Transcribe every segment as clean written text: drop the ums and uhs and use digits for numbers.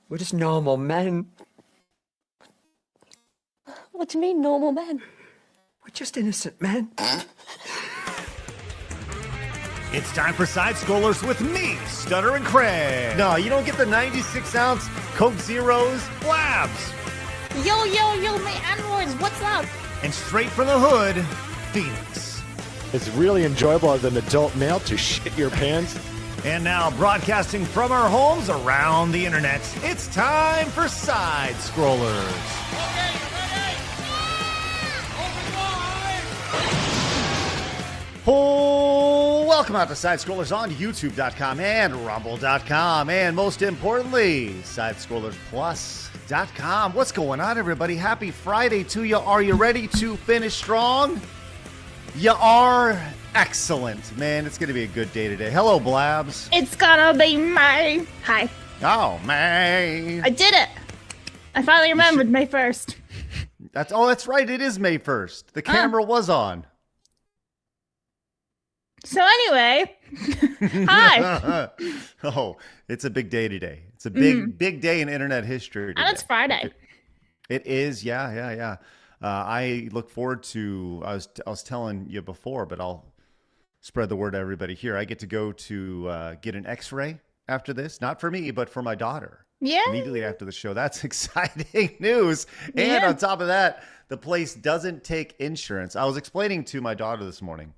We're just normal men. What do you mean, normal men? We're just innocent men. It's time for Side Scrollers with me, Stutter and Craig. No, you don't get the 96-ounce Coke Zeros, Blabs. Yo, my androids, what's up? And straight from the hood, Phoenix. It's really enjoyable as an adult male to shit your pants. And now, broadcasting from our homes around the internet, it's time for Side Scrollers. Okay, you ready? Open wide! Oh, welcome out to Side Scrollers on YouTube.com and Rumble.com. And most importantly, SideScrollersPlus.com. What's going on, everybody? Happy Friday to you. Are you ready to finish strong? You are? Excellent. Man, it's going to be a good day today. Hello, Blabs. It's gonna be May. Hi. Oh, May. I did it. I finally remembered May 1st. That's right. It is May 1st. The camera was on. So anyway, hi. Oh, it's a big day today. It's a big day in internet history today. And it's Friday. It is, yeah. I look forward to. I was telling you before, but I'll spread the word to everybody here. I get to go to get an X-ray after this, not for me, but for my daughter. Yeah. Immediately after the show. That's exciting news. And on top of that, the place doesn't take insurance. I was explaining to my daughter this morning.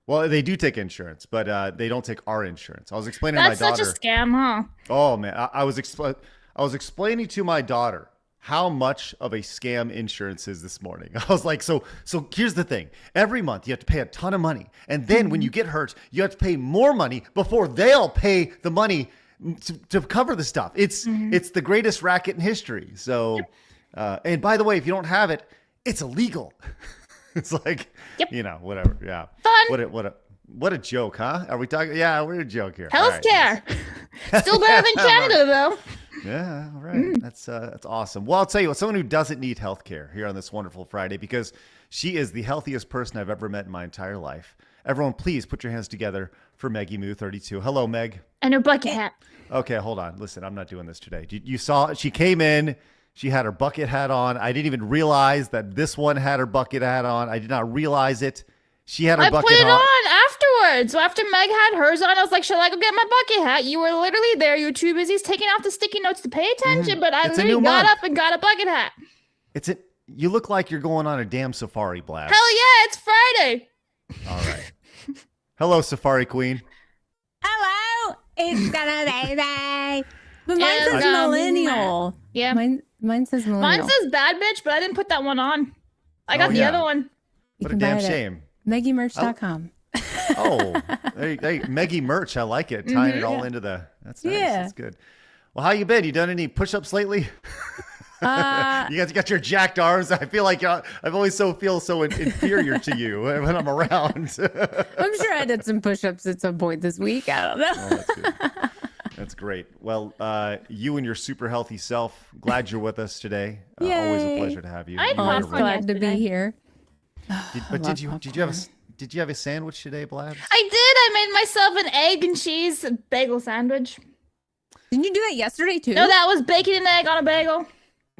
Well, they do take insurance, but they don't take our insurance. I was explaining to my daughter. That's such a scam, huh? Oh man, I was explaining to my daughter how much of a scam insurance is this morning. I was like, so here's the thing. Every month you have to pay a ton of money. And then when you get hurt, you have to pay more money before they'll pay the money to cover the stuff. It's the greatest racket in history. So, and by the way, if you don't have it, it's illegal. It's like, whatever. Yeah. Fun. What a joke, huh? Are we talking? Yeah, we're a joke here. Healthcare. Right. Still better than Canada, though. Yeah, all right. That's awesome. Well, I'll tell you what, someone who doesn't need healthcare here on this wonderful Friday, because she is the healthiest person I've ever met in my entire life. Everyone, please put your hands together for Meggie Moo 32. Hello, Meg. And her bucket hat. Okay, hold on. Listen, I'm not doing this today. You saw she came in. She had her bucket hat on. I didn't even realize that this one had her bucket hat on. I did not realize it. She had her bucket hat. I put it on afterwards. So after Meg had hers on, I was like, shall I go get my bucket hat? You were literally there. You were too busy taking off the sticky notes to pay attention, but I literally got up and got a bucket hat. You look like you're going on a damn safari, Blast. Hell yeah, it's Friday. All right. Hello, Safari Queen. Hello, it's gonna be May. But mine says millennial. Yeah. Mine says millennial. Mine says bad bitch, but I didn't put that one on. I got the other one. What a damn shame. MeggieMerch.com. Oh, hey, Meggie merch. I like it. Tying it all into the. That's nice. Yeah. That's good. Well, how you been? You done any push-ups lately? You guys got your jacked arms. I feel like I've always feel so inferior to you when I'm around. I'm sure I did some push-ups at some point this week. I don't know. Oh, that's good. That's great. Well, you and your super healthy self. Glad you're with us today. Always a pleasure to have you. I'm glad to be here. Did you have a sandwich today, Blabs? I did. I made myself an egg and cheese bagel sandwich. Didn't you do that yesterday too? No, that was bacon and egg on a bagel.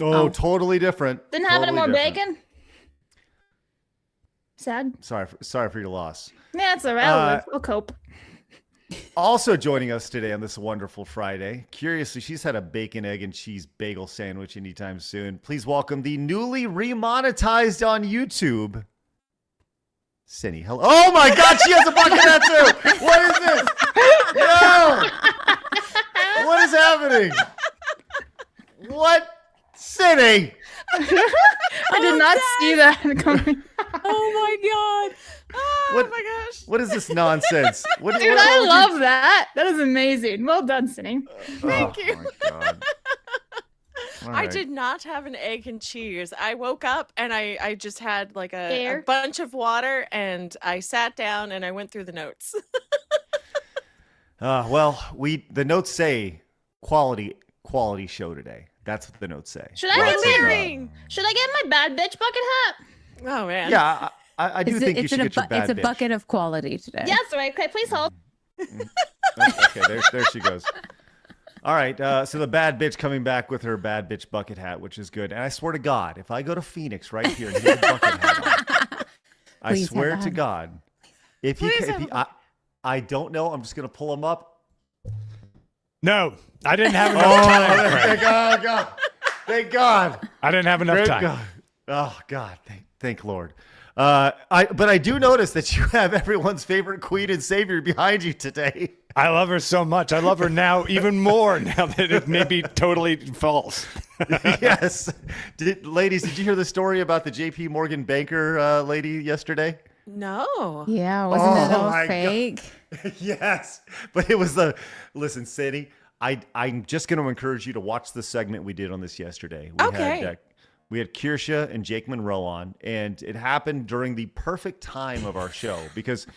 Oh, totally different. Didn't have any more bacon. Sad. Sorry for your loss. Yeah, it's all right. We'll cope. Also joining us today on this wonderful Friday, curiously, she's had a bacon, egg, and cheese bagel sandwich anytime soon. Please welcome the newly remonetized on YouTube, Sini. Hello. Oh my God, she has a bucket hat too. What is this? No. What is happening? What? Sini. I did not see that coming. Oh my God. Oh my gosh. What is this nonsense? Dude, I love that. That is amazing. Well done, Sini. Thank you. My God. I did not have an egg and cheese. I woke up and I just had like a bunch of water and I sat down and I went through the notes. Well, the notes say quality show today. That's what the notes say. Should I get my bad bitch bucket hat? Oh man. Yeah, I do think you should get your bad bitch. It's a bucket of quality today. Yes, right. Okay, please hold. Okay, there she goes. All right. So the bad bitch coming back with her bad bitch bucket hat, which is good. And I swear to God, if I go to Phoenix right here and get a bucket hat on, I swear to God, I don't know. I'm just going to pull him up. No, I didn't have enough time. Thank God. I didn't have enough time. God. Oh God. Thank Lord. But I do notice that you have everyone's favorite queen and savior behind you today. I love her so much. I love her now even more now that it may be totally false. Yes. Ladies, did you hear the story about the JP Morgan banker lady yesterday? No. Yeah, wasn't it all fake? Yes. But it was listen, Sadie, I'm just going to encourage you to watch the segment we did on this yesterday. We had Kirsha and Jake Monroe on, and it happened during the perfect time of our show because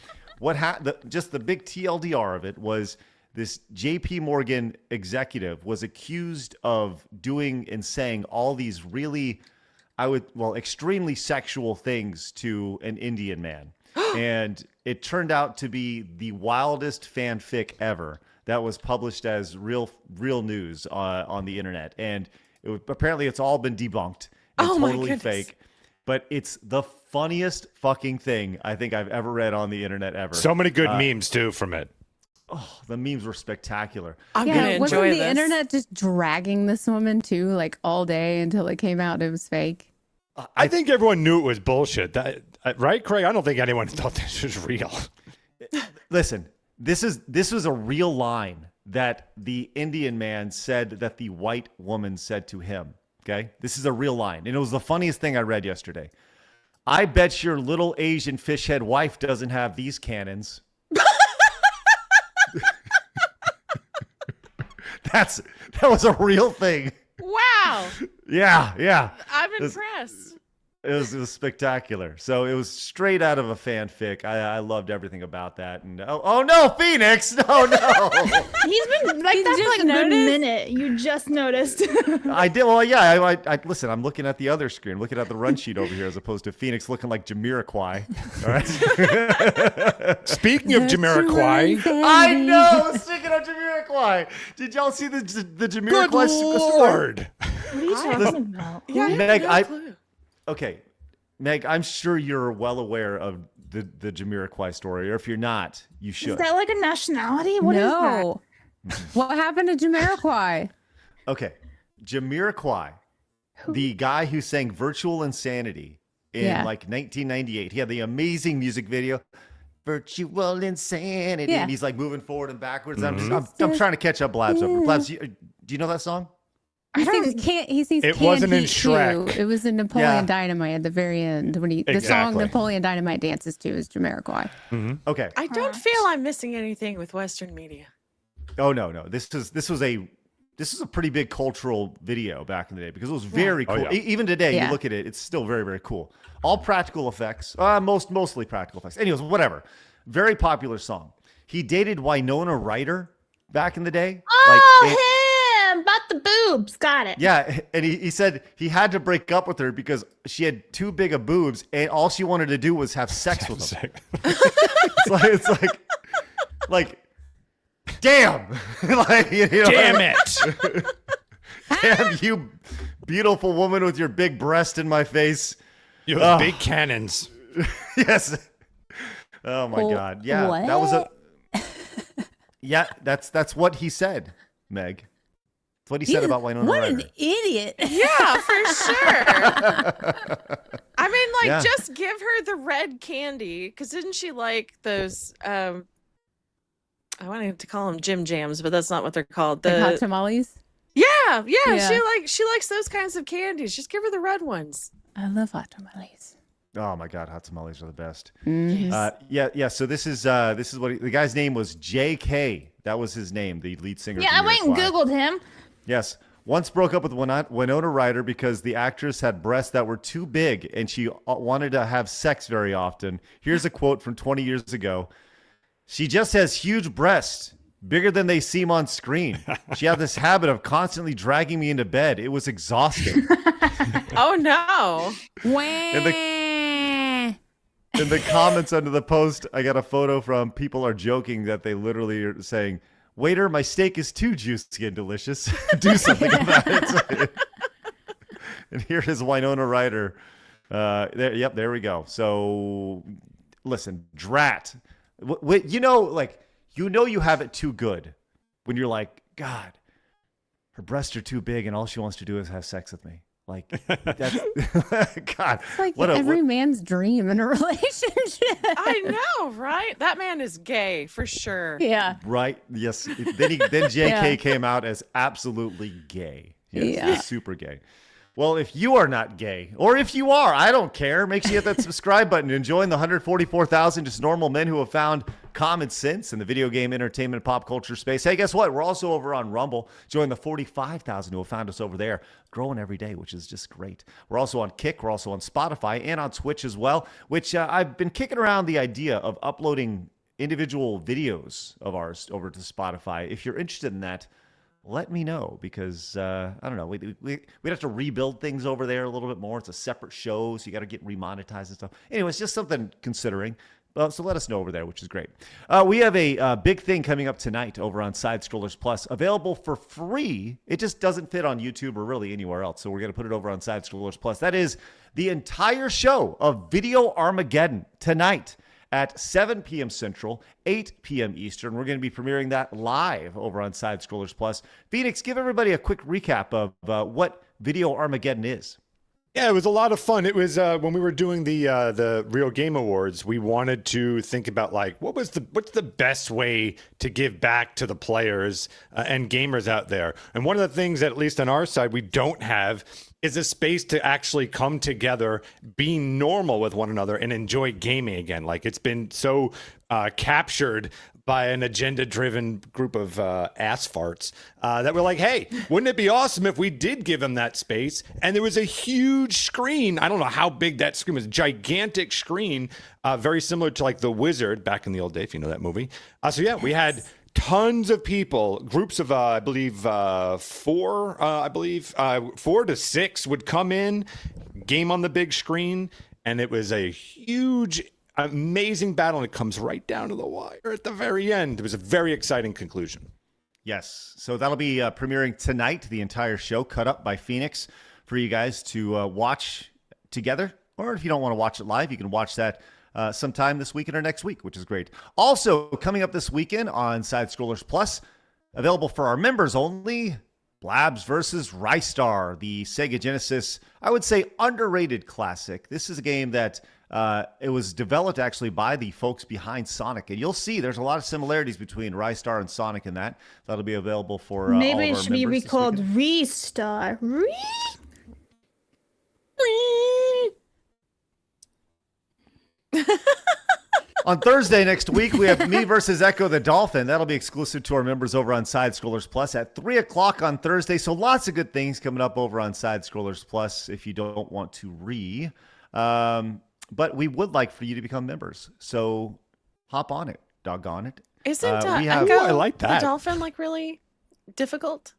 just the big TLDR of it was this JP Morgan executive was accused of doing and saying all these really, extremely sexual things to an Indian man. And it turned out to be the wildest fanfic ever that was published as real news on the internet. And apparently it's all been debunked. It's totally fake. But it's the funniest fucking thing I think I've ever read on the internet ever. So many good memes, too, from it. Oh, the memes were spectacular. I'm going to enjoy wasn't this. the internet just dragging this woman, too, like all day until it came out it was fake? I think everyone knew it was bullshit. Right, Craig? I don't think anyone thought this was real. Listen, this was a real line that the Indian man said that the white woman said to him. Okay, this is a real line, and it was the funniest thing I read yesterday. I bet your little Asian fish head wife doesn't have these cannons. That was a real thing. Wow. Yeah. I'm impressed. It was spectacular. So it was straight out of a fanfic. I loved everything about that. And oh no, Phoenix! No. He's been like that for like a good minute. You just noticed. I did. Well, yeah. I listen. I'm looking at the other screen, looking at the run sheet over here, as opposed to Phoenix looking like Jamiroquai. All right. Speaking of Jamiroquai, I know. Speaking of Jamiroquai, did y'all see the Jamiroquai? Good Lord! What are you talking about? Yeah, Meg, Okay, Meg, I'm sure you're well aware of the Jamiroquai story, or if you're not, you should. Is that like a nationality? What is No. What happened to Jamiroquai? Okay, Jamiroquai, the guy who sang Virtual Insanity in like 1998. He had the amazing music video, Virtual Insanity, and he's like moving forward and backwards. Mm-hmm. I'm trying to catch up Blabs over. Blabs, do you know that song? He sings It wasn't in Shrek. Too. It was in Napoleon Dynamite at the very end when the song Napoleon Dynamite dances to is Jamiroquai. Mm-hmm. Okay. I don't feel I'm missing anything with Western media. Oh no. This was a pretty big cultural video back in the day because it was very cool. Even today, you look at it, it's still very, very cool. All practical effects, mostly practical effects. Anyways, whatever. Very popular song. He dated Winona Ryder back in the day. About the boobs. Got it. Yeah, and he said he had to break up with her because she had too big of boobs, and all she wanted to do was have sex with him. It's like, damn, Damn it, damn you, beautiful woman with your big breast in my face, you have big cannons. Yes. Oh my God. Yeah, what? that was Yeah, that's what he said, Meg. That's what he said about Winona Ryder. What an idiot. Yeah, for sure. I mean, just give her the red candy, because didn't she like those, I wanted to call them Jim Jams, but that's not what they're called. The hot tamales? Yeah. She likes those kinds of candies. Just give her the red ones. I love hot tamales. Oh my God, hot tamales are the best. Mm-hmm. So this is what the guy's name was. J.K. That was his name, the lead singer. Yeah, I went and Googled him. Yes. Once broke up with Winona Ryder because the actress had breasts that were too big and she wanted to have sex very often. Here's a quote from 20 years ago. She just has huge breasts, bigger than they seem on screen. She had this habit of constantly dragging me into bed. It was exhausting. Oh, no. In the comments under the post, I got a photo from people are joking that they literally are saying, Waiter, my steak is too juicy and delicious. Do something about it. And here is Winona Ryder. There we go. So, listen, Drat. You have it too good when you're like, God, her breasts are too big and all she wants to do is have sex with me. Like, that's, God. It's like every man's dream in a relationship. I know, right? That man is gay for sure. Yeah. Right. Yes. Then JK came out as absolutely gay. Yes, super gay. Well, if you are not gay, or if you are, I don't care. Make sure you hit that subscribe button. Enjoying the 144,000 just normal men who have found common sense in the video game, entertainment, pop culture space. Hey, guess what? We're also over on Rumble. Join the 45,000 who have found us over there. Growing every day, which is just great. We're also on Kick. We're also on Spotify and on Twitch as well, which I've been kicking around the idea of uploading individual videos of ours over to Spotify. If you're interested in that, let me know, because I don't know, we'd have to rebuild things over there a little bit more. It's a separate show, so you got to get remonetized and stuff. Anyway, it's just something considering. So let us know over there, which is great. We have a big thing coming up tonight over on Side Scrollers Plus, available for free. It just doesn't fit on YouTube or really anywhere else, so we're going to put it over on Side Scrollers Plus. That is the entire show of Video Armageddon tonight at 7 p.m. Central, 8 p.m. Eastern. We're going to be premiering that live over on Side Scrollers Plus. Phoenix, give everybody a quick recap of what Video Armageddon is. Yeah, it was a lot of fun. It was when we were doing the Real Game Awards, we wanted to think about what's the best way to give back to the players and gamers out there. And one of the things, at least on our side, we don't have is a space to actually come together, be normal with one another, and enjoy gaming again. Like, it's been so captured by an agenda-driven group of ass farts that we're like, hey, wouldn't it be awesome if we did give them that space? And there was a huge screen. I don't know how big that screen was. Gigantic screen, very similar to like The Wizard back in the old day, if you know that movie. So yeah, we had tons of people, groups of, I believe, 4 to 6 would come in, game on the big screen, and it was a huge, amazing battle, and it comes right down to the wire at the very end. It was a very exciting conclusion. Yes, so that'll be premiering tonight, the entire show, cut up by Phoenix, for you guys to watch together. Or if you don't want to watch it live, you can watch that sometime this weekend or next week, which is great. Also, coming up this weekend on Side Scrollers Plus, available for our members only, Blabs versus Rystar, the Sega Genesis, I would say underrated classic. This is a game that it was developed actually by the folks behind Sonic, and you'll see there's a lot of similarities between Rystar and Sonic in that. That'll be available for all maybe of it our should be members recalled Restar. On Thursday next week, we have me versus Echo the Dolphin. That'll be exclusive to our members over on Side Scrollers Plus at 3 o'clock on Thursday. So lots of good things coming up over on Side Scrollers Plus if you don't want to but we would like for you to become members. So hop on it. Doggone it. Isn't Echo I like that. the Dolphin really difficult?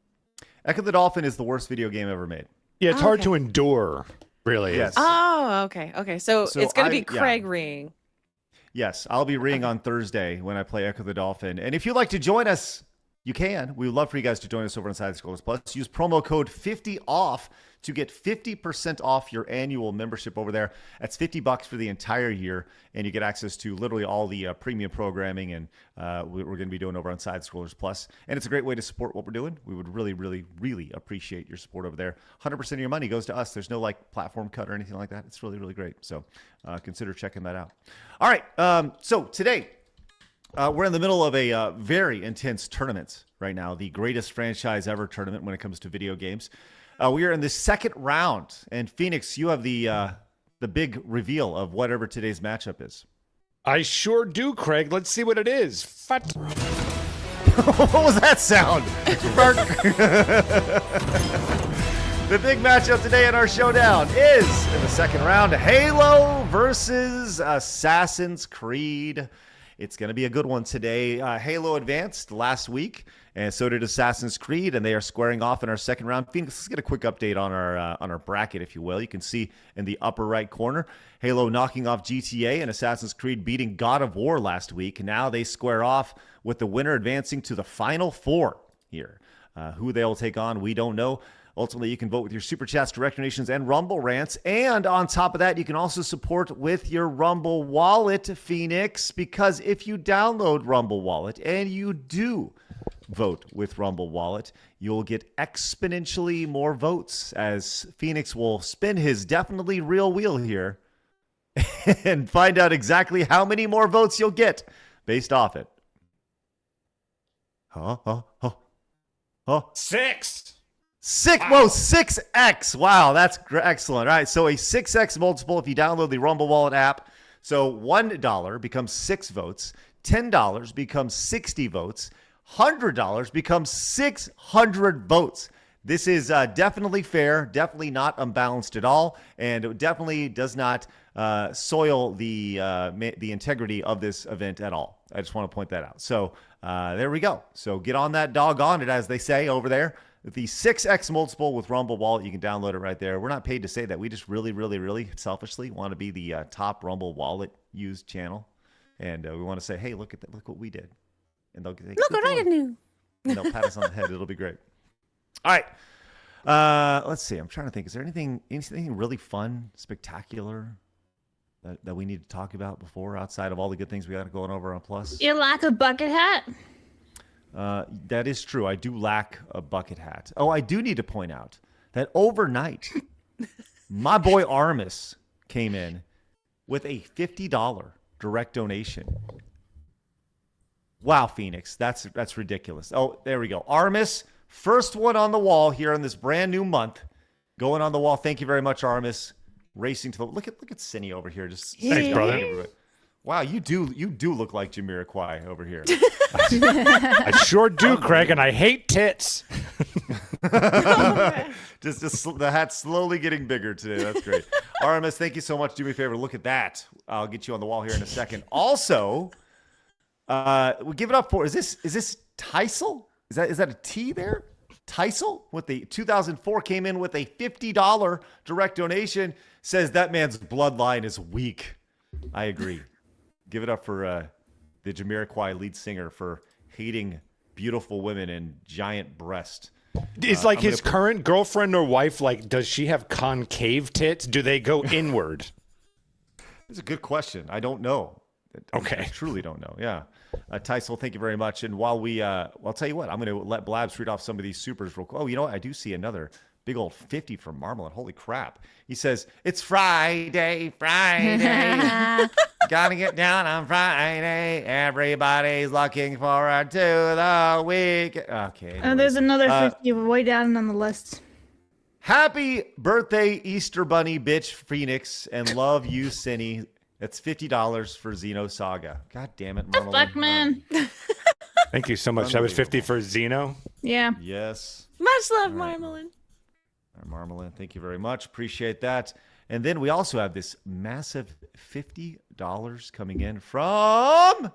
Echo the Dolphin is the worst video game ever made. Yeah, it's hard to endure, really. Yes. Oh, okay. So it's going to be Craig Ring. Yes, I'll be ringing on Thursday when I play Echo the Dolphin. And if you'd like to join us, you can. We would love for you guys to join us over on Side Scrollers Plus. Use promo code 50OFF to get 50% off your annual membership over there. That's $50 for the entire year, and you get access to literally all the premium programming and we're going to be doing over on Side Scrollers Plus. And it's a great way to support what we're doing. We would really, really, really appreciate your support over there. 100% of your money goes to us. There's no platform cut or anything like that. It's really, really great. So consider checking that out. All right. So today, we're in the middle of a very intense tournament right now, the greatest franchise ever tournament when it comes to video games. We are in the second round, and Phoenix, you have the big reveal of whatever today's matchup is. I sure do, Craig. Let's see what it is. What was that sound? The big matchup today in our showdown is, in the second round, Halo versus Assassin's Creed. It's going to be a good one today. Halo advanced last week, and so did Assassin's Creed, and they are squaring off in our second round. Phoenix, let's get a quick update on our bracket, if you will. You can see in the upper right corner, Halo knocking off GTA and Assassin's Creed beating God of War last week. Now they square off with the winner advancing to the Final Four here. Who they'll take on, we don't know. Ultimately, you can vote with your Super Chats, Direct Donations, and Rumble Rants. And on top of that, you can also support with your Rumble Wallet, Phoenix, because if you download Rumble Wallet and you do vote with Rumble Wallet, you'll get exponentially more votes as Phoenix will spin his definitely real wheel here and find out exactly how many more votes you'll get based off it. Six. Whoa, 6x. Wow, that's excellent. All right, so a 6x multiple if you download the Rumble Wallet app. So $1 becomes 6 votes, $10 becomes 60 votes, $100 becomes 600 votes. This is definitely fair, definitely not unbalanced at all, and it definitely does not soil the integrity of this event at all. I just want to point that out. So there we go. So get on that doggone it, as they say over there. The 6x multiple with Rumble Wallet, you can download it right there. We're not paid to say that. We just really, really, really selfishly want to be the top Rumble Wallet used channel. And we want to say, hey, look what we did. And they'll say, Look what I can do. And they'll pat us on the head. It'll be great. All right. Let's see. I'm trying to think. Is there anything really fun, spectacular that we need to talk about before, outside of all the good things we got going over on Plus? Your lack of bucket hat. That is true. I do lack a bucket hat. Oh, I do need to point out that overnight, my boy Armis came in with a $50 direct donation. Wow, Phoenix, that's ridiculous. Oh, there we go. Armis, first one on the wall here in this brand new month, going on the wall. Thank you very much, Armis. Racing to the look at Sini over here. Just thanks, brother. Wow, you do look like Jamiroquai over here. I sure do, Craig, and I hate tits. just the hat's slowly getting bigger today. That's great. Aramis, thank you so much. Do me a favor, look at that. I'll get you on the wall here in a second. Also, we'll give it up for is this Teisel? Is that a T there? Teisel with the 2004 came in with a $50 direct donation. Says that man's bloodline is weak. I agree. Give it up for the Jamiroquai lead singer for hating beautiful women and giant breast. Is like his current girlfriend or wife, like, does she have concave tits? Do they go inward? It's a good question. I don't know. Okay. I truly don't know. Yeah. Teisel, thank you very much. And while I'll tell you what, I'm going to let Blabs read off some of these supers real quick. Oh, you know what? I do see another big old 50 from Marmalade. Holy crap. He says, it's Friday. Gotta get down on Friday. Everybody's looking forward to the week. Okay. And there's another 50 way down on the list. Happy birthday, Easter Bunny, bitch, Phoenix, and love you, Sini. That's $50 for Xeno Saga. God damn it, Marmalade. Fuck, man. Thank you so much. That was 50 for Xeno. Yeah. Yes. Much love, Marmalade. Marmalade, thank you very much. Appreciate that. And then we also have this massive $50 coming in from,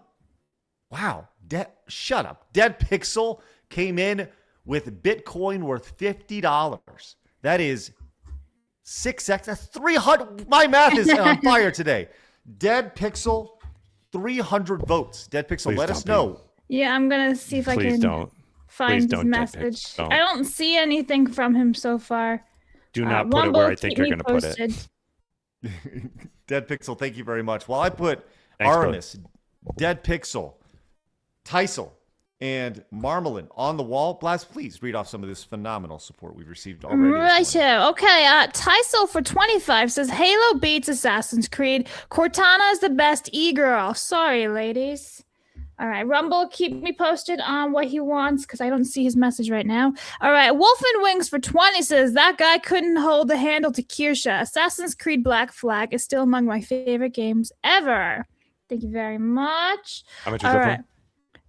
wow, shut up. Dead Pixel came in with Bitcoin worth $50. That is 6x. That's 300. My math is on fire today. Dead Pixel, 300 votes. Dead Pixel, Please let us know. Yeah, I'm going to see if I Please can don't. find Please his don't, message. don't. I don't see anything from him so far. Do not put it where I think you're going to put it. Dead Pixel, thank you very much. While I put Thanks, Aramis, Dead Pixel, Teisel, and Marmalade on the wall, Blast, please read off some of this phenomenal support we've received already. Righto. Okay, Teisel for 25 says, Halo beats Assassin's Creed. Cortana is the best e-girl. Sorry, ladies. All right, Rumble, keep me posted on what he wants because I don't see his message right now. All right, Wolfen Wings for 20 says, that guy couldn't hold the handle to Kirsha. Assassin's Creed Black Flag is still among my favorite games ever. Thank you very much. How much is All it right. for?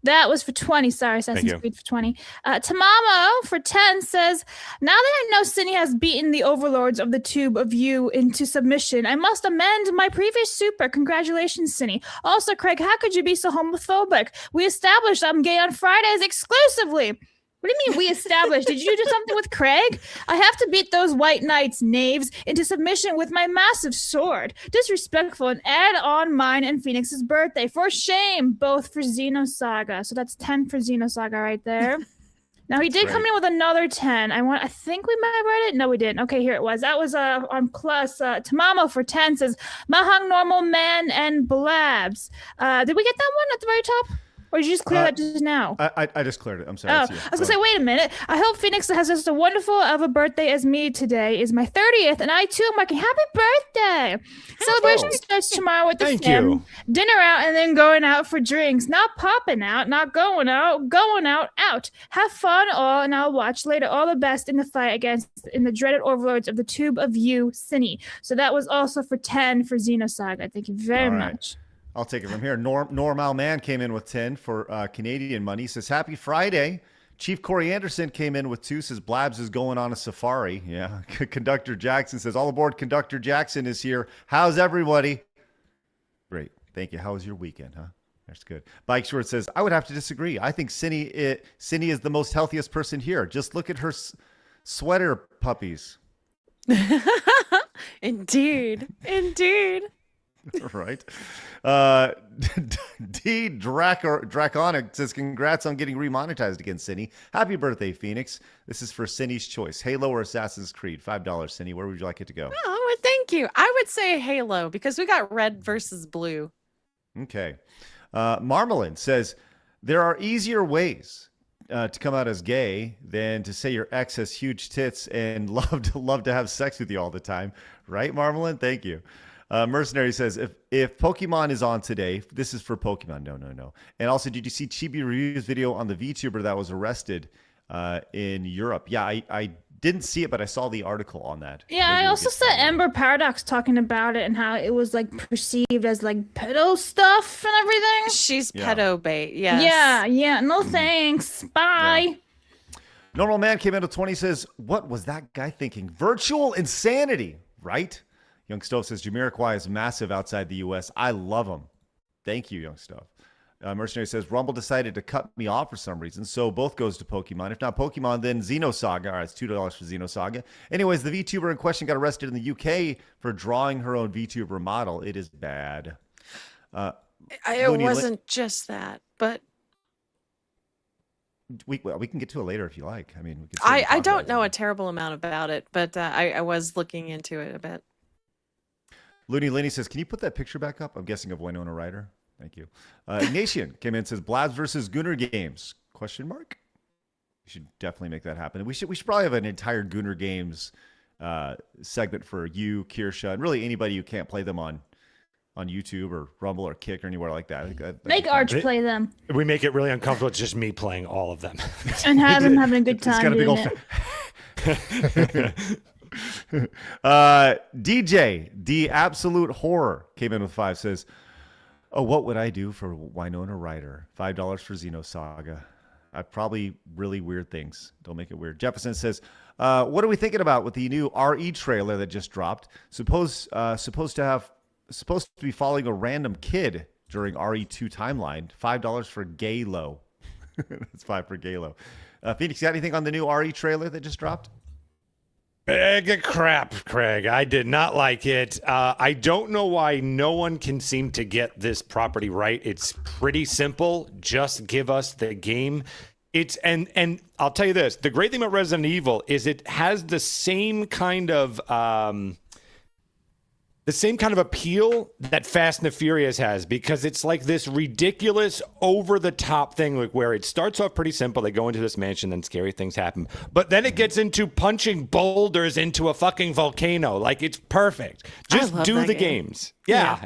That was for 20. Sorry, Assassin's Creed for 20. Tamamo for 10 says, now that I know Sini has beaten the overlords of the Tube of You into submission, I must amend my previous super. Congratulations, Sini. Also, Craig, how could you be so homophobic? We established I'm gay on Fridays exclusively. What do you mean we established? Did you do something with Craig? I have to beat those white knights, knaves, into submission with my massive sword. Disrespectful and add on mine and Phoenix's birthday. For shame, both for Xenosaga. So that's 10 for Xenosaga right there. Now he did come in with another 10. I think we might have read it. No, we didn't. Okay, here it was. That was on plus. Tamamo for 10 says, Mahang Normal Man and Blabs. Did we get that one at the very top? Or did you just clear that just now? I just cleared it. I'm sorry. Oh, I was going to say, wait a minute. I hope Phoenix has just a wonderful of a birthday as me. Today is my 30th, and I too am marking happy birthday. Celebration starts tomorrow with the fam. Dinner out and then going out for drinks. Not popping out, not going out, out. Have fun all, and I'll watch later. All the best in the fight in the dreaded overlords of the Tube of You, Sini. So that was also for 10 for Xenosaga. Thank you very much. I'll take it from here. Normal Man came in with 10 for Canadian money. He says, happy Friday. Chief Corey Anderson came in with 2, says Blabs is going on a safari. Yeah. Conductor Jackson says, all aboard, Conductor Jackson is here. How's everybody? Great. Thank you. How was your weekend, huh? That's good. Bike Short says, I would have to disagree. I think Sini is the most healthiest person here. Just look at her sweater puppies. Indeed. Right. D Draconic says, congrats on getting remonetized again, Sini. Happy birthday, Phoenix. This is for Sini's choice. Halo or Assassin's Creed? $5, Sini. Where would you like it to go? Oh, well, thank you. I would say Halo because we got red versus blue. Okay. Marmalin says, there are easier ways to come out as gay than to say your ex has huge tits and love to have sex with you all the time. Right, Marmalin? Thank you. Mercenary says, if Pokemon is on today, this is for Pokemon. No. And also, did you see Chibi Review's video on the VTuber that was arrested in Europe? Yeah, I didn't see it, but I saw the article on that. Yeah, I also saw Ember Paradox talking about it and how it was like perceived as like pedo stuff and everything. She's pedo bait, yes. Yeah. No thanks. Bye. Yeah. Normal Man came in with 20, says, what was that guy thinking? Virtual insanity, right? Young Stove says, Jamiroquai is massive outside the U.S. I love him. Thank you, Young Stove. Mercenary says, Rumble decided to cut me off for some reason, so both goes to Pokemon. If not Pokemon, then Xenosaga. All right, it's $2 for Xenosaga. Anyways, the VTuber in question got arrested in the UK for drawing her own VTuber model. It is bad. It wasn't just that, but... We can get to it later if you like. I mean, I don't know a terrible amount about it, but I was looking into it a bit. Looney Lenny says, can you put that picture back up? I'm guessing of Winona Ryder. Thank you. Ignatian came in and says, Blabs versus Gunner Games? Question mark. We should definitely make that happen. We should probably have an entire Gunner Games segment for you, Kirsha, and really anybody who can't play them on YouTube or Rumble or Kick or anywhere like that. Make Arch play them. We make it really uncomfortable. It's just me playing all of them. And have them having a good time. It's got a big old DJ, the absolute horror, came in with 5, says, oh, what would I do for Winona Ryder? $5 for Xenosaga. Probably really weird things. Don't make it weird. Jefferson says, what are we thinking about with the new RE trailer that just dropped? Supposed to be following a random kid during RE2 timeline. $5 for Galo. That's 5 for Galo. Phoenix, got anything on the new RE trailer that just dropped? Bag of crap, Craig. I did not like it. I don't know why no one can seem to get this property right. It's pretty simple. Just give us the game. And I'll tell you this. The great thing about Resident Evil is it has the same kind of appeal that Fast and the Furious has, because it's like this ridiculous, over-the-top thing, like where it starts off pretty simple. They go into this mansion, then scary things happen. But then it gets into punching boulders into a fucking volcano. Like, it's perfect. Just do the games. Yeah.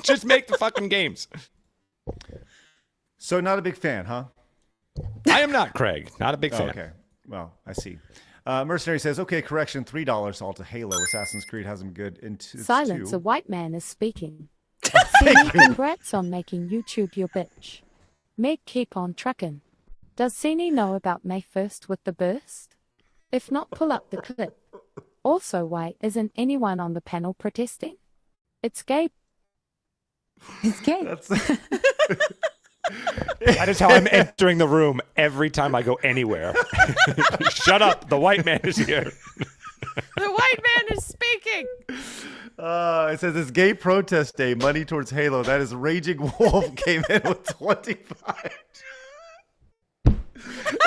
Just make the fucking games. So not a big fan, huh? I am not, Craig. Not a big fan. Okay. Well, I see. Mercenary says, okay, correction, $3 all to Halo. Assassin's Creed has them good into Silence, 2. a white man is speaking. Sini, congrats on making YouTube your bitch. Meg, keep on trucking. Does Sini know about May 1st with the burst? If not, pull up the clip. Also, why isn't anyone on the panel protesting? It's gay. It's gay. That is how I'm entering the room every time I go anywhere. Shut up. The white man is here. The white man is speaking. It says it's gay protest day, money towards Halo. That is Raging Wolf came in with 25.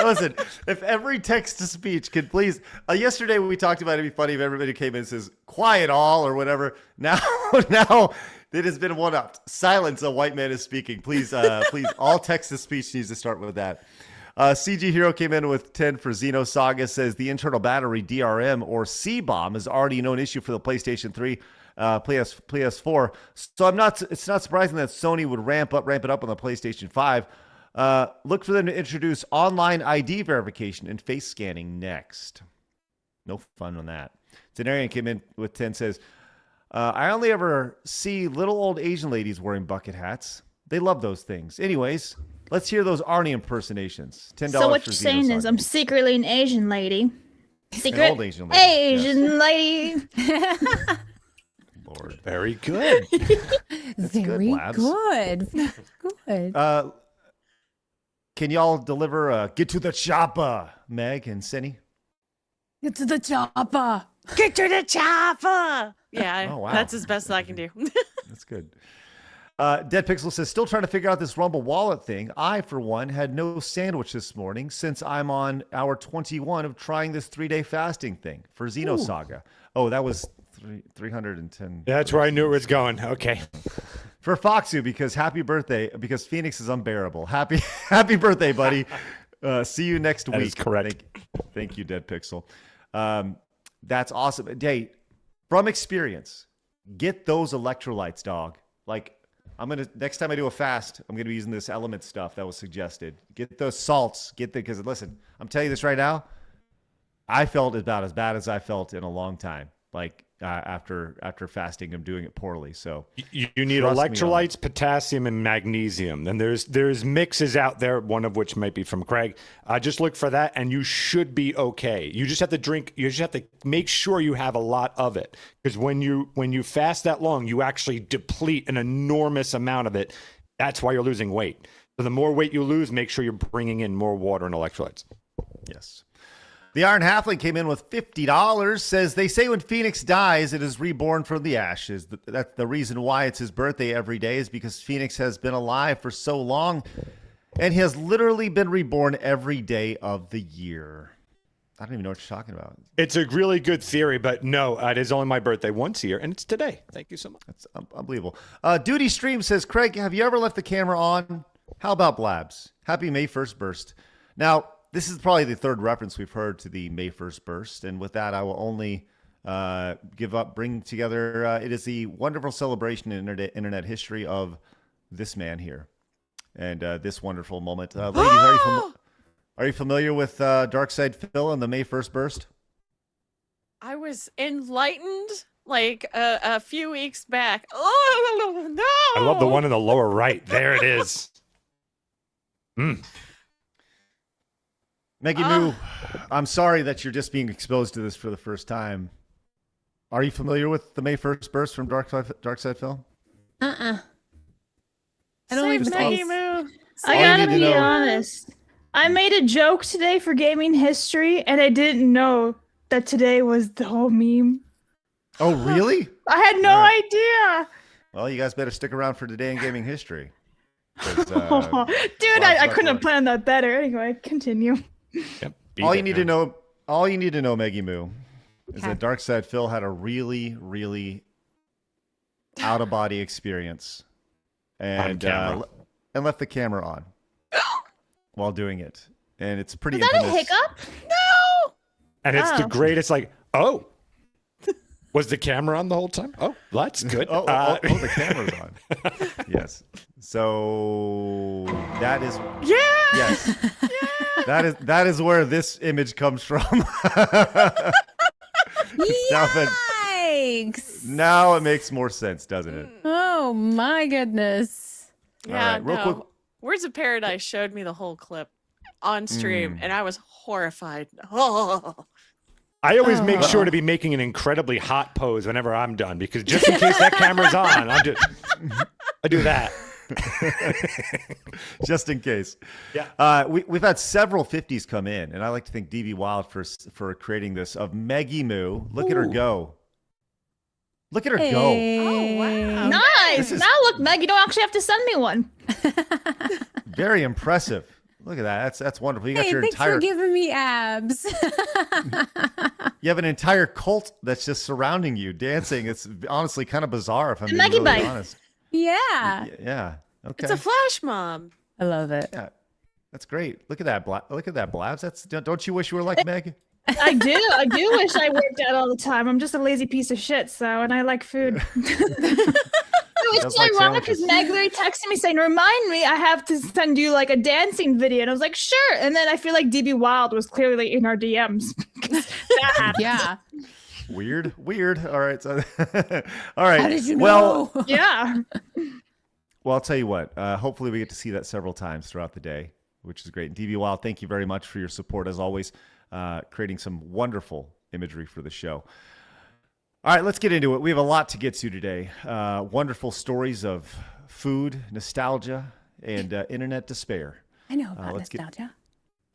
Listen, if every text to speech could please. Yesterday when we talked about it'd be funny if everybody came in and says quiet all or whatever. Now it has been one up. Silence, a white man is speaking. Please, all text to speech needs to start with that. CG Hero came in with 10 for Xeno Saga, says the internal battery DRM or C-bomb is already a known issue for the PlayStation 3, PS4. So it's not surprising that Sony would ramp it up on the PlayStation 5. Look for them to introduce online ID verification and face scanning next. No fun on that. Zenarian came in with 10, says, I only ever see little old Asian ladies wearing bucket hats. They love those things. Anyways, let's hear those Arnie impersonations. $10 So what for you're Xeno saying Saga. is I'm secretly an Asian lady. Secret An old Asian lady. Asian lady. Lord. Very good. Very Labs. good. Good. Can y'all deliver Get to the Chopper, Meg and Sini? Get to the chopper. Get to the chopper. Yeah, Oh, wow. that's as best I can do. That's good. Dead Pixel says, still trying to figure out this Rumble wallet thing. I, for one, had no sandwich this morning since I'm on hour 21 of trying this 3-day fasting thing for Xeno Saga. Oh, that was 310. That's where I knew it was going. Okay. For Foxu, because because Phoenix is unbearable. Happy birthday, buddy. See you next week. That is correct. Thank you, Dead Pixel. That's awesome. Hey, from experience, get those electrolytes, dog. Like, next time I do a fast, I'm gonna be using this element stuff that was suggested. Get those salts. Because listen, I'm telling you this right now. I felt about as bad as I felt in a long time. Like after fasting, I'm doing it poorly. So you need trust me on electrolytes, potassium, and magnesium. Then there's mixes out there, one of which might be from Craig. Just look for that, and you should be okay. You just have to drink. You just have to make sure you have a lot of it, because when you fast that long, you actually deplete an enormous amount of it. That's why you're losing weight. So the more weight you lose, make sure you're bringing in more water and electrolytes. Yes. The Iron Halfling came in with $50, says, they say when Phoenix dies, it is reborn from the ashes. That's the reason why it's his birthday every day, is because Phoenix has been alive for so long, and he has literally been reborn every day of the year. I don't even know what you're talking about. It's a really good theory, but no, it is only my birthday once a year, and it's today. Thank you so much. That's unbelievable. Duty Stream says, Craig, have you ever left the camera on? How about Blabs? Happy May 1st burst. Now, this is probably the third reference we've heard to the May 1st burst. And with that, I will only bring together, it is the wonderful celebration in internet history of this man here. And this wonderful moment. Ladies, are you familiar with Darkside Phil and the May 1st burst? I was enlightened like a few weeks back. Oh, no. I love the one in the lower right. There it is. Maggie Moo, I'm sorry that you're just being exposed to this for the first time. Are you familiar with the May 1st burst from Darkside Phil? I don't leave the Maggie face. Moo. I you gotta need to be know- honest. I made a joke today for gaming history, and I didn't know that today was the whole meme. Oh, really? I had no idea. Well, you guys better stick around for today in gaming history. 'Cause, Dude, lots I of couldn't have work. planned that better. Anyway, continue. Yep. all you need to know, Maggie Moo, is that Darkside Phil had a really, really out of body experience, and camera. and left the camera on while doing it, and it's pretty. Was that a infamous. hiccup? No. And it's the Oh. greatest, like, oh, was the camera on the whole time? Oh, that's good. Oh, the camera's on. Yes. So that is yes. That is where this image comes from. Yikes! Now it makes more sense, doesn't it? Oh my goodness. Yeah, All right, real no. quick. Words of Paradise showed me the whole clip on stream, and I was horrified. Oh. I always make sure to be making an incredibly hot pose whenever I'm done, because just in case that camera's on, I do that. Just in case. Yeah. We've had several 50s come in, and I like to thank DB Wild for creating this of Meggie Moo. Look at her go. Look at her go. Oh, wow. Nice. Now look, Meg, you don't actually have to send me one. Very impressive. Look at that. That's wonderful. You got your thanks entire for giving me abs. You have an entire cult that's just surrounding you, dancing. It's honestly kind of bizarre if I'm being Maggie really bite. honest. Yeah. Yeah. Okay. It's a flash mob. I love it. Yeah. That's great. Look at that. Look at that, Blabs. Don't you wish you were like Meg? I do wish I worked out all the time. I'm just a lazy piece of shit, and I like food. It was so like ironic because sandwiches. Meg literally texted me saying, "Remind me, I have to send you like a dancing video." And I was like, "Sure." And then I feel like DB Wild was clearly in our DMs. That happened. Yeah. Weird. All right. So, all right. How did you Well, know? Yeah. well, I'll tell you what. Hopefully, we get to see that several times throughout the day, which is great. And DB Wild, thank you very much for your support as always, creating some wonderful imagery for the show. All right, let's get into it. We have a lot to get to today. Wonderful stories of food, nostalgia, and internet despair. I know about let's get- nostalgia.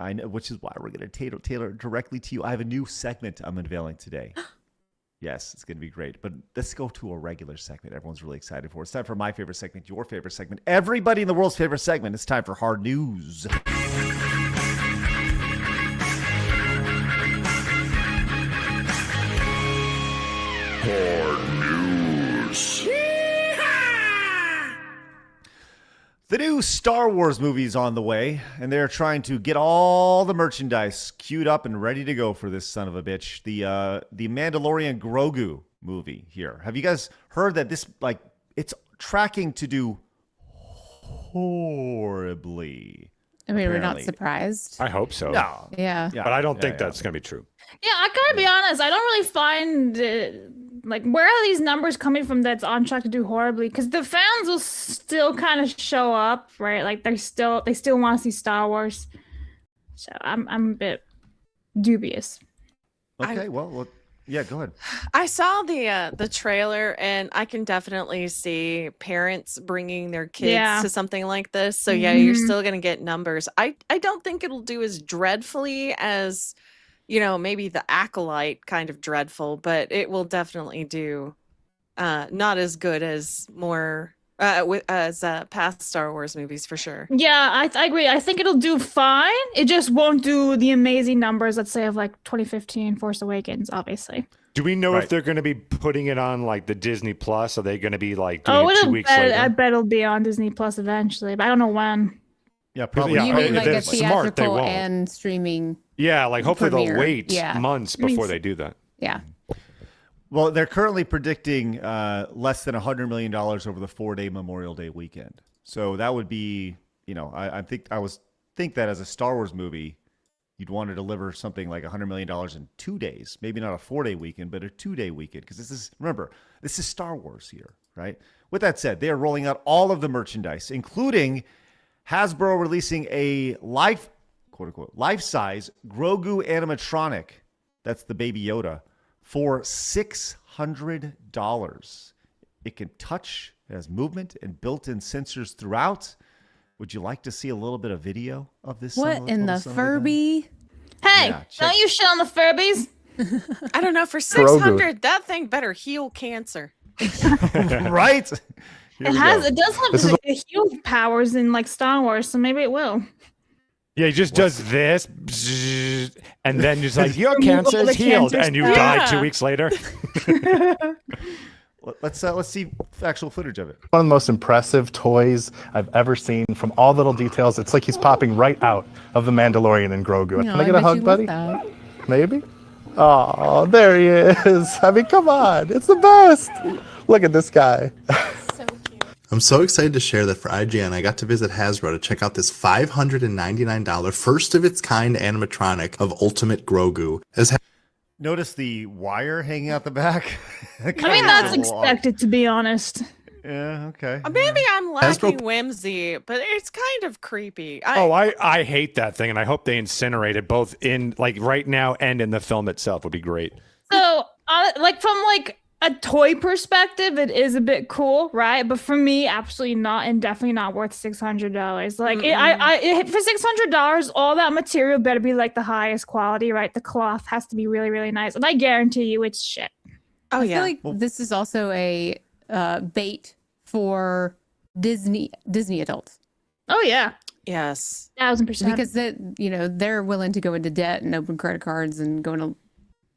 I know, which is why we're going to tailor it directly to you. I have a new segment I'm unveiling today. Yes, it's going to be great. But let's go to a regular segment everyone's really excited for. It's time for my favorite segment, your favorite segment, everybody in the world's favorite segment. It's time for Hard News. The new Star Wars movie is on the way, and they're trying to get all the merchandise queued up and ready to go for this son of a bitch. The Mandalorian Grogu movie here. Have you guys heard that this, like, it's tracking to do horribly? I mean, we're not apparently. surprised. I hope so. No. Yeah. Yeah. But I don't think Yeah. that's going to be true. Yeah, I gotta be honest. I don't really find like where are these numbers coming from that's on track to do horribly? Because the fans will still kind of show up, right? Like they still want to see Star Wars. So I'm a bit dubious. Okay, well, yeah, go ahead. I saw the trailer, and I can definitely see parents bringing their kids Yeah. to something like this. So yeah, you're still gonna get numbers. I don't think it'll do as dreadfully as, maybe the Acolyte kind of dreadful, but it will definitely do not as good as past Star Wars movies for sure. Yeah, I agree. I think it'll do fine. It just won't do the amazing numbers, let's say, of like 2015 Force Awakens, obviously. Do we know Right. if they're going to be putting it on like the Disney Plus? Are they going to be like doing Oh, it 2 weeks I later? bet it'll be on Disney Plus eventually, but I don't know when. Yeah, probably. Yeah, You if mean like they're a smart, they theatrical won't. and streaming? Yeah, like hopefully premiere. they'll wait Yeah. months I mean, before they do that. Yeah. Well, they're currently predicting less than $100 million over the 4-day Memorial Day weekend. So that would be, I think that as a Star Wars movie, you'd want to deliver something like $100 million in 2 days. Maybe not a 4-day weekend, but a 2-day weekend. Because this is Star Wars here, right? With that said, they are rolling out all of the merchandise, including Hasbro releasing a quote-unquote, life-size Grogu animatronic. That's the Baby Yoda. For $600. It can touch, it has movement and built-in sensors throughout. Would you like to see a little bit of video of this? What in the little son of a gun? Furby? Hey, Yeah, check- don't you shit on the Furbies? I don't know, for 600, that thing better heal cancer. Right? Here we go. It does have the heal powers in like Star Wars, so maybe it will. Yeah, he just does this, bzzz, and then just like, your Remove cancer all the is healed, cancer and you cells. die Yeah. 2 weeks later. Let's see actual footage of it. One of the most impressive toys I've ever seen. From all little details, it's like he's popping right out of the Mandalorian and Grogu. Can I get a hug, buddy? Maybe. Oh, there he is. I mean, come on, it's the best. Look at this guy. I'm so excited to share that for IGN, I got to visit Hasbro to check out this $599 first-of-its-kind animatronic of Ultimate Grogu. Notice the wire hanging out the back. I mean, that's expected, to be honest. Yeah, okay. Maybe I'm lacking Hasbro- whimsy, but it's kind of creepy. I hate that thing, and I hope they incinerate it both in like right now and in the film itself. Would be great. So, like from like a toy perspective, it is a bit cool, right? But for me, absolutely not, and definitely not worth $600. Like, for $600, all that material better be like the highest quality, right? The cloth has to be really, really nice, and I guarantee you, it's shit. Oh I feel like this is also a bait for Disney adults. Oh yeah, yes, 1000%. Because they're willing to go into debt and open credit cards and go into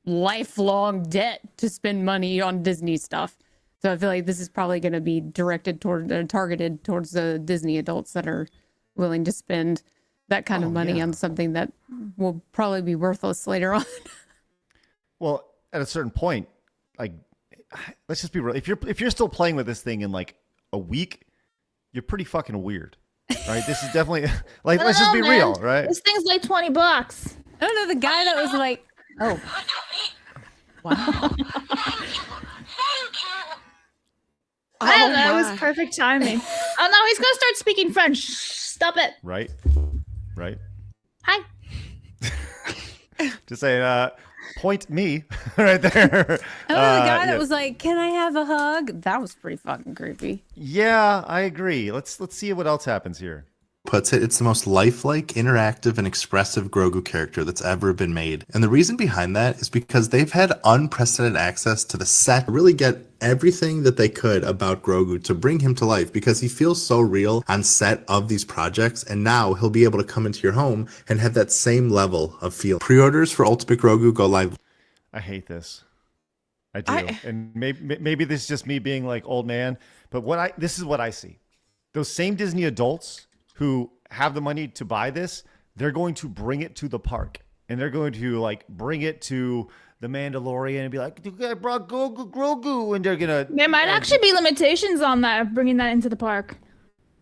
lifelong debt to spend money on Disney stuff. So I feel like this is probably going to be targeted towards the Disney adults that are willing to spend that kind of money on something that will probably be worthless later on. Well, at a certain point, like, let's just be real. If you're still playing with this thing in like a week, you're pretty fucking weird, right? This is definitely like, let's just be real, right? This thing's like $20. I don't know, the guy that was like, oh, wow. I don't know. It was perfect timing. Oh no, he's gonna start speaking French. Stop it. Right. Hi. Just say, point me right there. Oh, the guy that was like, "Can I have a hug?" That was pretty fucking creepy. Yeah, I agree. Let's see what else happens here. Puts it, it's the most lifelike, interactive, and expressive Grogu character that's ever been made. And the reason behind that is because they've had unprecedented access to the set to really get everything that they could about Grogu to bring him to life, because he feels so real on set of these projects, and now he'll be able to come into your home and have that same level of feel. Pre-orders for Ultimate Grogu go live. I hate this. I do. And maybe this is just me being like old man, but this is what I see. Those same Disney adults who have the money to buy this, they're going to bring it to the park, and they're going to like bring it to the Mandalorian and be like, "I brought Grogu," and they're gonna. There might actually be limitations on that of bringing that into the park,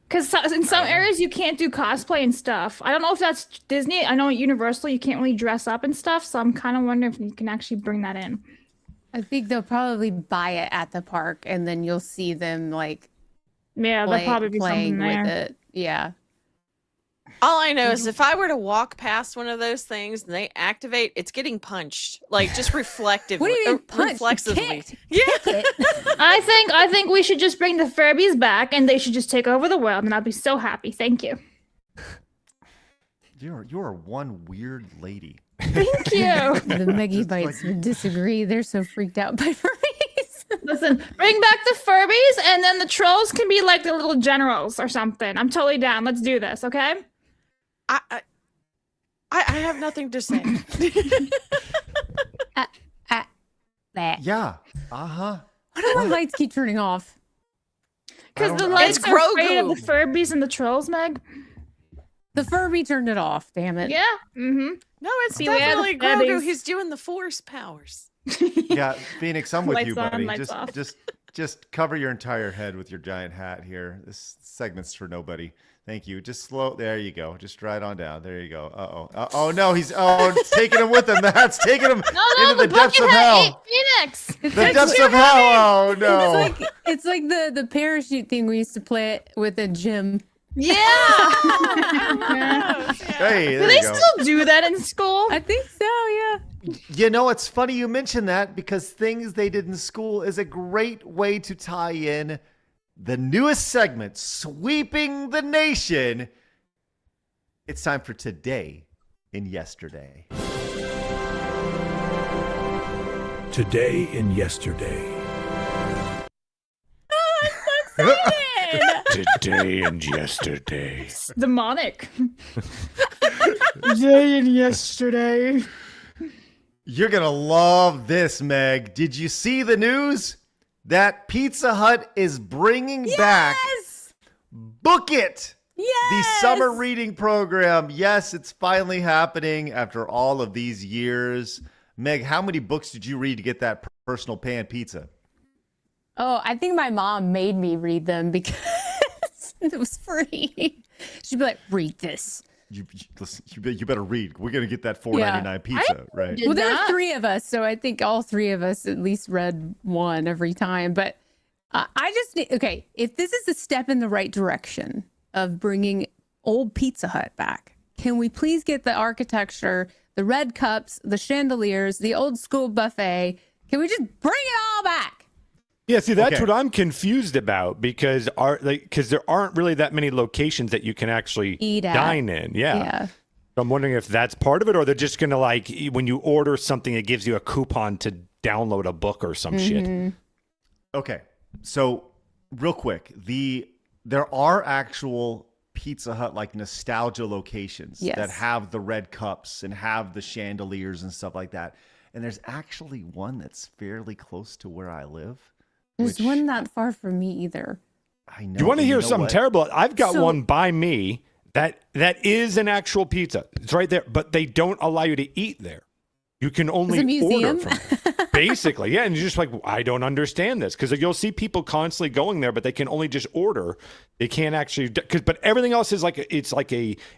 because in some areas you can't do cosplay and stuff. I don't know if that's Disney. I know at Universal you can't really dress up and stuff, so I'm kind of wondering if you can actually bring that in. I think they'll probably buy it at the park, and then you'll see them like, there'll probably be playing something there with it. Yeah. All I know is if I were to walk past one of those things and they activate, it's getting punched, like just reflectively. What do you mean punched? Reflexively. Kicked. Yeah. I think we should just bring the Furbies back, and they should just take over the world, and I'll be so happy. Thank you. You're one weird lady. Thank you. The Megabytes would disagree. They're so freaked out by Furbies. Listen, bring back the Furbies, and then the trolls can be like the little generals or something. I'm totally down. Let's do this, okay? I have nothing to say. Yeah. Uh-huh. Why do my lights keep turning off? Because the lights It's are afraid of Grogu. the Furbies and the trolls, Meg. The Furby turned it off. Damn it. Yeah. Mm-hmm. No, it's Beware the definitely Grogu. Furbies. He's doing the Force powers. Yeah, Phoenix, I'm with Lights you, on, buddy. lights off. Just cover your entire head with your giant hat here. This segment's for nobody. Thank you. Just slow. There you go. Just right on down. There you go. Oh no, it's taking him with him. The hat's taking him into the depths of hell. Phoenix. The depths of hell. Oh no. It's like the parachute thing we used to play it with a gym. Yeah. Hey, there Do they you go. still do that in school? I think so, yeah. You know, it's funny you mentioned that, because things they did in school is a great way to tie in the newest segment, Sweeping the Nation. It's time for Today in Yesterday. Today in yesterday. Today and yesterday. It's demonic. Today and yesterday. You're going to love this, Meg. Did you see the news? That Pizza Hut is bringing back Book It, the summer reading program. Yes, it's finally happening after all of these years. Meg, how many books did you read to get that personal pan pizza? Oh, I think my mom made me read them because it was free. She'd be like, read this. Listen, you better read. We're gonna get that $4.99 pizza, right? Well, there were three of us, so I think all three of us at least read one every time. But I just need, okay, if this is a step in the right direction of bringing old Pizza Hut back, can we please get the architecture, the red cups, the chandeliers, the old school buffet? Can we just bring it all back? Yeah, see, that's what I'm confused about because there aren't really that many locations that you can actually dine in. Yeah. So I'm wondering if that's part of it, or they're just going to, like, when you order something, it gives you a coupon to download a book or some shit. Okay. So real quick, there are actual Pizza Hut like nostalgia locations that have the red cups and have the chandeliers and stuff like that. And there's actually one that's fairly close to where I live. There's one not far from me either. I know. You want to hear something terrible? I've got one by me that is an actual pizza. It's right there, but they don't allow you to eat there. You can only order from it. Basically, yeah. And you're just like, I don't understand this, because you'll see people constantly going there, but they can only just order. They can't actually, but everything else is like, it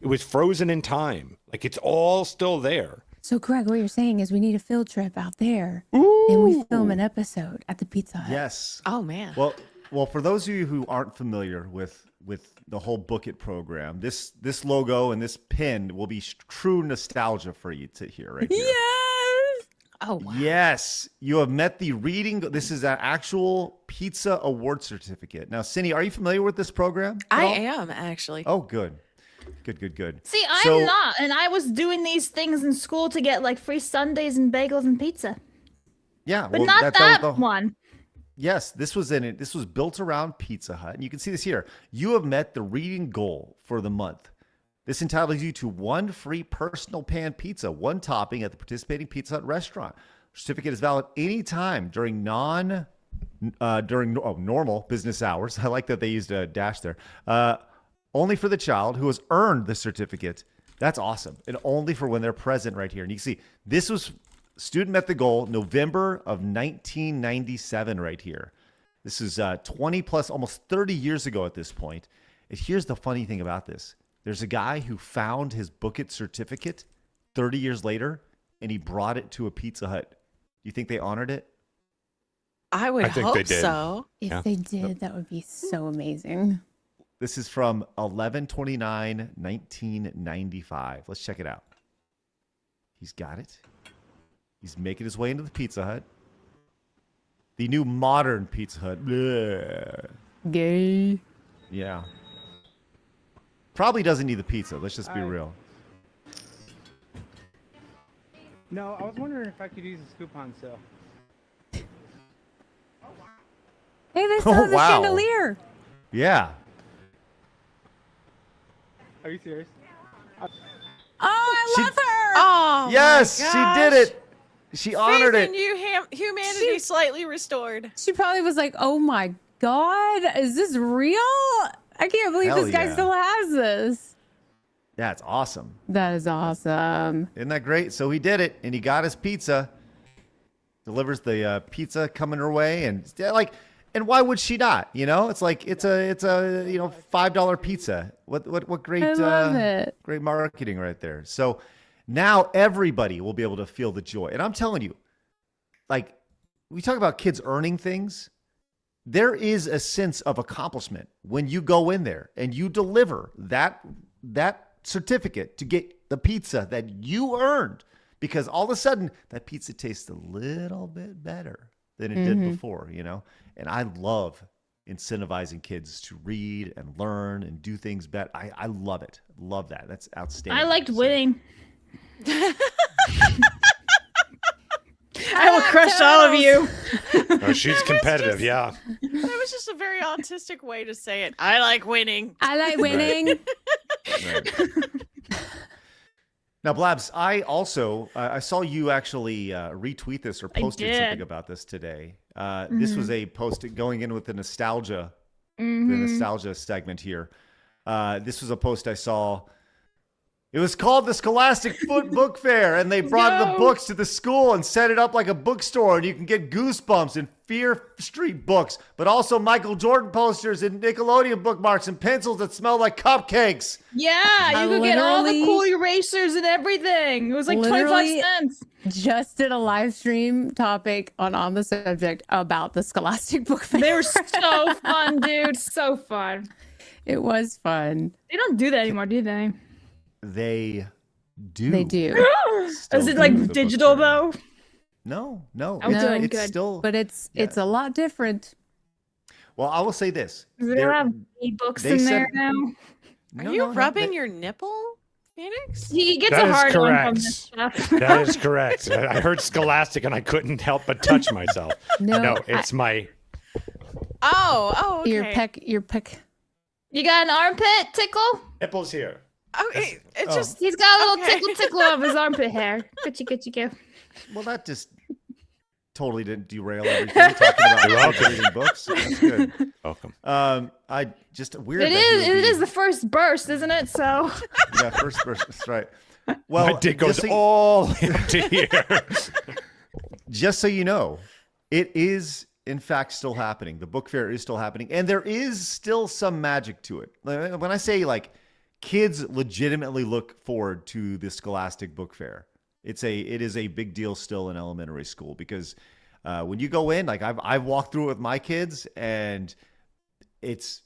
was frozen in time. Like, it's all still there. So, Greg, what you're saying is we need a field trip out there, and we film an episode at the Pizza Hut. Yes. Oh, man. Well, for those of you who aren't familiar with the whole Book It program, this logo and this pin will be true nostalgia for you to hear right here. Yes. Oh, wow. Yes. You have met the reading. This is an actual pizza award certificate. Now, Sini, are you familiar with this program? I am, actually. Oh, good. Good. See, I'm not, and I was doing these things in school to get like free sundaes and bagels and pizza. Yeah, but not that one. Yes, this was in it. This was built around Pizza Hut, and you can see this here. You have met the reading goal for the month. This entitles you to one free personal pan pizza, one topping at the participating Pizza Hut restaurant. Certificate is valid anytime during normal business hours. I like that they used a dash there. Only for the child who has earned the certificate. That's awesome. And only for when they're present right here. And you can see this was student met the goal November of 1997 right here. This is 20 plus, almost 30 years ago at this point. And here's the funny thing about this. There's a guy who found his Book It certificate 30 years later, and he brought it to a Pizza Hut. Do you think they honored it? I would think hope they did. so. If they did, that would be so amazing. This is from 11/29/1995. Let's check it out. He's got it. He's making his way into the Pizza Hut. The new modern Pizza Hut. Blech. Gay. Yeah. Probably doesn't need the pizza. Let's just be real. No, I was wondering if I could use this coupon still. Hey, they still have the chandelier. Yeah. Are you serious? Oh, I love her. Oh, yes, she did it. She honored it. Faith in you, humanity slightly restored. She probably was like, oh my God, is this real? I can't believe this guy still has this. Yeah, it's awesome. That is awesome. Isn't that great? So he did it, and he got his pizza. Delivers the pizza coming her way, and and why would she not? You know, it's like it's a $5 pizza. What great I love it. Great marketing right there. So now everybody will be able to feel the joy. And I'm telling you, like, we talk about kids earning things. There is a sense of accomplishment when you go in there and you deliver that certificate to get the pizza that you earned, because all of a sudden that pizza tastes a little bit better than it did before, you know? And I love incentivizing kids to read and learn and do things better. I love it. Love that. That's outstanding. I liked winning. I will crush all of you. Oh, she's competitive, yeah. That was just a very autistic way to say it. I like winning. I like winning. Right. Now, Blabs, I also I saw you actually retweet this or posted something about this today. This was a post going in with the nostalgia segment here. This was a post I saw It was called the Scholastic Foot Book Fair, and they brought the books to the school and set it up like a bookstore, and you can get Goosebumps and Fear Street books, but also Michael Jordan posters and Nickelodeon bookmarks and pencils that smell like cupcakes. Yeah, you could get all the cool erasers and everything. It was like 25 cents. Just did a live stream topic on the subject about the Scholastic Book Fair. They were so fun, dude. So fun. It was fun. They don't do that anymore, do they? They do. They do. Is it like digital though? No. I'm doing it's good. still. But it's a lot different. Well, I will say this. Do they have e-books in there now? Are you rubbing your nipple, Phoenix? He gets a hard one from this stuff. That is correct. I heard Scholastic and I couldn't help but touch myself. No, it's my. Oh, okay. Your peck. You got an armpit tickle? Nipples here. Okay, it just. He's got a little tickle of his armpit hair. Good you go. Well, that just totally didn't derail everything. Talking about reading books. That's good. Welcome. I just weird. It is the first burst, isn't it? So. Yeah, first burst. That's right. Well, my dick goes all the way up to here. Just so you know, it is in fact still happening. The book fair is still happening, and there is still some magic to it. When I say like kids legitimately look forward to the Scholastic Book Fair, it is a big deal still in elementary school because when you go in, like I've walked through it with my kids, and it's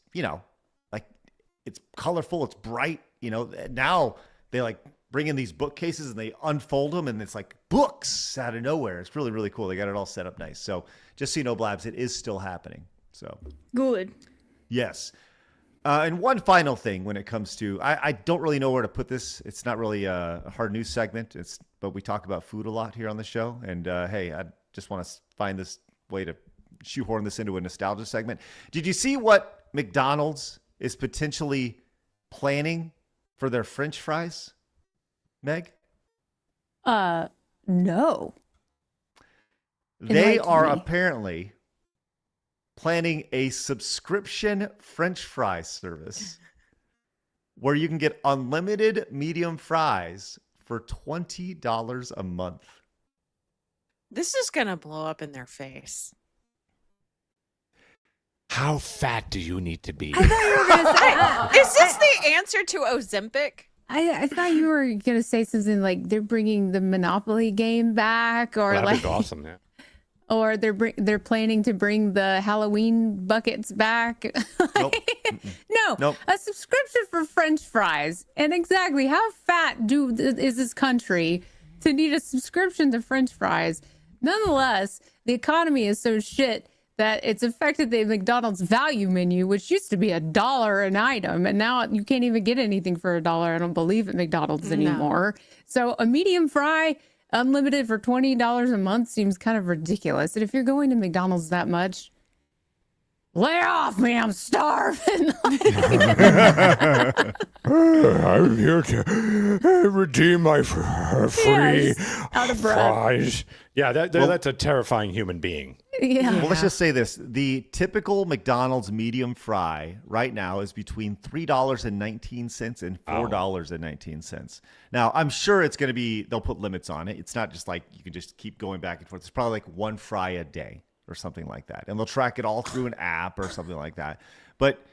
like it's colorful, it's bright. Now they like bring in these bookcases and they unfold them, and it's like books out of nowhere. It's really, really cool. They got it all set up nice. So just so you know, Blabs, it is still happening. So good. Yes. And one final thing when it comes to, I don't really know where to put this. It's not really a hard news segment. But we talk about food a lot here on the show. And hey, I just want to find this way to shoehorn this into a nostalgia segment. Did you see what McDonald's is potentially planning for their French fries, Meg? No. They are apparently planning a subscription French fry service where you can get unlimited medium fries for $20 a month. This is going to blow up in their face. How fat do you need to be? I thought you were going to say, is this the answer to Ozempic? I thought you were going to say something like they're bringing the Monopoly game back, or that'd like be awesome, yeah. Or they're planning to bring the Halloween buckets back. Nope. No, a subscription for French fries. And exactly how fat is this country to need a subscription to French fries? Nonetheless, the economy is so shit that it's affected the McDonald's value menu, which used to be $1 an item, and now you can't even get anything for $1. I don't believe at McDonald's anymore. So a medium fry, unlimited for $20 a month, seems kind of ridiculous. And if you're going to McDonald's that much, lay off me, I'm starving. I'm here to redeem my free out of breath. fries. Yeah, that's a terrifying human being. Yeah. Well, let's just say this. The typical McDonald's medium fry right now is between $3.19 and $4.19. Now, I'm sure it's going to be, they'll put limits on it. It's not just like you can just keep going back and forth. It's probably like one fry a day or something like that. And they'll track it all through an app or something like that. But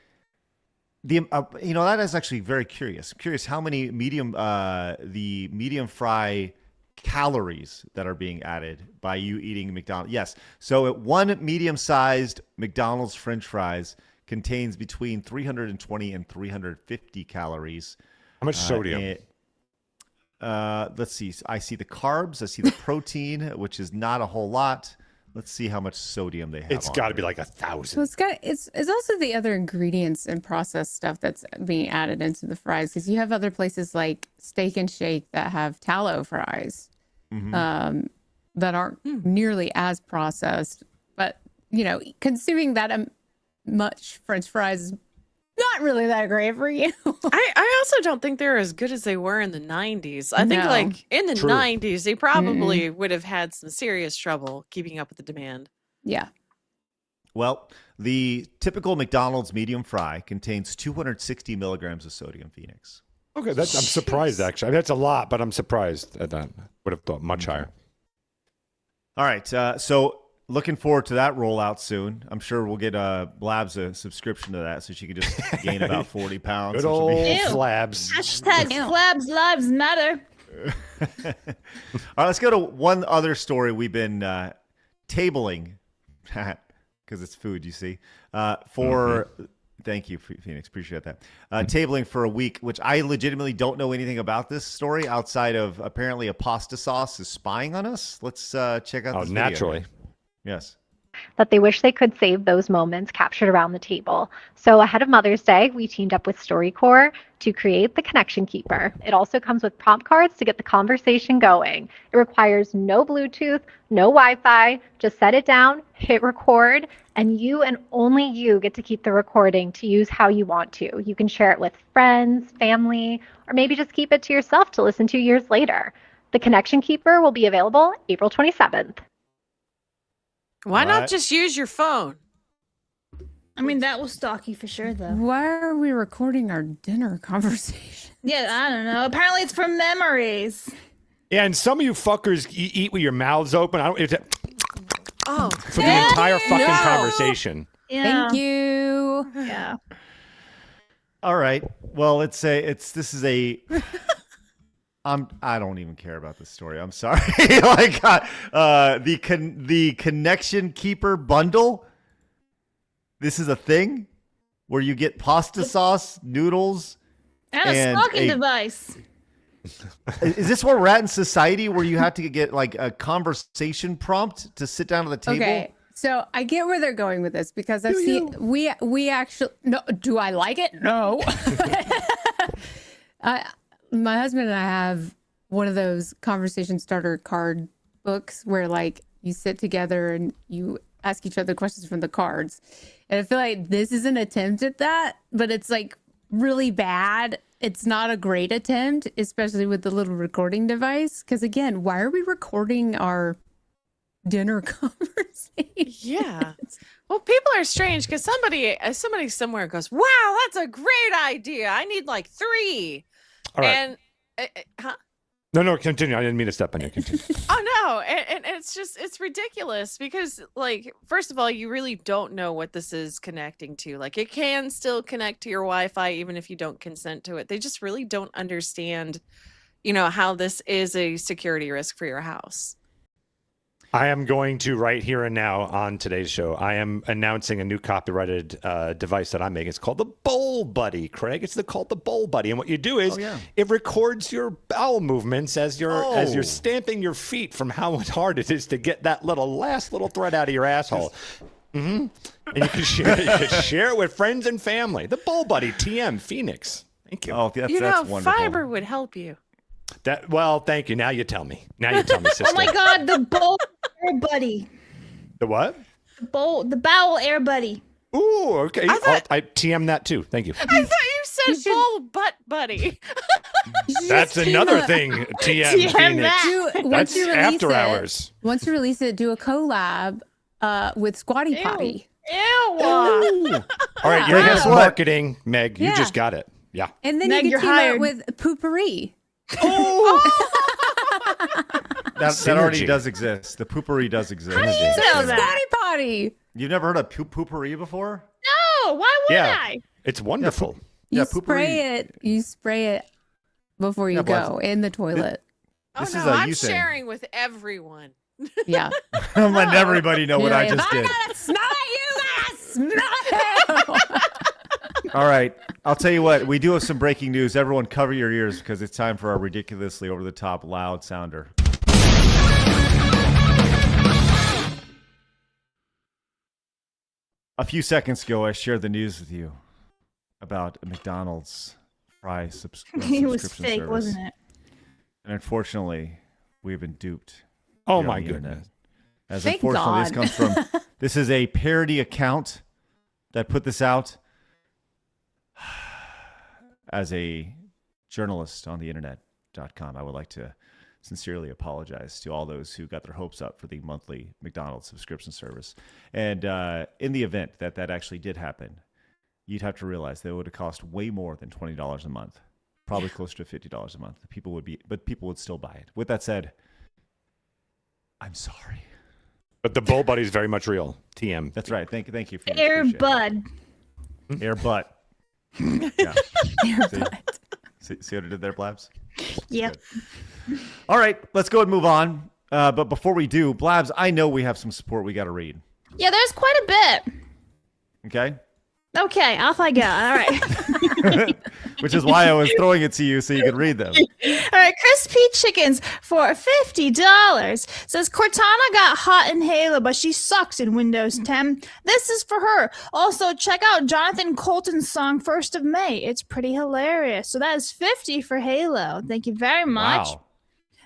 that is actually very curious. I'm curious how many the medium fry calories that are being added by you eating McDonald's. Yes. So one medium-sized McDonald's French fries contains between 320 and 350 calories. How much sodium? Let's see. I see the carbs. I see the protein, which is not a whole lot. Let's see how much sodium they have. It's got to be like 1,000. So it's also the other ingredients and processed stuff that's being added into the fries, because you have other places like Steak and Shake that have tallow fries that aren't nearly as processed. But consuming that much French fries is not really that great for you. I also don't think they're as good as they were in the 90s. I think like in the 90s, they probably would have had some serious trouble keeping up with the demand. Yeah. Well, the typical McDonald's medium fry contains 260 milligrams of sodium, Phoenix. Okay, I'm surprised actually. I mean, that's a lot, but I'm surprised at that. Would have thought much higher. All right, so looking forward to that rollout soon. I'm sure we'll get Blabs a subscription to that, so she can just gain about 40 pounds. Good old Flabs. Hashtag Flabs lives matter. All right, let's go to one other story we've been tabling, because it's food, you see, for... Thank you, Phoenix. Appreciate that. Tabling for a week, which I legitimately don't know anything about this story outside of apparently a pasta sauce is spying on us. Let's check out this video. Naturally. Yes. That they wish they could save those moments captured around the table. So ahead of Mother's Day, we teamed up with StoryCorps to create the Connection Keeper. It also comes with prompt cards to get the conversation going. It requires no Bluetooth, no Wi-Fi. Just set it down, hit record, and you and only you get to keep the recording to use how you want to. You can share it with friends, family, or maybe just keep it to yourself to listen to years later. The Connection Keeper will be available April 27th. Why not just use your phone? I mean, that was stocky for sure, though. Why are we recording our dinner conversation? Yeah, I don't know. Apparently, it's from memories. Yeah, and some of you fuckers eat with your mouths open. For the Yeah. entire fucking conversation. Yeah. Thank you. Yeah. All right. Well, this is a. I don't even care about this story. I'm sorry. Like the Connection Keeper bundle. This is a thing where you get pasta sauce, noodles, And a smoking device. Is this where we're at in society, where you have to get like a conversation prompt to sit down at the table? Okay. So I get where they're going with this because I've seen we actually no. Do I like it? No. My husband and I have one of those conversation starter card books where like you sit together and you ask each other questions from the cards. And I feel like this is an attempt at that, but it's like really bad. It's not a great attempt, especially with the little recording device. Because again, why are we recording our dinner conversation? Yeah. Well, people are strange because somebody somewhere goes, "Wow, that's a great idea. I need like 3." All right. And No, continue. I didn't mean to step on you. Continue. Oh no, and it's ridiculous because like first of all, you really don't know what this is connecting to. Like it can still connect to your Wi-Fi even if you don't consent to it. They just really don't understand, how this is a security risk for your house. I am going to right here and now on today's show. I am announcing a new copyrighted device that I'm making. It's called the Bowl Buddy, Craig. It's called the Bowl Buddy, and what you do is it records your bowel movements as you're stamping your feet from how hard it is to get that last little thread out of your asshole. Mm-hmm. And you can share it with friends and family. The Bowl Buddy, TM Phoenix. Thank you. Oh, that's wonderful. Fiber would help you. Thank you. Now you tell me. Sister. Oh my God, the bowl air buddy. The what? The bowel air buddy. Ooh, okay. I TM that too. Thank you. I thought you said bowl butt buddy. That's another thing. TM Phoenix. Once you release after hours. Once you release it, do a collab with Squatty Potty. Ew. All right, you're Guess what? marketing, Meg. You just got it. Yeah. And then Meg, you you're can team hired. up with Poopery. That already does exist. The poopery does exist. How do you know that? Squatty Potty. You've never heard of poopery before? No, why would I? It's wonderful. You poopery. spray it before you go in the toilet. This Oh is no, a I'm you thing. sharing with everyone. Yeah. I'm letting everybody know what I just did. I gotta smell it, you gotta smell it. All right. I'll tell you what. We do have some breaking news. Everyone cover your ears because it's time for our ridiculously over-the-top loud sounder. A few seconds ago, I shared the news with you about a McDonald's fry subscription It was fake, service. wasn't it? And unfortunately, we've been duped. Oh here my on the internet. goodness. As Thank unfortunately, this God. comes from, this is a parody account that put this out. As a journalist on the internet.com, I would like to sincerely apologize to all those who got their hopes up for the monthly McDonald's subscription service. And in the event that actually did happen, you'd have to realize that it would have cost way more than $20 a month probably closer to $50 a month. People would still buy it. With that said, I'm sorry. But the Bull Buddy is very much real. TM. That's right. Thank you for Air Bud. Air butt. Yeah. Air butt. See what I did there, Blabs? Yep. All right, let's go and move on. But before we do, Blabs, I know we have some support we got to read. Yeah, there's quite a bit. Okay? Okay, off I go. All right. Which is why I was throwing it to you so you could read them. All right, crispy chickens for $50 says Cortana got hot in Halo, but she sucks in Windows 10. This is for her. Also, check out Jonathan Colton's song "First of May." It's pretty hilarious. So that is $50 for Halo. Thank you very much. Wow.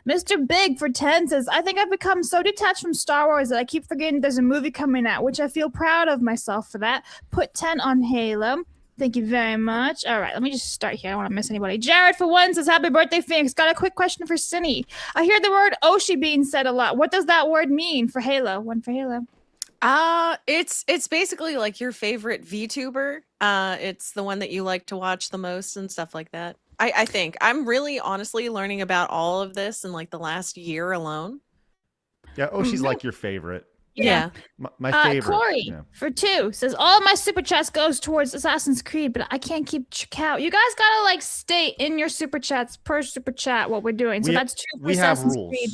Mr. Big for 10 says, I think I've become so detached from Star Wars that I keep forgetting there's a movie coming out, which I feel proud of myself for that. Put 10 on Halo. Thank you very much. All right, let me just start here. I don't want to miss anybody. Jared for 1 says, happy birthday, Phoenix. Got a quick question for Sini. I hear the word Oshi being said a lot. What does that word mean for Halo? One for Halo. It's basically like your favorite VTuber. It's the one that you like to watch the most and stuff like that. I think I'm really honestly learning about all of this in like the last year alone. Yeah, she's like your favorite. Yeah. My favorite. Corey for 2 says, all of my super chats goes towards Assassin's Creed, but I can't keep count. You guys gotta like state in your super chats per super chat what we're doing. So that's 2 for Assassin's Creed.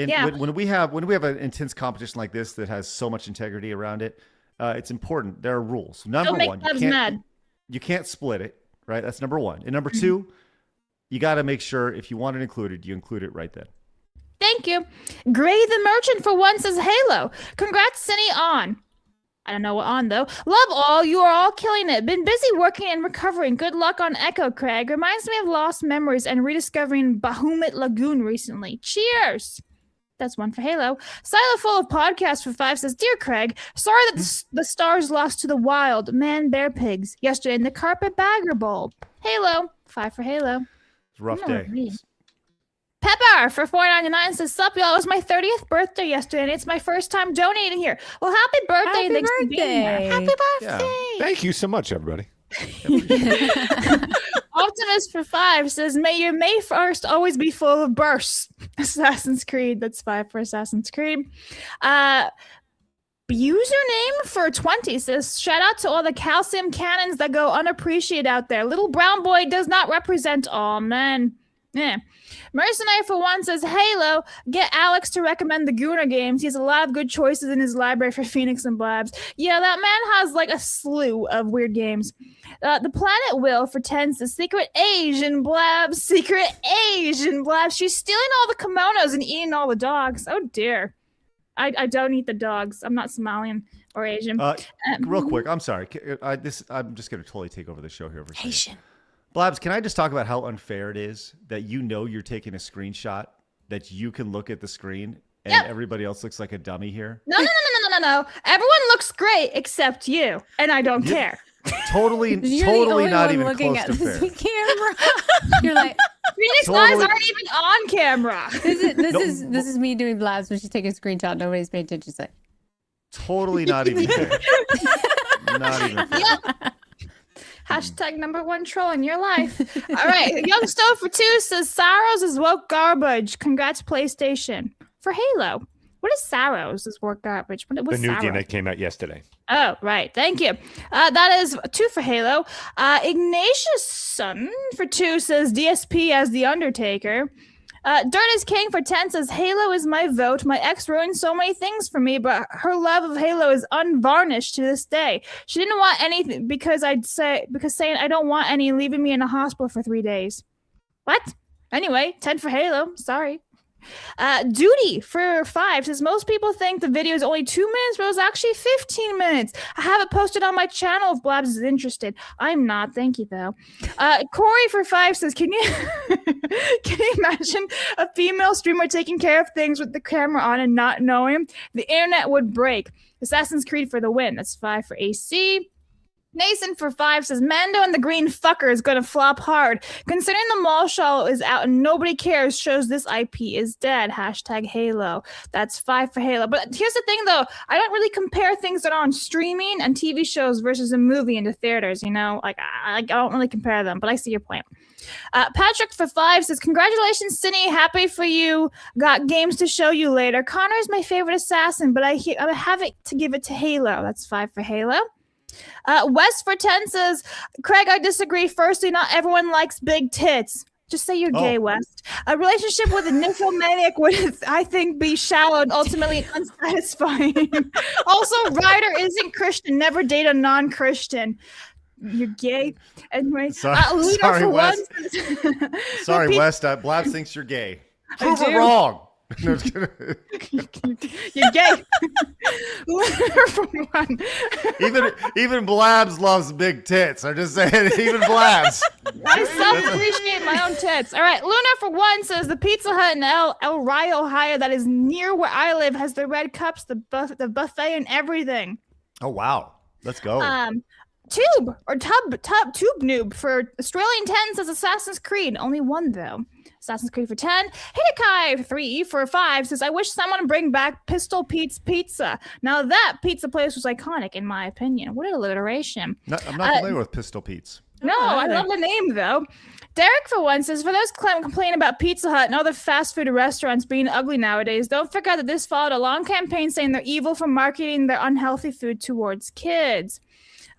When we have an intense competition like this that has so much integrity around it, it's important. There are rules. Number one, you can't split it. Right, that's number 1. And number 2, you got to make sure if you want it included, you include it right then. Thank you. Gray the Merchant for 1 says, Halo. Congrats, Sini on. I don't know what on, though. Love all. You are all killing it. Been busy working and recovering. Good luck on Echo, Craig. Reminds me of lost memories and rediscovering Bahamut Lagoon recently. Cheers. That's 1 for Halo. Silo full of podcasts for 5 says, Dear Craig, sorry that the Stars lost to the Wild Man Bear Pigs yesterday in the Carpetbagger Bowl. Halo. 5 for Halo. It's a rough day. Pepper for $4.99 says, sup, y'all. It was my 30th birthday yesterday, and it's my first time donating here. Well, happy birthday. Happy birthday. Happy birthday. Yeah. Thank you so much, everybody. Optimus for 5 says, may your May 1st always be full of bursts. Assassin's Creed. That's 5 for Assassin's Creed. Username for 20 says, shout out to all the calcium cannons that go unappreciated out there. Little brown boy does not represent all men. Yeah. Mercenary for 1 says, Halo, get Alex to recommend the Gooner games. He has a lot of good choices in his library for Phoenix and Blabs. Yeah, that man has like a slew of weird games. The Planet Will for 10 says, Secret Asian Blabs. Secret Asian Blabs. She's stealing all the kimonos and eating all the dogs. Oh, dear. I don't eat the dogs. I'm not Somalian or Asian. Real quick, I'm sorry. I'm just going to totally take over the show here for a second. Asian. Blabs, can I just talk about how unfair it is that you're taking a screenshot that you can look at the screen and everybody else looks like a dummy here? No. Everyone looks great except you, and I don't care. Totally not even close to fair. Camera. You're like, Phoenix eyes aren't even on camera. This is me doing Blabs when she's taking a screenshot. Nobody's paying attention. She's like, totally not even fair. Not even fair. Yep. Hashtag #1 troll in your life. All right. Young Stove for 2 says, Saros is woke garbage. Congrats, PlayStation. For Halo. What is Saros? Is woke garbage? What the new Saros? game that came out yesterday. Oh, right. Thank you. That is 2 for Halo. Ignatius Sutton for 2 says, DSP as the Undertaker. Dirt is King for 10 says, Halo is my vote. My ex ruined so many things for me, but her love of Halo is unvarnished to this day. She didn't want anything because saying I don't want any, leaving me in a hospital for 3 days. What? Anyway, 10 for Halo. Sorry. Duty for 5 says, most people think the video is only 2 minutes, but it was actually 15 minutes. I have it posted on my channel if Blabs is interested. I'm not. Thank you, though. Corey for 5 says, can you imagine a female streamer taking care of things with the camera on and not knowing? The internet would break. Assassin's Creed for the win. That's 5 for AC. Nathan for 5 says, Mando and the green fucker is going to flop hard. Considering the mall show is out and nobody cares, shows this IP is dead. Hashtag Halo. That's 5 for Halo. But here's the thing, though. I don't really compare things that are on streaming and TV shows versus a movie in the theaters, you know? Like, I don't really compare them, but I see your point. Patrick for 5 says, congratulations, Sini. Happy for you. Got games to show you later. Connor is my favorite assassin, but I have it to give it to Halo. That's 5 for Halo. West for 10 says, Craig, I disagree. Firstly, not everyone likes big tits. Just say you're gay, West. A relationship with a nymphomaniac would, I think, be shallow and ultimately unsatisfying. Also, Ryder isn't Christian. Never date a non-Christian. You're gay. Anyway, sorry, West. Sorry, West. Blabs thinks you're gay. Prove it wrong. No, just kidding. You're gay. even Blabs loves big tits. I'm just saying, even Blabs. I self-appreciate my own tits. All right, Luna for 1 says the Pizza Hut in El Rio, Ohio, that is near where I live, has the red cups, the buffet, and everything. Oh wow, let's go. Tube or Tube Noob for Australian 10 says Assassin's Creed. Only 1 though. Assassin's Creed for 10. Hidekai 3 for 5 says, I wish someone would bring back Pistol Pete's Pizza. Now that pizza place was iconic in my opinion. What an alliteration. I'm not familiar with Pistol Pete's. No, I love the name though. Derek for 1 says, for those complaining about Pizza Hut and other fast food restaurants being ugly nowadays, don't forget that this followed a long campaign saying they're evil for marketing their unhealthy food towards kids.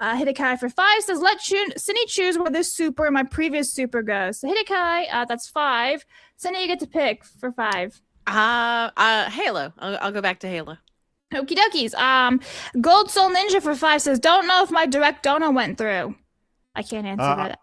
Hidekai for 5 says, let Sini choose where this super and my previous super goes. So Hidekai, that's 5. Sini, you get to pick for 5. Halo. I'll go back to Halo. Okie dokies. Gold Soul Ninja for 5 says, don't know if my direct donor went through. I can't answer that.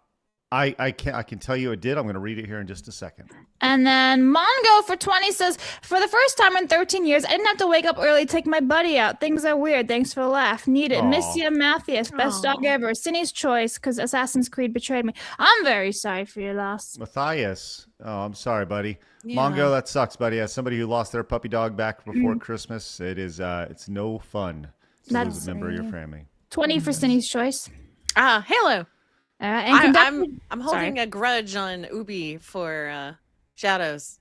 I can tell you it did. I'm going to read it here in just a second. And then Mongo for 20 says, for the first time in 13 years, I didn't have to wake up early to take my buddy out. Things are weird. Thanks for the laugh. Need it. Miss you, Matthias. Best dog ever. Sini's choice because Assassin's Creed betrayed me. I'm very sorry for your loss. Matthias. Oh, I'm sorry, buddy. Yeah. Mongo, that sucks, buddy. As somebody who lost their puppy dog back before Christmas, it is it's no fun to lose a member of your family. 20 for Sini's choice. Halo. And I'm holding a grudge on Ubi for Shadows.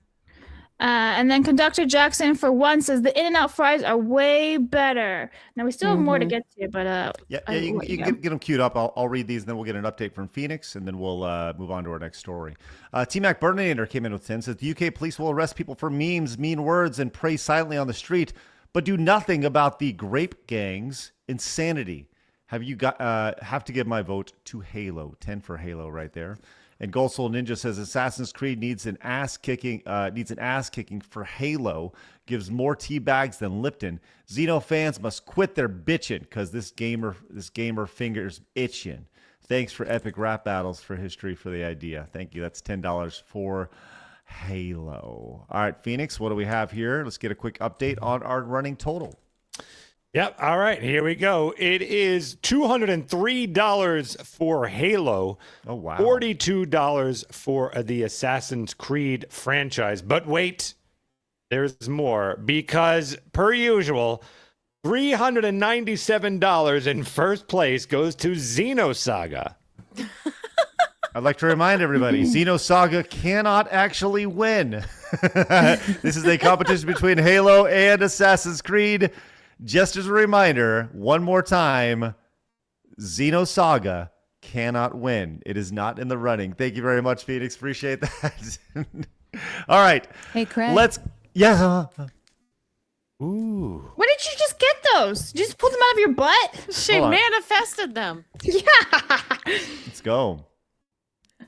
And then Conductor Jackson for 1 says the In-N-Out fries are way better. Now we still have more to get to, but you can get them queued up. I'll read these, and then we'll get an update from Phoenix, and then we'll move on to our next story. T-Mac Burninator came in with 10, says the UK police will arrest people for memes, mean words, and pray silently on the street, but do nothing about the grape gang's insanity. Have to give my vote to Halo. 10 for Halo right there. And Gold Soul Ninja says Assassin's Creed needs an ass kicking for Halo. Gives more tea bags than Lipton. Xeno fans must quit their bitching because this gamer fingers itching. Thanks for epic rap battles for history for the idea. Thank you. That's $10 for Halo. All right, Phoenix, what do we have here? Let's get a quick update on our running total. Yep. All right. Here we go. It is $203 for Halo. Oh, wow. $42 for the Assassin's Creed franchise. But wait, there's more because, per usual, $397 in first place goes to Xenosaga. I'd like to remind everybody, Xenosaga cannot actually win. This is a competition between Halo and Assassin's Creed. Just as a reminder, one more time, Xenosaga cannot win. It is not in the running. Thank you very much, Phoenix. Appreciate that. All right. Hey, Craig. Ooh. When did you just get those? Did you just pull them out of your butt? She manifested them. Yeah. Let's go.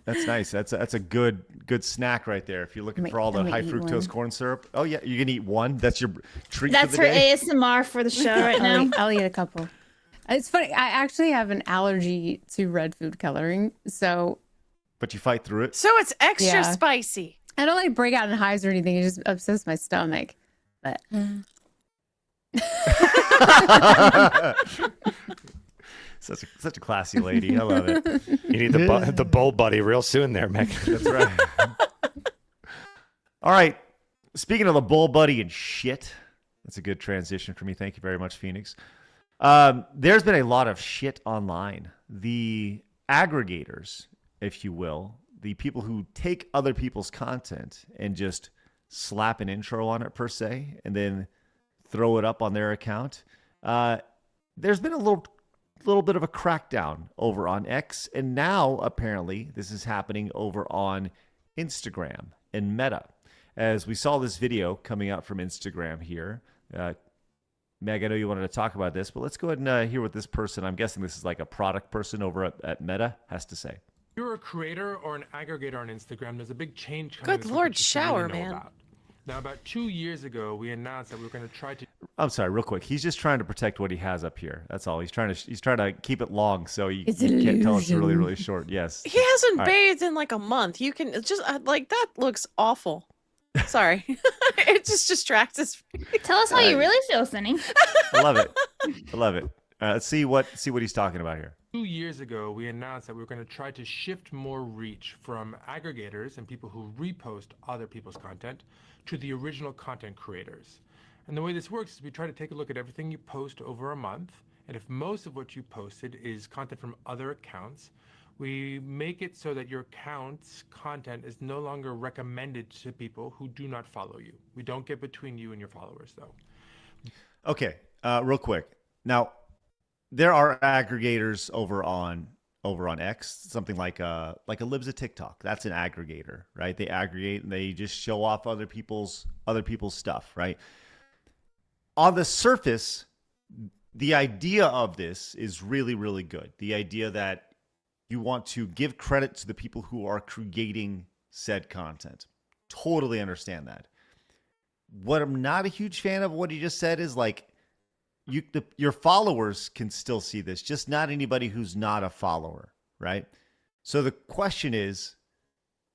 That's nice. That's a good snack right there. If you're looking for all the high fructose corn syrup. Oh yeah, you can eat one. That's your treat. That's for the day. ASMR for the show right now. I'll eat a couple. It's funny. I actually have an allergy to red food coloring, so. But you fight through it. So it's extra spicy. I don't like break out in hives or anything. It just upsets my stomach. But. Such a classy lady. I love it. You need the bull buddy real soon there, Meg. That's right. All right. Speaking of the bull buddy and shit, that's a good transition for me. Thank you very much, Phoenix. There's been a lot of shit online. The aggregators, if you will, the people who take other people's content and just slap an intro on it per se, and then throw it up on their account. There's been a little little bit of a crackdown over on X, and now apparently this is happening over on Instagram and Meta. As we saw this video coming out from Instagram here, Meg, I know you wanted to talk about this, but let's go ahead and hear what this person, I'm guessing this is like a product person over at Meta, has to say. If you're a creator or an aggregator on Instagram, there's a big change coming. Good Lord, shower, man. Now, about 2 years ago, we announced that we were going to try to. I'm sorry, real quick. He's just trying to protect what he has up here. That's all. He's trying to keep it long, so you can't tell it's really, really short. Yes. He hasn't bathed in like a month. You can just like that looks awful. Sorry, it just distracts us. Tell us how you really feel, Sini. I love it. I love it. Let's see what he's talking about here. 2 years ago, we announced that we were going to try to shift more reach from aggregators and people who repost other people's content to the original content creators. And the way this works is we try to take a look at everything you post over a month, and if most of what you posted is content from other accounts, we make it so that your account's content is no longer recommended to people who do not follow you. We don't get between you and your followers, though. Okay, real quick. Now, there are aggregators over on X, something like a Libs of TikTok. That's an aggregator, right? They aggregate and they just show off other people's stuff, right? On the surface, the idea of this is really, really good. The idea that you want to give credit to the people who are creating said content. Totally understand that. What I'm not a huge fan of what he just said is like, your followers can still see this, just not anybody who's not a follower, right? So the question is,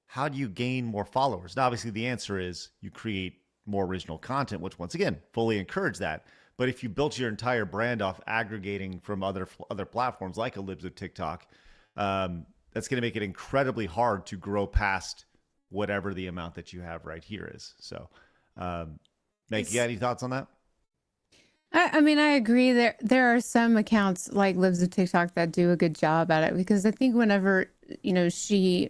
how do you gain more followers? Now, obviously, the answer is you create more original content, which once again, fully encourage that. But if you built your entire brand off aggregating from other platforms like a Libs of TikTok, that's going to make it incredibly hard to grow past whatever the amount that you have right here is. So, Meg, you got any thoughts on that? I mean, I agree. There are some accounts like Libs of TikTok that do a good job at it, because I think whenever, she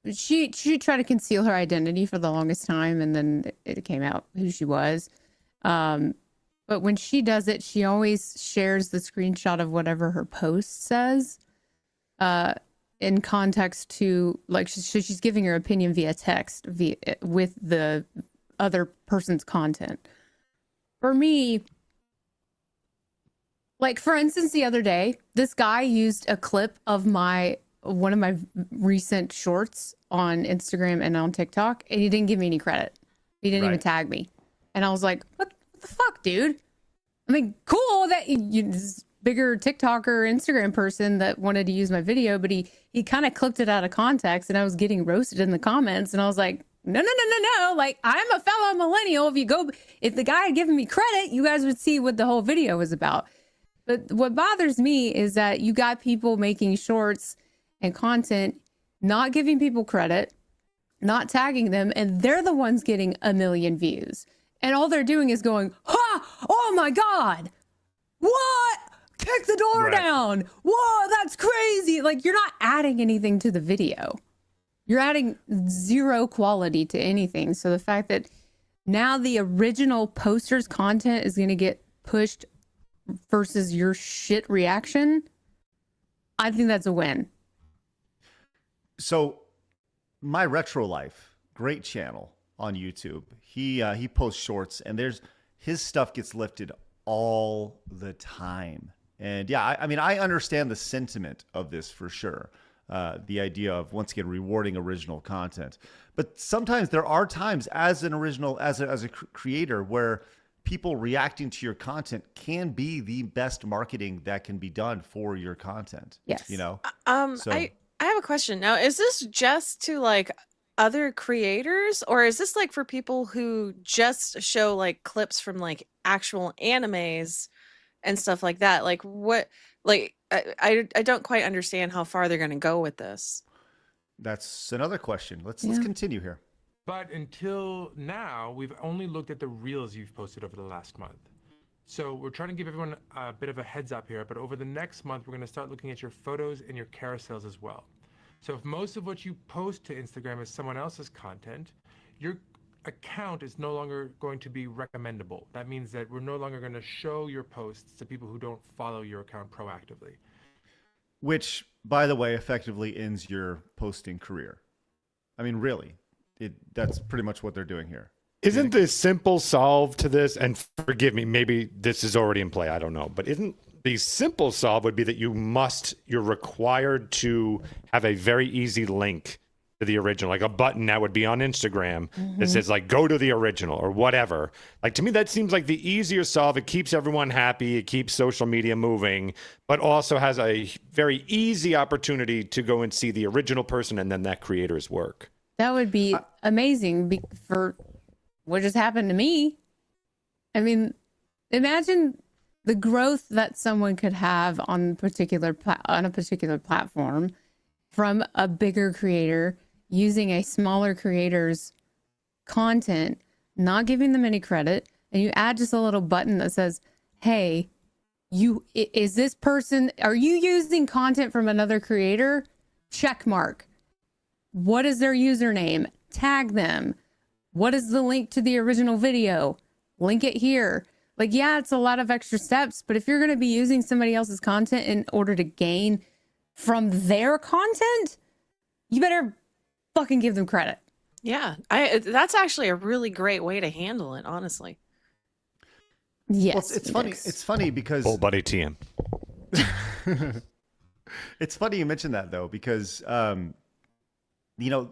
tried to conceal her identity for the longest time, and then it came out who she was. But when she does it, she always shares the screenshot of whatever her post says, in context to like she's giving her opinion via text with the other person's content. For me, like for instance, the other day, this guy used a clip of one of my recent shorts on Instagram and on TikTok, and he didn't give me any credit. He didn't even tag me. And I was like, what the fuck, dude? I mean, cool that this bigger TikToker, Instagram person that wanted to use my video, but he kind of clipped it out of context, and I was getting roasted in the comments, and I was like, no. Like, I'm a fellow millennial. If the guy had given me credit, you guys would see what the whole video was about. But what bothers me is that you got people making shorts and content, not giving people credit, not tagging them, and they're the ones getting 1 million views. And all they're doing is going, ha, oh my God, what? Kick the door down. Whoa, that's crazy. Like, you're not adding anything to the video. You're adding zero quality to anything. So the fact that now the original poster's content is going to get pushed versus your shit reaction, I think that's a win. So My Retro Life, great channel on YouTube. He posts shorts, and his stuff gets lifted all the time. And yeah, I mean, I understand the sentiment of this for sure. The idea of, once again, rewarding original content. But sometimes there are times as a creator where people reacting to your content can be the best marketing that can be done for your content. Yes. So, I have a question. Now, is this just to like other creators, or is this like for people who just show like clips from like actual animes and stuff like that? Like what, like, I don't quite understand how far they're going to go with this. That's another question. Let's continue here. But until now, we've only looked at the reels you've posted over the last month. So we're trying to give everyone a bit of a heads up here, but over the next month, we're going to start looking at your photos and your carousels as well. So if most of what you post to Instagram is someone else's content, your account is no longer going to be recommendable. That means that we're no longer going to show your posts to people who don't follow your account proactively. Which, by the way, effectively ends your posting career. I mean, really, that's pretty much what they're doing here. Isn't the simple solve to this, and forgive me, maybe this is already in play, I don't know, but isn't the simple solve would be that you're required to have a very easy link to the original, like a button that would be on Instagram that says like, go to the original or whatever. Like, to me, that seems like the easier solve. It keeps everyone happy. It keeps social media moving, but also has a very easy opportunity to go and see the original person and then that creator's work. That would be amazing for what just happened to me. I mean, imagine the growth that someone could have on a particular platform from a bigger creator using a smaller creator's content, not giving them any credit, and you add just a little button that says, hey, is this person, are you using content from another creator? Check mark. What is their username? Tag them. What is the link to the original video? Link it here. Like, yeah, it's a lot of extra steps, but if you're going to be using somebody else's content in order to gain from their content, you better fucking give them credit. Yeah, that's actually a really great way to handle it, honestly. Yes, well, it's funny. It's funny because old buddy TM. It's funny you mentioned that though, because you know,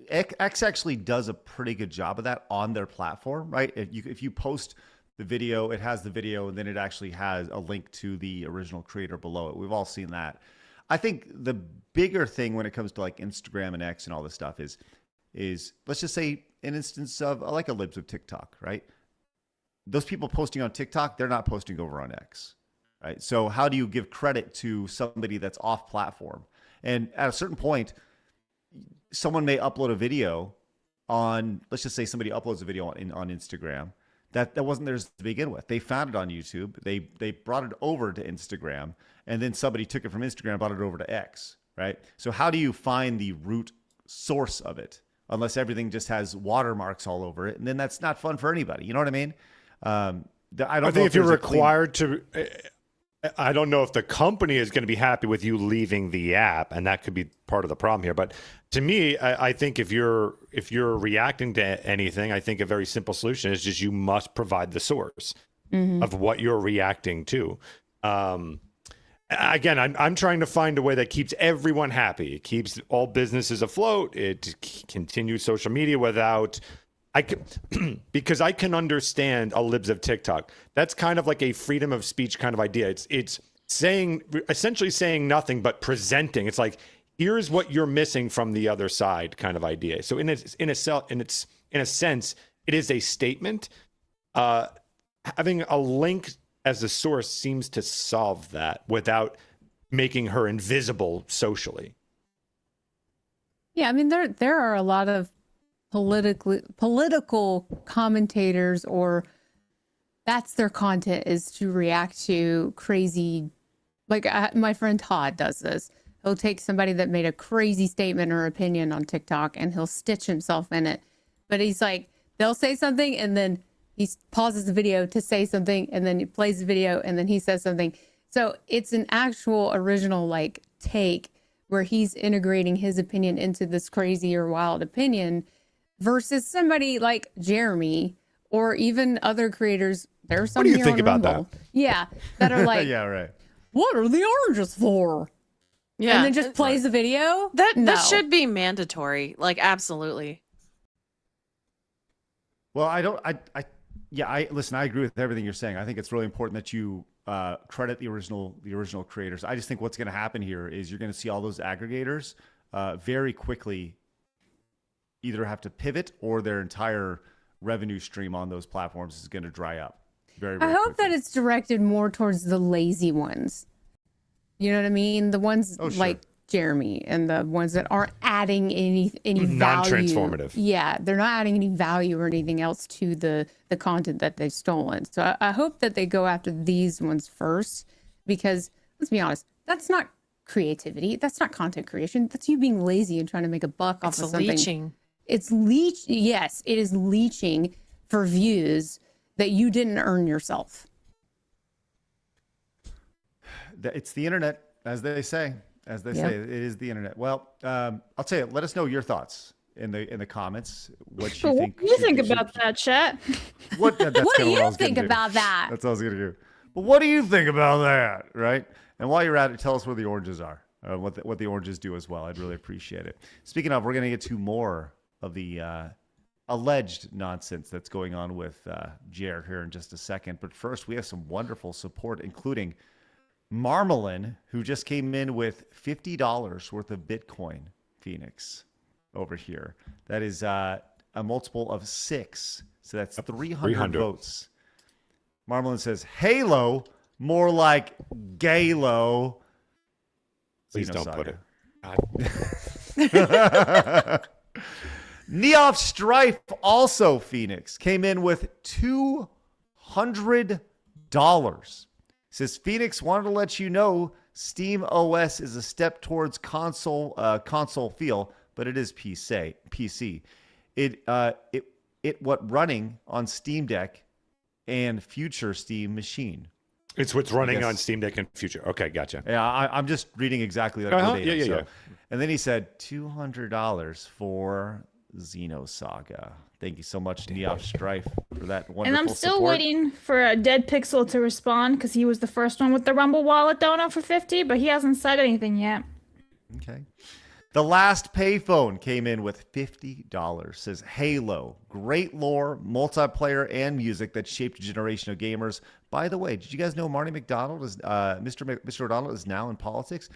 X actually does a pretty good job of that on their platform, right? If you post the video, it has the video, and then it actually has a link to the original creator below it. We've all seen that. I think the bigger thing when it comes to like Instagram and X and all this stuff is let's just say an instance of like a libs of TikTok, right? Those people posting on TikTok, they're not posting over on X, right? So how do you give credit to somebody that's off platform? And at a certain point, someone may upload a video on, let's just say somebody uploads a video on Instagram that wasn't theirs to begin with. They found it on YouTube. They brought it over to Instagram, and then somebody took it from Instagram and brought it over to X, right? So how do you find the root source of it unless everything just has watermarks all over it? And then that's not fun for anybody. You know what I mean? I think if you're required to, I don't know if the company is going to be happy with you leaving the app, and that could be part of the problem here. But to me, I think if you're reacting to anything, I think a very simple solution is just you must provide the source of what you're reacting to. Again, I'm trying to find a way that keeps everyone happy. It keeps all businesses afloat. It continues social media without. Because I can understand a libs of TikTok. That's kind of like a freedom of speech kind of idea. It's essentially saying nothing but presenting. It's like, here's what you're missing from the other side kind of idea. So in a sense, it is a statement. Having a link as a source seems to solve that without making her invisible socially. Yeah, I mean there are a lot of political commentators, or that's their content, is to react to crazy, like my friend Todd does this. He'll take somebody that made a crazy statement or opinion on TikTok and he'll stitch himself in it. But he's like, they'll say something and then he pauses the video to say something, and then he plays the video and then he says something. So it's an actual original like take where he's integrating his opinion into this crazy or wild opinion, versus somebody like Jeremy or even other creators. There's some. What do you think about that? Yeah, that are like, yeah, right. What are the oranges for? Yeah, and then just plays the video. That should be mandatory. Like, absolutely. Well, listen, I agree with everything you're saying. I think it's really important that you credit the original creators. I just think what's going to happen here is you're going to see all those aggregators very quickly either have to pivot, or their entire revenue stream on those platforms is going to dry up. Very, very I hope quickly. that it's directed more towards the lazy ones. You know what I mean? The ones like Jeremy, and the ones that aren't adding any value. Non-transformative. Yeah, they're not adding any value or anything else to the content that they've stolen. So I hope that they go after these ones first, because let's be honest, that's not creativity. That's not content creation. That's you being lazy and trying to make a buck off of something. Leeching. It's yes, it is leeching for views that you didn't earn yourself. It's the internet, as they say. As they say, it is the internet. Well, I'll tell you. Let us know your thoughts in the comments. What you think? What do you think about that, chat? What do you think about that? That's what I was gonna do. But what do you think about that, right? And while you're at it, tell us where the oranges are. What the oranges do as well. I'd really appreciate it. Speaking of, we're gonna get to more of the alleged nonsense that's going on with Jared here in just a second. But first, we have some wonderful support, including Marmalin, who just came in with $50 worth of Bitcoin, Phoenix, over here. That is a multiple of 6. So that's 300 votes. Marmalin says, Halo, more like Galo. Please don't put it. Neoff Strife, also Phoenix, came in with $200. Says Phoenix wanted to let you know Steam OS is a step towards console feel, but it is PC. It what running on Steam Deck and future Steam machine. It's what's running on Steam Deck and future. Okay, gotcha. Yeah, I'm just reading exactly like verbatim. Yeah. And then he said $200 for Xenosaga. Thank you so much, Neoff Strife, for that wonderful And I'm still support. waiting for a Dead Pixel to respond because he was the first one with the Rumble Wallet donut for 50, but he hasn't said anything yet. Okay. The last payphone came in with $50. Says Halo, great lore, multiplayer, and music that shaped a generation of gamers. By the way, did you guys know Marty McDonald is Mr. O'Donnell is now in politics?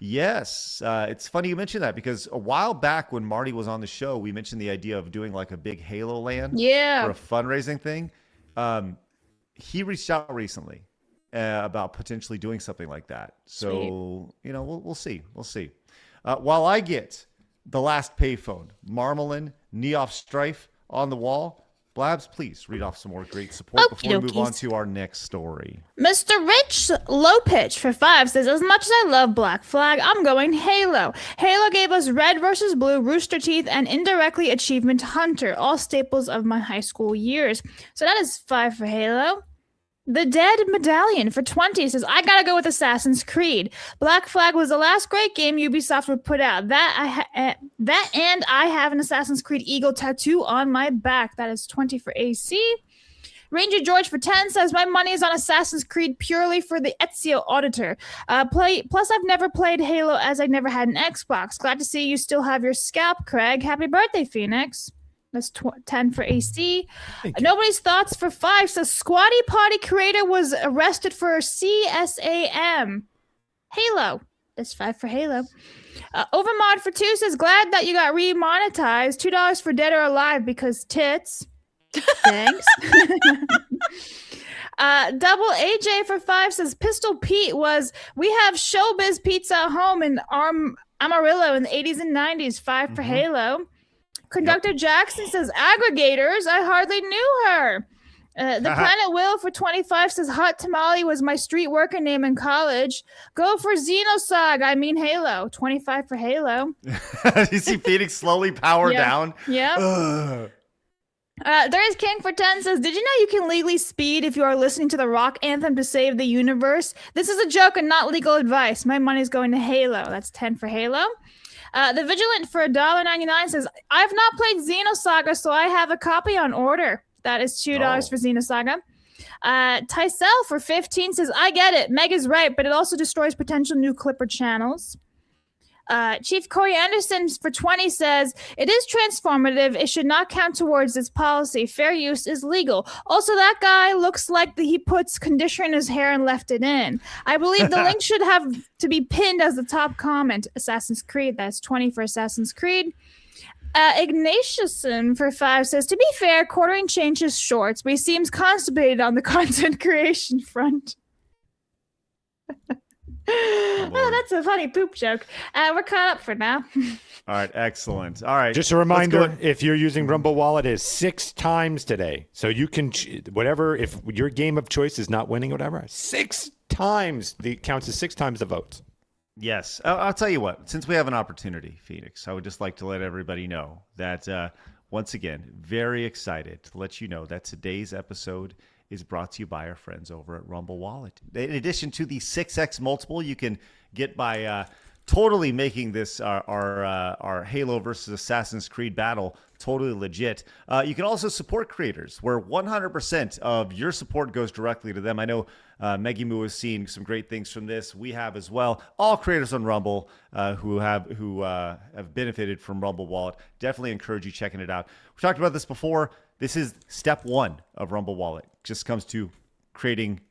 Yes. It's funny you mentioned that because a while back when Marty was on the show, we mentioned the idea of doing like a big Halo land for a fundraising thing. He reached out recently about potentially doing something like that. So, we'll see. We'll see. While I get the last payphone, Marmalin, Neoff Strife on the wall, Blabs, please read off some more great support before we move on to our next story. Mr. Rich Low Pitch for 5 says, as much as I love Black Flag, I'm going Halo. Halo gave us Red versus Blue, Rooster Teeth, and indirectly Achievement Hunter, all staples of my high school years. So that is 5 for Halo. The Dead Medallion for 20 says, I gotta go with Assassin's Creed. Black Flag was the last great game Ubisoft would put out. That and I have an Assassin's Creed Eagle tattoo on my back. That is 20 for AC. Ranger George for 10 says, my money is on Assassin's Creed purely for the Ezio Auditor. Plus, I've never played Halo as I never had an Xbox. Glad to see you still have your scalp, Craig. Happy birthday, Phoenix. That's 10 for AC. Nobody's thoughts for 5 says Squatty Potty creator was arrested for CSAM. Halo. That's 5 for Halo. Overmod for 2 says glad that you got remonetized. $2 for Dead or Alive because tits. Thanks. Double AJ for 5 says Pistol Pete was we have Showbiz Pizza at home in Amarillo in the 80s and 90s. 5 for Halo. Conductor Jackson says, aggregators, I hardly knew her. The Planet Will for 25 says, Hot Tamale was my street worker name in college. Go for Xenosag, I mean Halo. 25 for Halo. You see Phoenix slowly power down? Yeah. There is King for 10 says, did you know you can legally speed if you are listening to the rock anthem to save the universe? This is a joke and not legal advice. My money's going to Halo. That's 10 for Halo. The Vigilant for $1.99 says, I've not played Xenosaga, so I have a copy on order. That is $2 for Xenosaga. Tysel for 15 says, I get it. Meg is right, but it also destroys potential new Clipper channels. Chief Corey Anderson for 20 says, it is transformative. It should not count towards this policy. Fair use is legal. Also, that guy looks like he puts conditioner in his hair and left it in. I believe the link should have to be pinned as the top comment. Assassin's Creed. That's 20 for Assassin's Creed. Ignatiuson for 5 says, to be fair, quartering changes shorts, but he seems constipated on the content creation front. Oh, that's a funny poop joke. We're caught up for now. All right, excellent. All right. Just a reminder, if you're using Rumble Wallet, is 6 times today. So you can, whatever, if your game of choice is not winning, whatever, 6 times, counts as 6 times the votes. Yes. I'll tell you what, since we have an opportunity, Phoenix, I would just like to let everybody know that, once again, very excited to let you know that today's episode is brought to you by our friends over at Rumble Wallet. In addition to the 6x multiple you can get by totally making this our Halo versus Assassin's Creed battle totally legit. You can also support creators where 100% of your support goes directly to them. I know Meggy Moo has seen some great things from this. We have as well. All creators on Rumble who have benefited from Rumble Wallet. Definitely encourage you checking it out. We talked about this before. This is step 1 of Rumble Wallet. Just comes to creating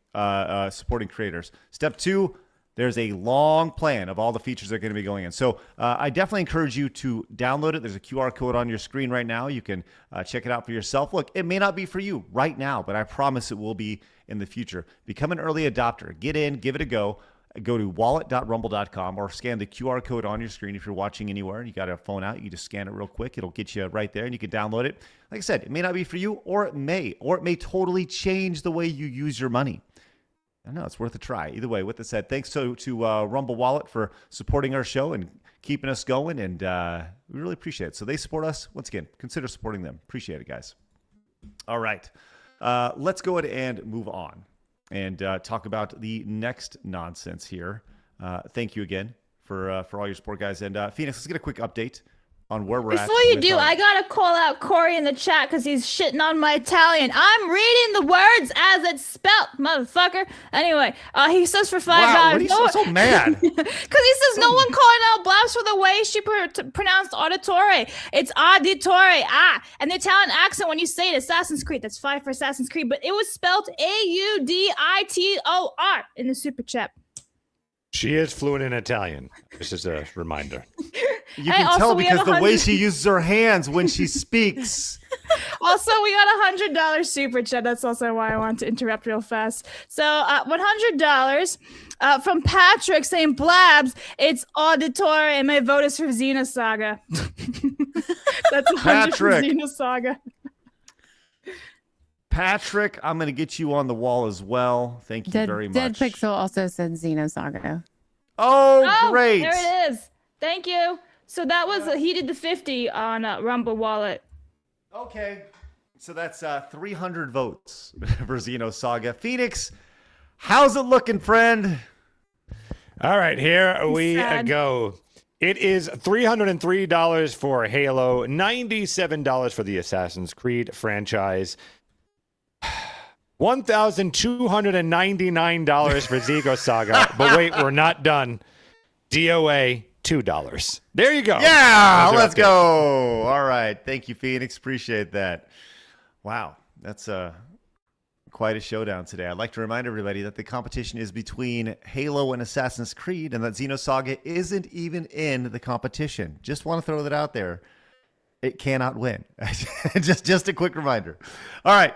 supporting creators. Step 2. There's a long plan of all the features that are going to be going in. So I definitely encourage you to download it. There's a QR code on your screen right now. You can check it out for yourself. Look, it may not be for you right now, but I promise it will be in the future. Become an early adopter. Get in, give it a go. Go to wallet.rumble.com or scan the QR code on your screen if you're watching anywhere and you got a phone out. You can just scan it real quick. It'll get you right there and you can download it. Like I said, it may not be for you, or it may totally change the way you use your money. I know it's worth a try. Either way, with that said, thanks to Rumble Wallet for supporting our show and keeping us going, and we really appreciate it. So they support us. Once again, consider supporting them. Appreciate it, guys. All right. Let's go ahead and move on and talk about the next nonsense here. Thank you again for all your support, guys. And Phoenix, let's get a quick update on where we're at. Before you do, I gotta call out Corey in the chat because he's shitting on my Italian. I'm reading the words as it's spelt, motherfucker. Anyway, he says for $5. Wow, what are you so mad? Because he says no one calling out Blabs for the way she pronounced auditore. It's auditore. And the Italian accent when you say it, Assassin's Creed. That's 5 for Assassin's Creed, but it was spelled AUDITOR in the super chat. She is fluent in Italian. This is a reminder. You can tell because the way she uses her hands when she speaks. Also, we got $100 super chat. That's also why I want to interrupt real fast. So, $100 from Patrick saying, Blabs, it's auditory, and my vote is for Xenosaga. That's 100 for Xenosaga. Patrick, I'm going to get you on the wall as well. Thank you very much. Dead Pixel also said Xenosaga. Oh, great. There it is. Thank you. So that was, he did the 50 on Rumble Wallet. Okay. So that's 300 votes for Xenosaga. Phoenix, how's it looking, friend? All right, here we go. It is $303 for Halo, $97 for the Assassin's Creed franchise, $1,299 for Xenosaga. But wait, we're not done. DOA, $2. There you go. Yeah, let's go. All right. Thank you, Phoenix. Appreciate that. Wow, that's quite a showdown today. I'd like to remind everybody that the competition is between Halo and Assassin's Creed, and that Xenosaga isn't even in the competition. Just want to throw that out there. It cannot win. just a quick reminder. All right.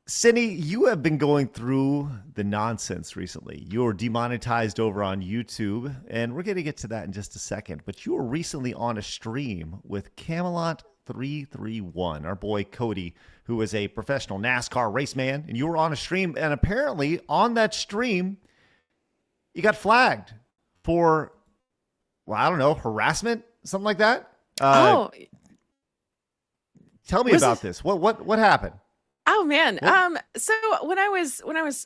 Sini, you have been going through the nonsense recently. You're demonetized over on YouTube, and we're going to get to that in just a second. But you were recently on a stream with Camelot331, our boy Cody, who is a professional NASCAR race man. And you were on a stream, and apparently on that stream, you got flagged for, well, I don't know, harassment, something like that. Tell me about this. What happened? Oh man. So when I was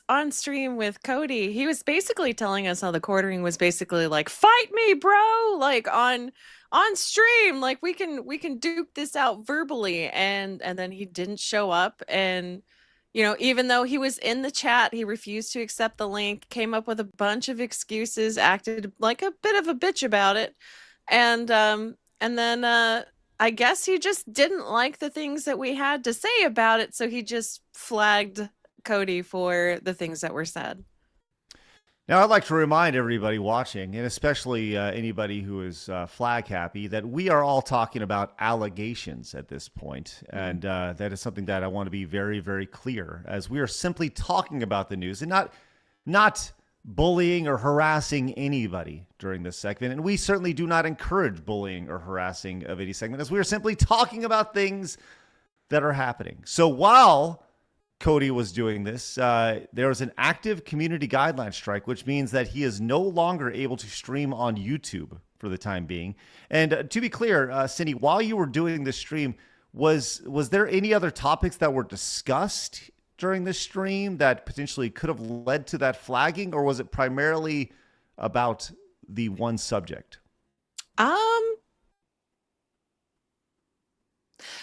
on stream with Cody, he was basically telling us how the quartering was basically like, fight me, bro, like on stream, like we can duke this out verbally, and then he didn't show up, and even though he was in the chat, he refused to accept the link, came up with a bunch of excuses, acted like a bit of a bitch about it, and then I guess he just didn't like the things that we had to say about it, so he just flagged Cody for the things that were said. Now, I'd like to remind everybody watching, and especially anybody who is flag happy, that we are all talking about allegations at this point, and that is something that I want to be very, very clear, as we are simply talking about the news and not bullying or harassing anybody during this segment. And we certainly do not encourage bullying or harassing of any segment, as we are simply talking about things that are happening. So while Cody was doing this, there was an active community guideline strike, which means that he is no longer able to stream on YouTube for the time being. And to be clear, Sini, while you were doing this stream, was there any other topics that were discussed during this stream that potentially could have led to that flagging, or was it primarily about the one subject?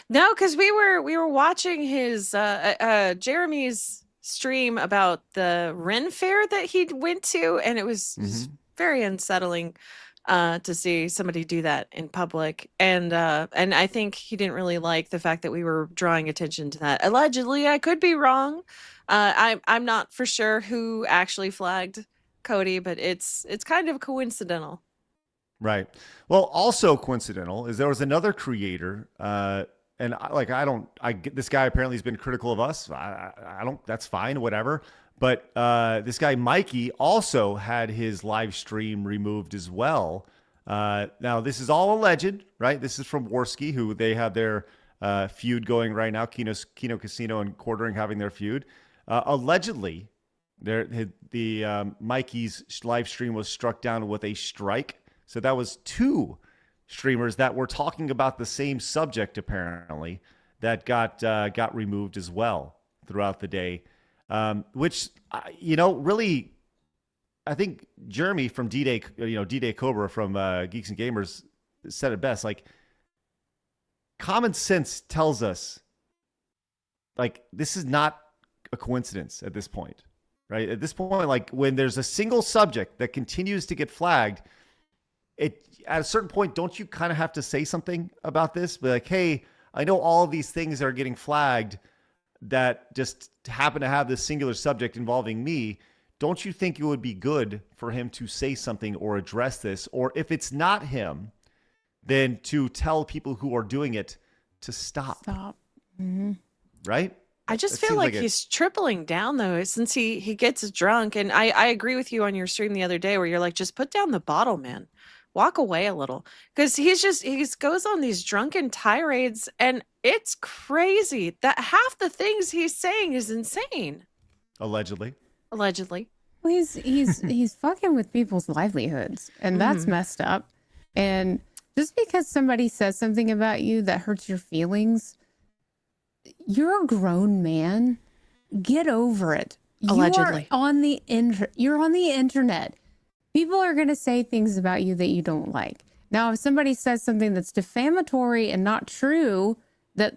No, because we were watching his Jeremy's stream about the Ren Fair that he went to, and it was very unsettling to see somebody do that in public. And I think he didn't really like the fact that we were drawing attention to that. Allegedly, I could be wrong. I'm not for sure who actually flagged Cody, but it's kind of coincidental. Right. Well, also coincidental is there was another creator, and this guy apparently has been critical of us. I don't, that's fine, whatever. But this guy, Mikey, also had his live stream removed as well. Now, this is all alleged, right? This is from Warski, who they have their feud going right now. Kino Casino and Quartering having their feud. Allegedly, the Mikey's live stream was struck down with a strike. So that was 2 streamers that were talking about the same subject, apparently, that got removed as well throughout the day. Which, really, I think Jeremy from D-Day Cobra from Geeks and Gamers said it best. Like, common sense tells us, like, this is not a coincidence at this point, right? At this point, like, when there's a single subject that continues to get flagged, at a certain point, don't you kind of have to say something about this? Be like, hey, I know all of these things are getting flagged that just happen to have this singular subject involving me. Don't you think it would be good for him to say something or address this? Or if it's not him, then to tell people who are doing it to stop. Mm-hmm. Right? I just feel like he's tripling down, though, since he gets drunk. And I agree with you on your stream the other day where you're like, just put down the bottle, man. Walk away a little. Because he goes on these drunken tirades, and it's crazy that half the things he's saying is insane. Allegedly. Well, he's fucking with people's livelihoods, and that's messed up. And just because somebody says something about you that hurts your feelings, you're a grown man. Get over it. Allegedly. You're on the internet. People are going to say things about you that you don't like. Now, if somebody says something that's defamatory and not true, that,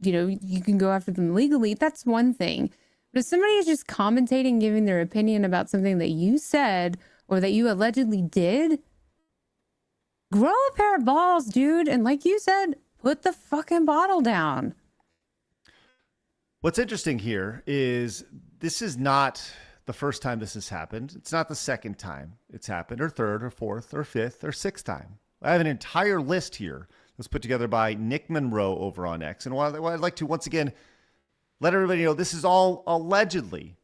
you can go after them legally, that's one thing. But if somebody is just commentating, giving their opinion about something that you said or that you allegedly did, grow a pair of balls, dude. And like you said, put the fucking bottle down. What's interesting here is this is not the first time this has happened. It's not the second time it's happened, or third, or fourth, or fifth, or sixth time. I have an entire list here that's put together by Nick Monroe over on X. And what I'd like to once again let everybody know, this is all allegedly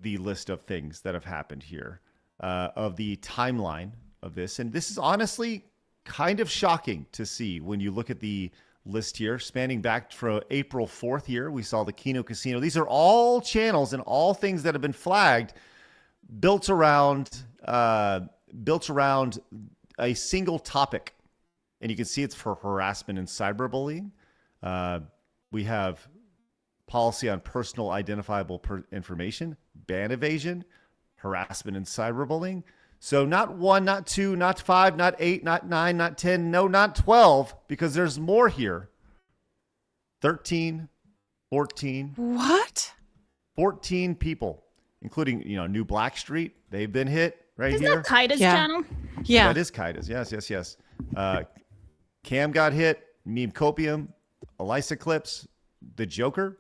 the list of things that have happened here, of the timeline of this. And this is honestly kind of shocking to see when you look at the list here, spanning back from April 4th here. We saw the Kino Casino. These are all channels and all things that have been flagged, built around a single topic. And you can see it's for harassment and cyberbullying. We have policy on personal identifiable information, ban evasion, harassment and cyberbullying. So not 1, not 2, not 5, not 8, not 9, not 10, no, not 12, because there's more here. 13, 14. What? 14 people, including, New Blackstreet. They've been hit right Isn't here. that Kaida's channel? Yeah. That is Kaida's. Yes. Cam got hit. Meme Copium, Elisa Clips, The Joker,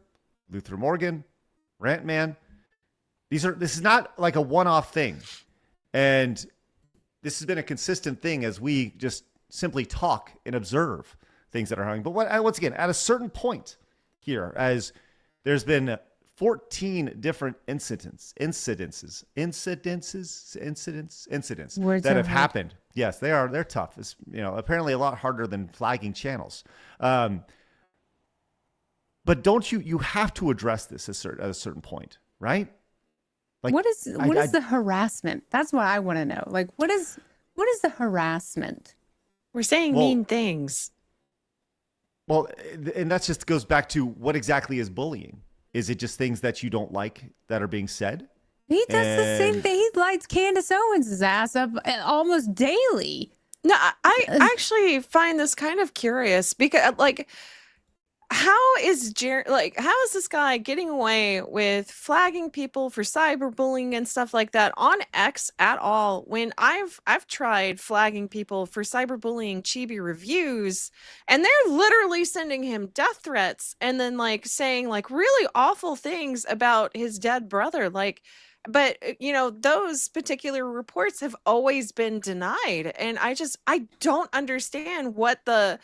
Luther Morgan, Rant Man. This is not like a one-off thing. And this has been a consistent thing as we just simply talk and observe things that are happening. But once again, at a certain point here, as there's been 14 different incidents that have happened. Yes, they're tough. It's, apparently a lot harder than flagging channels. But don't you have to address this at a certain point, right? Like, what is the harassment? That's what I want to know. Like, what is the harassment? We're saying mean things. Well, and that just goes back to what exactly is bullying. Is it just things that you don't like that are being said? He does the same thing. He lights Candace Owens' ass up almost daily. No, I actually find this kind of curious because, like, how is this guy getting away with flagging people for cyberbullying and stuff like that on X at all when I've tried flagging people for cyberbullying chibi reviews and they're literally sending him death threats and then like saying like really awful things about his dead brother, like, but those particular reports have always been denied, and I don't understand what the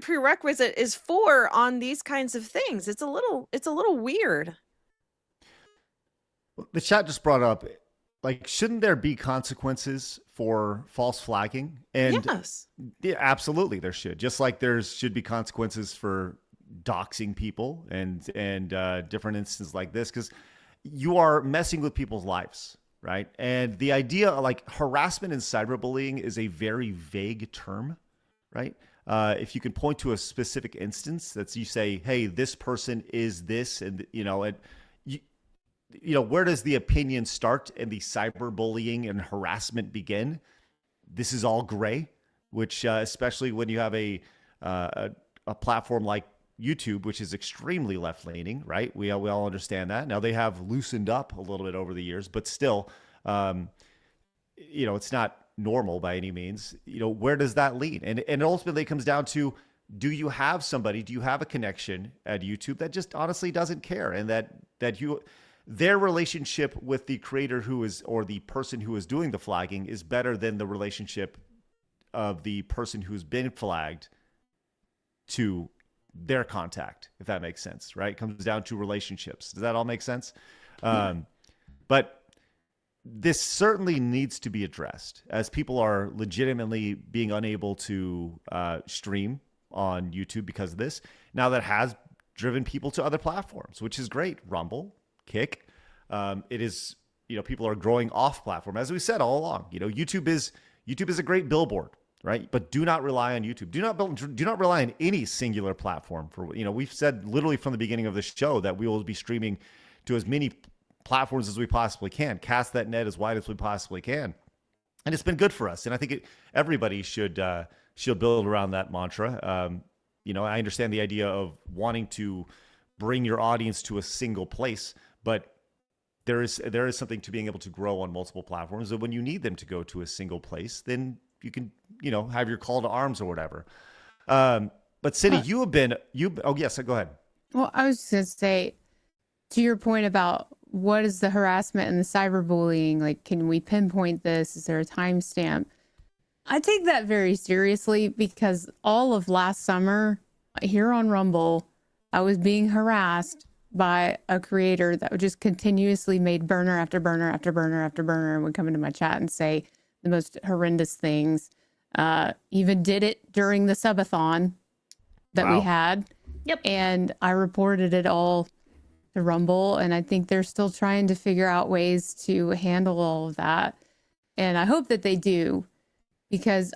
prerequisite is for on these kinds of things. It's a little weird. The chat just brought up, like, shouldn't there be consequences for false flagging? And yes, yeah, absolutely there should. Just like there should be consequences for doxing people and different instances like this, because you are messing with people's lives, right? And the idea of like harassment and cyberbullying is a very vague term, right? If you can point to a specific instance that you say, hey, this person is this, and where does the opinion start and the cyberbullying and harassment begin? This is all gray, which especially when you have a platform like YouTube, which is extremely left-leaning, right? We all understand that. Now they have loosened up a little bit over the years, but still, it's not normal by any means. Where does that lead? And ultimately it comes down to, do you have a connection at YouTube that just honestly doesn't care, and their relationship with the creator or the person who is doing the flagging is better than the relationship of the person who's been flagged to their contact, if that makes sense, right? It comes down to relationships. Does that all make sense? But this certainly needs to be addressed, as people are legitimately being unable to stream on YouTube because of this. Now that has driven people to other platforms, which is great. Rumble, Kick. It is, people are growing off platform. As we said all along, YouTube is a great billboard, right? But do not rely on YouTube. Do not rely on any singular platform. We've said literally from the beginning of the show that we will be streaming to as many platforms as we possibly can, cast that net as wide as we possibly can, and it's been good for us. And I think everybody should build around that mantra. I understand the idea of wanting to bring your audience to a single place, but there is something to being able to grow on multiple platforms. And when you need them to go to a single place, then you can have your call to arms or whatever. But Sini, oh yes, go ahead. Well, I was just gonna say, to your point about what is the harassment and the cyberbullying, like, can we pinpoint this? Is there a timestamp? I take that very seriously, because all of last summer here on Rumble, I was being harassed by a creator that would just continuously made burner after burner after burner after burner and would come into my chat and say the most horrendous things. Even did it during the subathon that we had. Yep. And I reported it all to Rumble, and I think they're still trying to figure out ways to handle all of that. And I hope that they do, because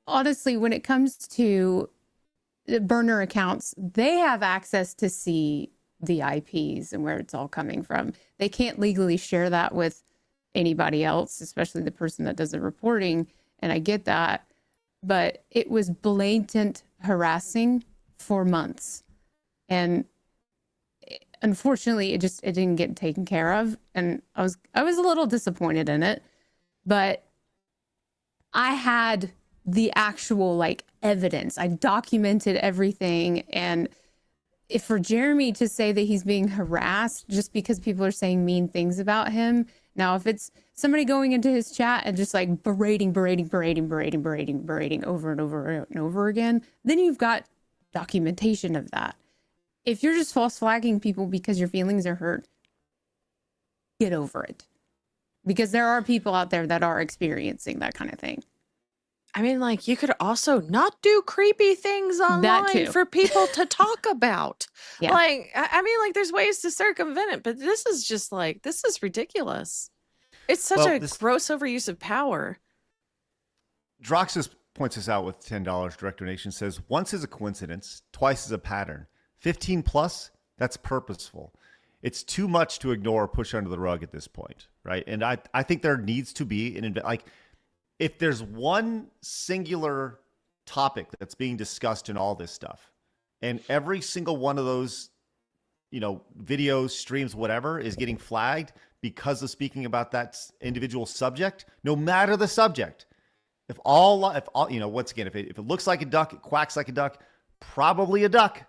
honestly, when it comes to the burner accounts, they have access to see the IPs and where it's all coming from. They can't legally share that with anybody else, especially the person that does the reporting. And I get that, but it was blatant harassing for months. And unfortunately, it didn't get taken care of. And I was a little disappointed in it, but I had the actual evidence. I documented everything. And if for Jeremy to say that he's being harassed just because people are saying mean things about him, now if it's somebody going into his chat and just berating over and over and over again, then you've got documentation of that. If you're just false flagging people because your feelings are hurt, get over it. Because there are people out there that are experiencing that kind of thing. I mean, like, you could also not do creepy things online for people to talk about. Yeah. Like, I mean, like, there's ways to circumvent it, but this is just like, this is ridiculous. It's such a gross overuse of power. Droxus points this out with $10 direct donation, says, once is a coincidence, twice is a pattern. 15 plus, that's purposeful. It's too much to ignore or push under the rug at this point, right? And I think there needs to be if there's one singular topic that's being discussed in all this stuff, and every single one of those, videos, streams, whatever, is getting flagged because of speaking about that individual subject, no matter the subject. If it looks like a duck, it quacks like a duck, probably a duck,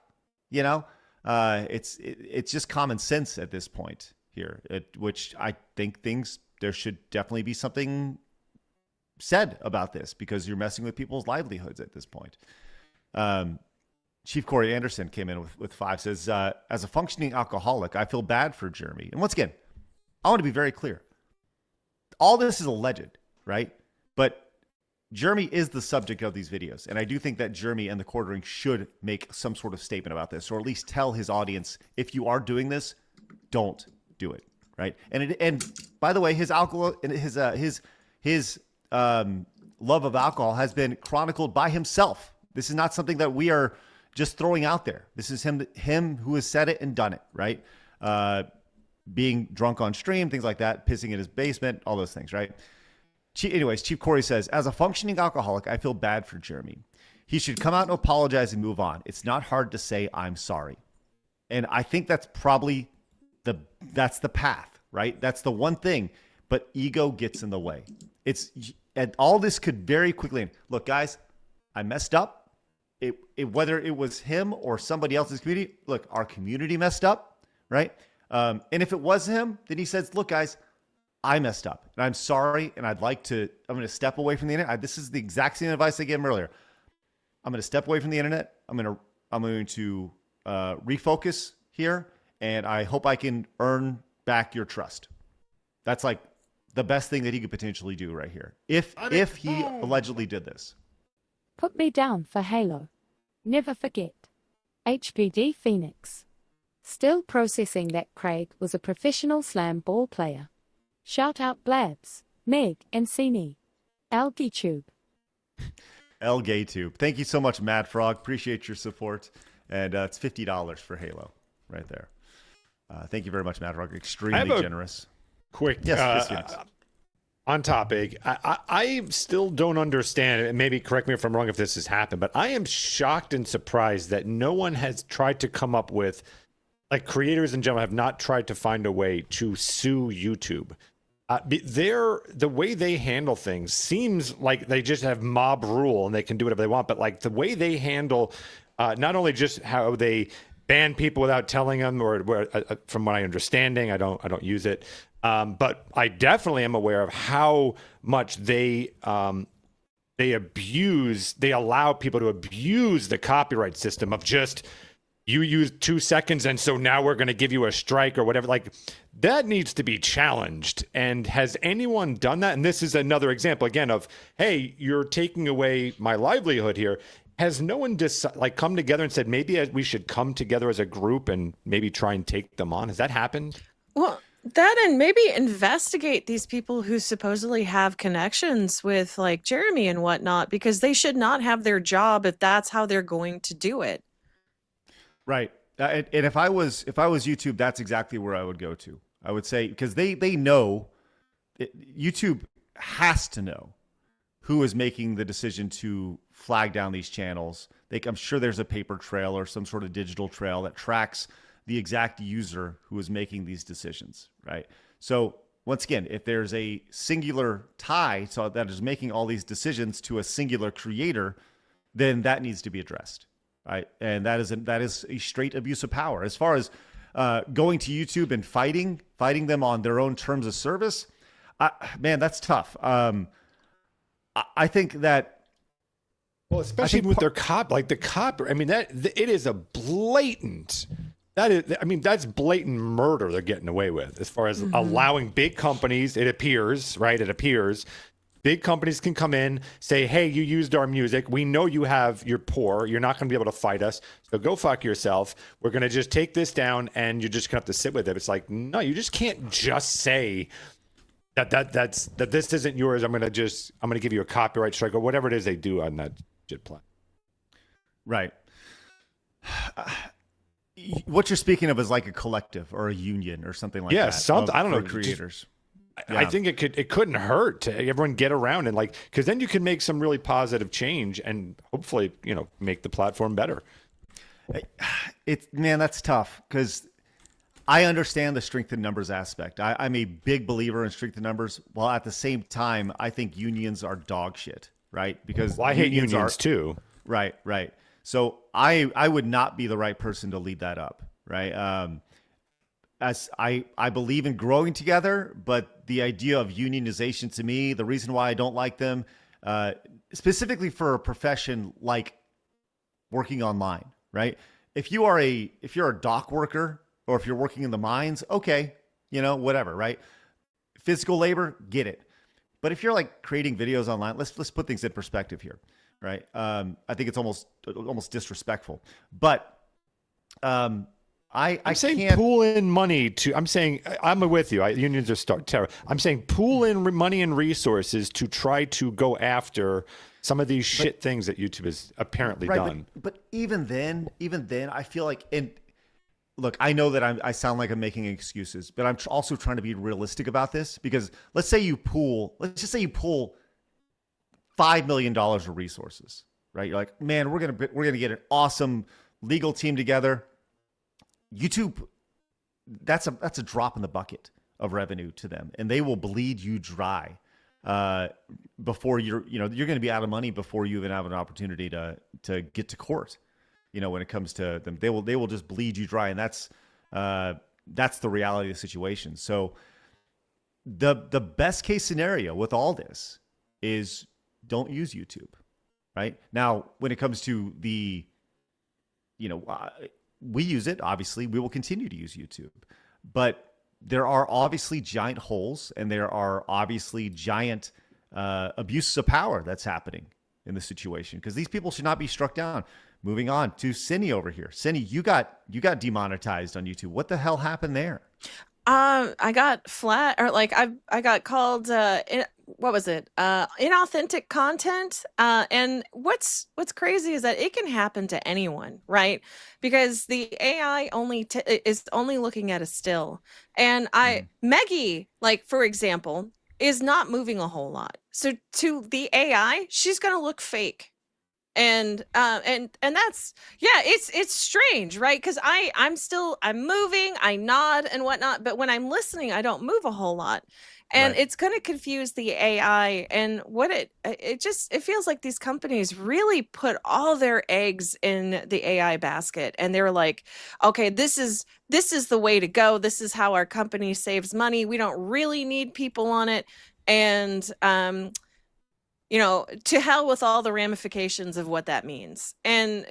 it's just common sense at this point here, which I think there should definitely be something said about this, because you're messing with people's livelihoods at this point. Chief Corey Anderson came in with 5, says, as a functioning alcoholic, I feel bad for Jeremy. And once again, I want to be very clear. All this is alleged, right? But Jeremy is the subject of these videos. And I do think that Jeremy and the quartering should make some sort of statement about this, or at least tell his audience, if you are doing this, don't do it, right? And by the way, his alcohol and his love of alcohol has been chronicled by himself. This is not something that we are just throwing out there. This is him who has said it and done it, right? Being drunk on stream, things like that, pissing in his basement, all those things, right? Anyways, Chief Corey says, as a functioning alcoholic, I feel bad for Jeremy. He should come out and apologize and move on. It's not hard to say I'm sorry. And I think that's probably that's the path, right? That's the one thing, but ego gets in the way. And all this could very quickly, look, guys, I messed up. Whether it was him or somebody else's community, look, our community messed up, right? And if it was him, then he says, look, guys, I messed up and I'm sorry. And I'm going to step away from the internet. This is the exact same advice I gave him earlier. I'm going to step away from the internet. I'm going to refocus here. And I hope I can earn back your trust. That's like the best thing that he could potentially do right here. If he allegedly did this. Put me down for Halo. Never forget. HPD Phoenix. Still processing that Craig was a professional slam ball player. Shout out Blabs, Meg, and Sini. LGTube. LGayTube. Thank you so much, Mad Frog. Appreciate your support. And it's $50 for Halo right there. Thank you very much, Mad Frog. Extremely generous. Quick. Yes, on topic, I still don't understand, and maybe correct me if I'm wrong if this has happened, but I am shocked and surprised that no one has tried to come up with, like creators in general have not tried to find a way to sue YouTube. The way they handle things seems like they just have mob rule and they can do whatever they want, but like the way they handle not only just how they ban people without telling them, or from what I understanding, I don't use it, but I definitely am aware of how much they allow people to abuse the copyright system of just, you used 2 seconds and so now we're going to give you a strike or whatever. Like, that needs to be challenged. And has anyone done that? And this is another example again of, hey, you're taking away my livelihood here. Has no one come together and said, maybe we should come together as a group and maybe try and take them on? Has that happened? Well, that, and maybe investigate these people who supposedly have connections with like Jeremy and whatnot, because they should not have their job if that's how they're going to do it. Right. And if I was YouTube, that's exactly where I would go to. I would say, because they know, YouTube has to know who is making the decision to flag down these channels. I'm sure there's a paper trail or some sort of digital trail that tracks the exact user who is making these decisions, right? So once again, if there's a singular tie so that is making all these decisions to a singular creator, then that needs to be addressed, right? And that is a straight abuse of power. As far as going to YouTube and fighting them on their own terms of service, man, that's tough. I think that. Well, especially with their I mean, it is a blatant. That's blatant murder they're getting away with, as far as allowing big companies, it appears, Big companies can come in, say, hey, you used our music. We know you're poor. You're not going to be able to fight us. So go fuck yourself. We're going to just take this down and you're just going to have to sit with it. It's like, no, you just can't just say that this isn't yours. I'm going to give you a copyright strike or whatever it is they do on that shit plan. Right. What you're speaking of is like a collective or a union or something like that. Yeah, I don't know. Creators. I think it couldn't hurt to everyone get around and because then you can make some really positive change and hopefully, make the platform better. Man, that's tough because I understand the strength in numbers aspect. I'm a big believer in strength in numbers, while at the same time, I think unions are dog shit, right? Because I hate unions too. Right. So I would not be the right person to lead that up, right? As I believe in growing together, but the idea of unionization to me, the reason why I don't like them, specifically for a profession like working online, right? If you're a dock worker or if you're working in the mines, okay, whatever, right? Physical labor, get it. But if you're like creating videos online, let's put things in perspective here, right? I think it's almost disrespectful, but I'm saying can't pool in money I'm with you. Unions are terrible. I'm saying pool in money and resources to try to go after some of these shit things that YouTube has apparently done. But even then, I feel like, and look, I know that I sound like I'm making excuses, but I'm also trying to be realistic about this because let's just say you pool $5 million of resources, right? You're like, man, we're gonna get an awesome legal team together. YouTube, that's a drop in the bucket of revenue to them, and they will bleed you dry before you're going to be out of money before you even have an opportunity to get to court. When it comes to them, they will just bleed you dry, and that's the reality of the situation. So the best case scenario with all this is don't use YouTube, right? Now, when it comes to the we use it, obviously. We will continue to use YouTube. But there are obviously giant holes, and there are obviously giant abuses of power that's happening in the situation, because these people should not be struck down. Moving on to Sini over here. Sini, you got demonetized on YouTube. What the hell happened there? I got I got called what was it? Inauthentic content. And what's crazy is that it can happen to anyone, right? Because the AI is only looking at a still. And Maggie, for example, is not moving a whole lot. So to the AI, she's gonna look fake. And that's it's strange, right? Because I'm moving, I nod and whatnot, but when I'm listening, I don't move a whole lot. And it's going to confuse the AI. And it feels like these companies really put all their eggs in the AI basket. And they were like, okay, this is the way to go. This is how our company saves money. We don't really need people on it. And, to hell with all the ramifications of what that means. And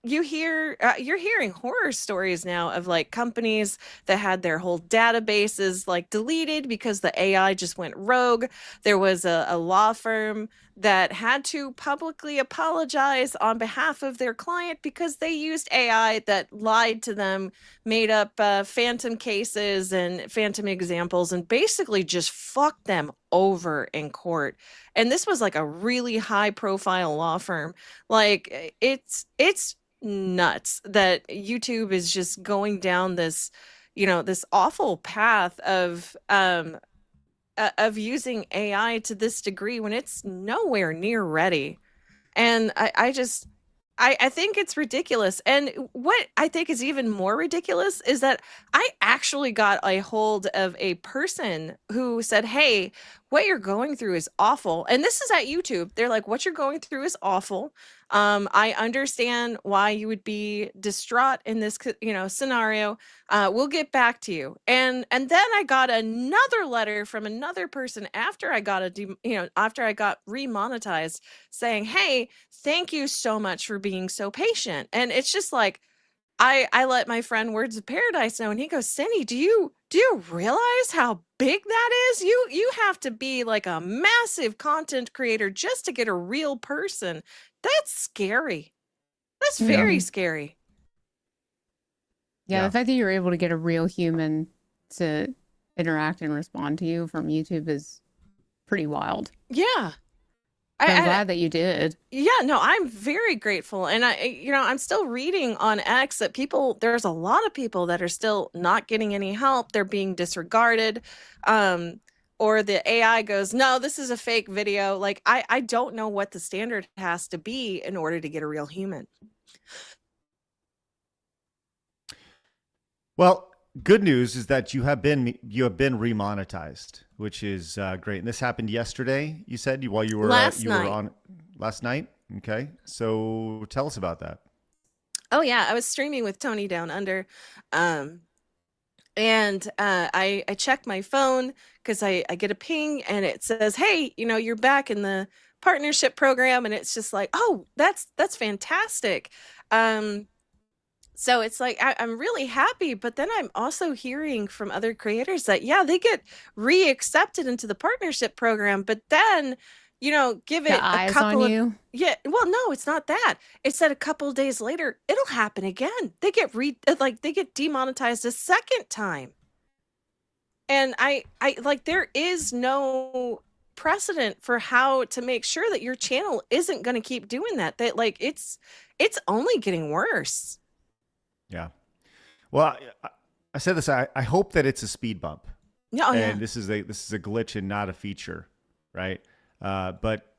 you're hearing horror stories now of companies that had their whole databases deleted because the AI just went rogue. There was a law firm that had to publicly apologize on behalf of their client because they used AI that lied to them, made up phantom cases and phantom examples, and basically just fucked them over in court. And this was a really high profile law firm. It's nuts that YouTube is just going down this, this awful path of using AI to this degree when it's nowhere near ready. And I think it's ridiculous. And what I think is even more ridiculous is that I actually got a hold of a person who said, hey, what you're going through is awful. And this is at YouTube. They're like, what you're going through is awful. I understand why you would be distraught in this, scenario. We'll get back to you. And then I got another letter from another person after I got after I got remonetized, saying, hey, thank you so much for being so patient. And it's just I let my friend Words of Paradise know, and he goes, Cindy, do you realize how big that is? You have to be like a massive content creator just to get a real person. That's scary. That's very scary. Yeah, the fact that you're able to get a real human to interact and respond to you from YouTube is pretty wild. Yeah. I'm glad that you did. Yeah, no, I'm very grateful. And I'm still reading on X that there's a lot of people that are still not getting any help. They're being disregarded. Or the AI goes, no, this is a fake video. Like, I don't know what the standard has to be in order to get a real human. Well, good news is that you have been remonetized, which is great. And this happened yesterday. You said while you were on last night. Okay, so tell us about that. Oh yeah, I was streaming with Tony Down Under, and I check my phone because I get a ping and it says, "Hey, you're back in the partnership program," and it's just like, "Oh, that's fantastic." So it's like, I'm really happy, but then I'm also hearing from other creators that, they get re-accepted into the partnership program, but then, give it a couple of, yeah, well, no, it's not that. It said a couple of days later, it'll happen again. They get they get demonetized a second time. And I like, there is no precedent for how to make sure that your channel isn't going to keep doing that. That like, it's only getting worse. Yeah. Well, I said this. I hope that it's a speed bump. And this is a glitch and not a feature, right? But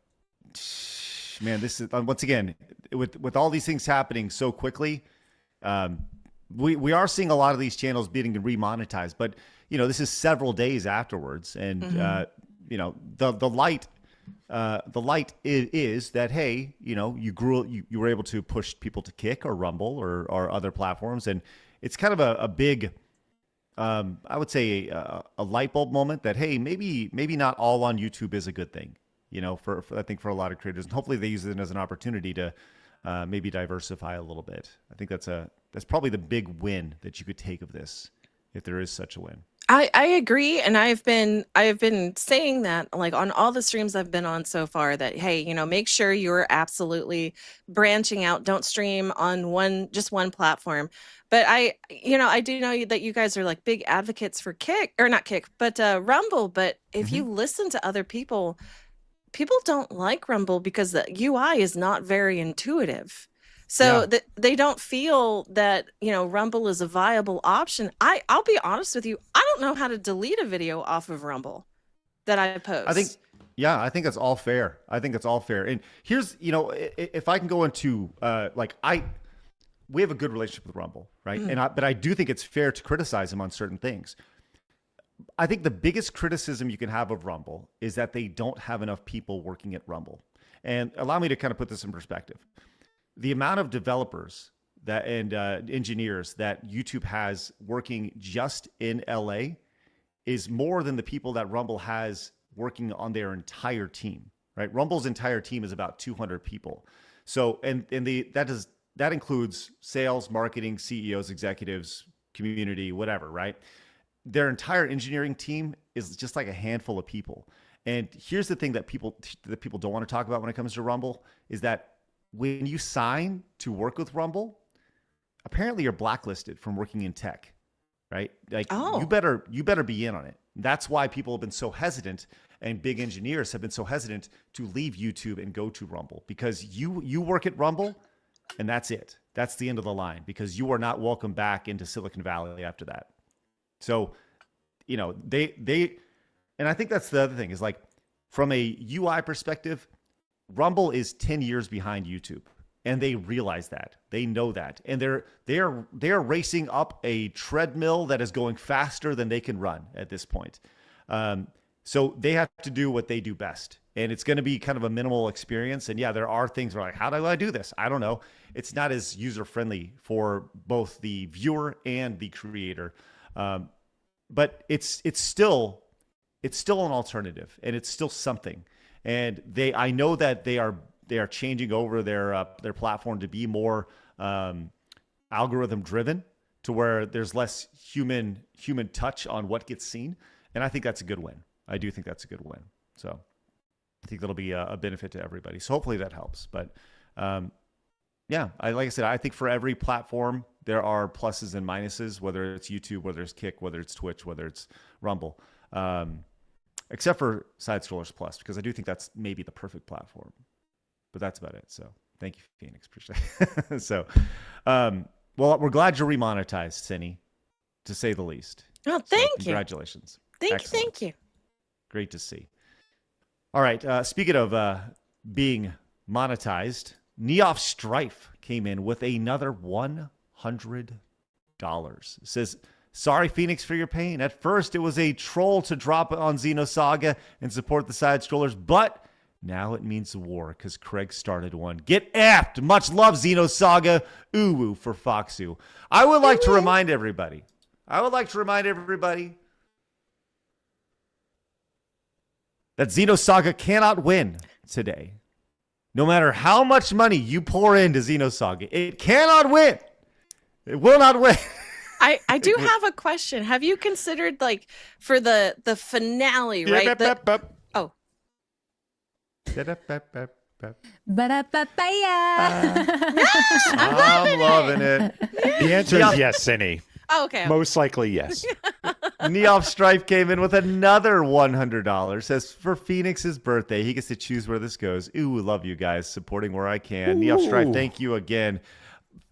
man, this is once again with all these things happening so quickly. We are seeing a lot of these channels being remonetized, but this is several days afterwards, and the light. The light is that, hey, you were able to push people to Kick or Rumble or other platforms, and it's kind of a big, I would say a light bulb moment that, hey, maybe not all on YouTube is a good thing, for I think for a lot of creators, and hopefully they use it as an opportunity to maybe diversify a little bit. I think that's probably the big win that you could take of this, if there is such a win. I agree, and I have been saying that, like, on all the streams I've been on so far, that hey, make sure you're absolutely branching out. Don't stream on just one platform. But I do know that you guys are like big advocates for Rumble. But if you listen to other people don't like Rumble because the UI is not very intuitive. So they don't feel that, Rumble is a viable option. I'll be honest with you. I don't know how to delete a video off of Rumble that I post. I think that's all fair. And here's, if I can go into, we have a good relationship with Rumble, right? But I do think it's fair to criticize them on certain things. I think the biggest criticism you can have of Rumble is that they don't have enough people working at Rumble. And allow me to kind of put this in perspective. The amount of developers and engineers that YouTube has working just in LA is more than the people that Rumble has working on their entire team, right? Rumble's entire team is about 200 people. So, that includes sales, marketing, CEOs, executives, community, whatever, right? Their entire engineering team is just like a handful of people. And here's the thing that people don't want to talk about when it comes to Rumble is that when you sign to work with Rumble, apparently you're blacklisted from working in tech, right? Like you better be in on it. That's why people have been so hesitant, and big engineers have been so hesitant to leave YouTube and go to Rumble, because you work at Rumble and that's it. That's the end of the line, because you are not welcome back into Silicon Valley after that. So, they and I think that's the other thing is, like, from a UI perspective, Rumble is 10 years behind YouTube, and they realize that. They know that, and they're racing up a treadmill that is going faster than they can run at this point. So they have to do what they do best, and it's going to be kind of a minimal experience. And yeah, there are things where, like, how do I do this? I don't know. It's not as user friendly for both the viewer and the creator, but it's still an alternative, and it's still something. And I know that they are changing over their platform to be more, I algorithm driven to where there's less human touch on what gets seen. And I think that's a good win. I do think that's a good win. So I think that'll be a benefit to everybody. So hopefully that helps. But yeah, like I said, I think for every platform, there are pluses and minuses, whether it's YouTube, whether it's Kick, whether it's Twitch, whether it's Rumble, except for Side Scrollers Plus, because I do think that's maybe the perfect platform. But that's about it. So thank you, Phoenix. Appreciate it. So, well, we're glad you're remonetized, Sini, to say the least. Oh, thank you. Congratulations. Thank you. Great to see. All right. Speaking of being monetized, Neof Strife came in with another $100. It says, sorry, Phoenix, for your pain. At first, it was a troll to drop on Xenosaga and support the side scrollers, but now it means war because Craig started one. Get effed. Much love, Xenosaga. Ooh, for Foxu. I would like to remind everybody that Xenosaga cannot win today. No matter how much money you pour into Xenosaga, it cannot win. It will not win. I do have a question. Have you considered, like, for the finale, right? Oh. I'm loving it. The answer is yes, Sini. Oh, okay. Most likely yes. Neof Strife came in with another $100. Says for Phoenix's birthday, he gets to choose where this goes. Ooh, love you guys supporting where I can. Neof Strife, thank you again.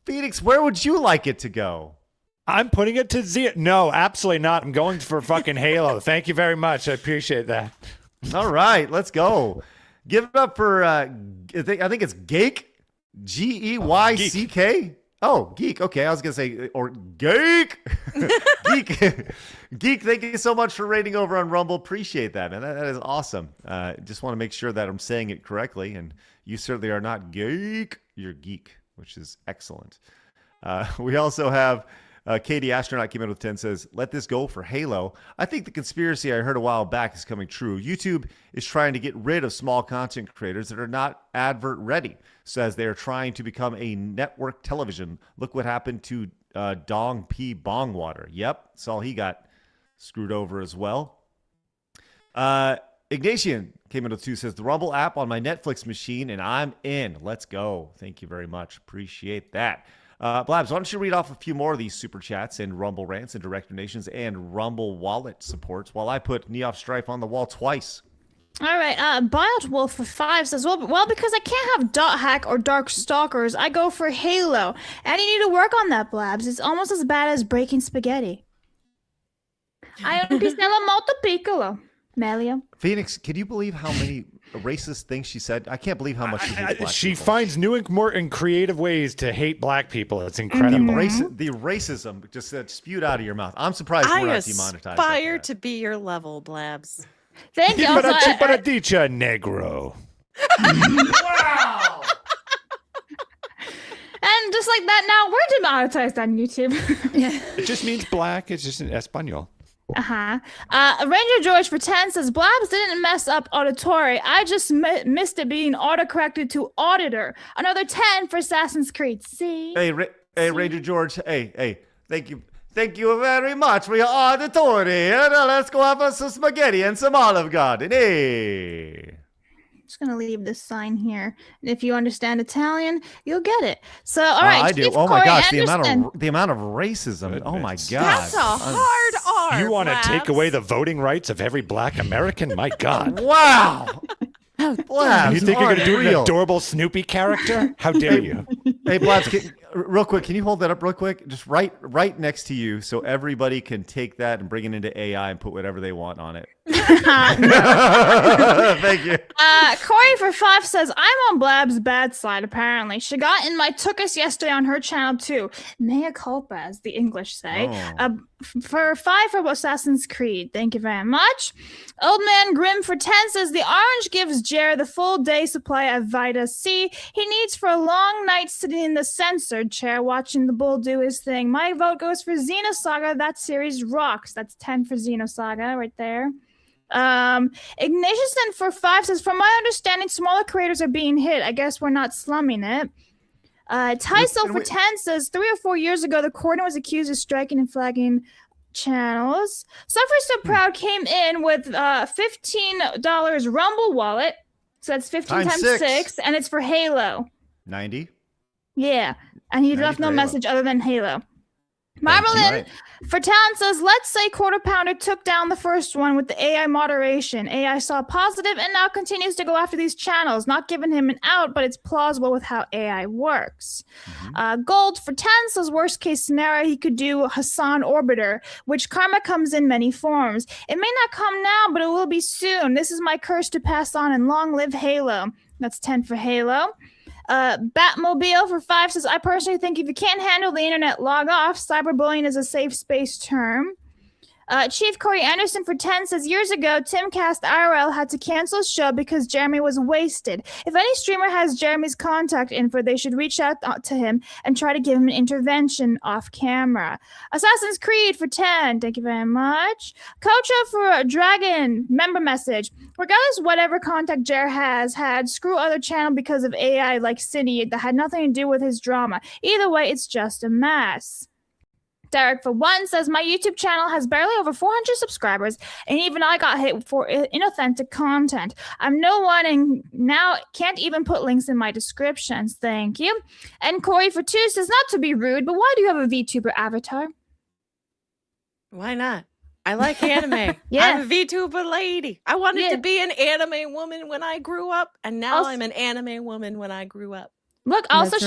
Phoenix, where would you like it to go? I'm putting it to Z. No, absolutely not. I'm going for fucking Halo. Thank you very much. I appreciate that. All right, let's go. Give it up for I think it's Geek, Geyck. Oh, Geek. Okay, I was gonna say or Geek. Geek. Thank you so much for rating over on Rumble. Appreciate that, man. That is awesome. Just want to make sure that I'm saying it correctly, and you certainly are not Geek. You're Geek, which is excellent. We also have Katie Astronaut came in with 10, says, let this go for Halo. I think the conspiracy I heard a while back is coming true. YouTube is trying to get rid of small content creators that are not advert ready, says they are trying to become a network television. Look what happened to Dong P. Bongwater. Yep, saw he got screwed over as well. Ignatian came in with 2, says, the Rumble app on my Netflix machine, and I'm in. Let's go. Thank you very much. Appreciate that. Blabs, why don't you read off a few more of these super chats and Rumble rants and direct donations and Rumble wallet supports while I put Neof Strife on the wall twice. All right, Biot Wolf for 5 says, well, because I can't have Dot Hack or Dark Stalkers, I go for Halo. And you need to work on that, Blabs. It's almost as bad as breaking spaghetti. I am Pisnella Molto Piccolo. Melio. Phoenix, can you believe how many racist things she said? I can't believe how much she hates black She people. finds new and creative ways to hate black people. It's incredible. The racism just spewed out of your mouth. I'm surprised we're not demonetized. I aspire to be your level, Blabs. Thank you. Dicha negro. Wow. And just like that, now we're demonetized on YouTube. It just means black. It's just in Espanol. Ranger George for 10 says, Blabs didn't mess up auditory. I just missed it being autocorrected to auditor. Another 10 for Assassin's Creed. See? Hey, Ranger George. Hey. Thank you. Thank you very much for your auditory. And let's go have some spaghetti and some Olive Garden. Hey. Just gonna leave this sign here, and if you understand Italian, you'll get it. So, all right, I do. Oh my gosh, the amount of racism. Goodness. Oh my god, that's a hard R. You want to take away the voting rights of every black American? My God! Wow. Blabs, you think you're gonna do an adorable Snoopy character? How dare you? Hey, Blabs, real quick, can you hold that up real quick? Just right next to you, so everybody can take that and bring it into AI and put whatever they want on it. Thank you. Corey for 5 says, I'm on Blab's bad side, apparently. She got in my took us yesterday on her channel, too. Mea culpa, as the English say. For 5 for Assassin's Creed. Thank you very much. Old Man Grim for 10 says, the orange gives Jer the full day supply of Vita C he needs for a long night sitting in the censored chair watching the bull do his thing. My vote goes for Xenosaga. That series rocks. That's 10 for Xenosaga right there. Ignatiuson for 5 says, from my understanding, smaller creators are being hit. I guess we're not slumming it. Tysel for 10 says 3 or 4 years ago, the coordinator was accused of striking and flagging channels. Suffer So Proud came in with $15 Rumble wallet. So that's 15 times 6, and it's for Halo. 90. Yeah, and he left no message other than Halo. Marmalin for Town says, let's say Quarter Pounder took down the first one with the AI moderation. AI saw positive and now continues to go after these channels, not giving him an out, but it's plausible with how AI works. Gold for 10 says, worst case scenario, he could do Hassan Orbiter, which karma comes in many forms. It may not come now, but it will be soon. This is my curse to pass on, and long live Halo. That's 10 for Halo. Batmobile for 5 says, I personally think if you can't handle the internet, log off. Cyberbullying is a safe space term. Chief Corey Anderson for 10 says, years ago, Timcast IRL had to cancel his show because Jeremy was wasted. If any streamer has Jeremy's contact info, they should reach out to him and try to give him an intervention off camera. Assassin's Creed for 10, thank you very much. Kocha for a Dragon member message. Regardless whatever contact Jer has had, screw other channel because of AI like Sini that had nothing to do with his drama. Either way, it's just a mess. Derek for 1 says, my YouTube channel has barely over 400 subscribers, and even I got hit for inauthentic content. I'm no one and now can't even put links in my descriptions. Thank you. And Corey for 2 says, not to be rude, but why do you have a VTuber avatar? Why not? I like anime. Yeah. I'm a VTuber lady. I wanted to be an anime woman when I grew up, and now I'm an anime woman when I grew up. Look, also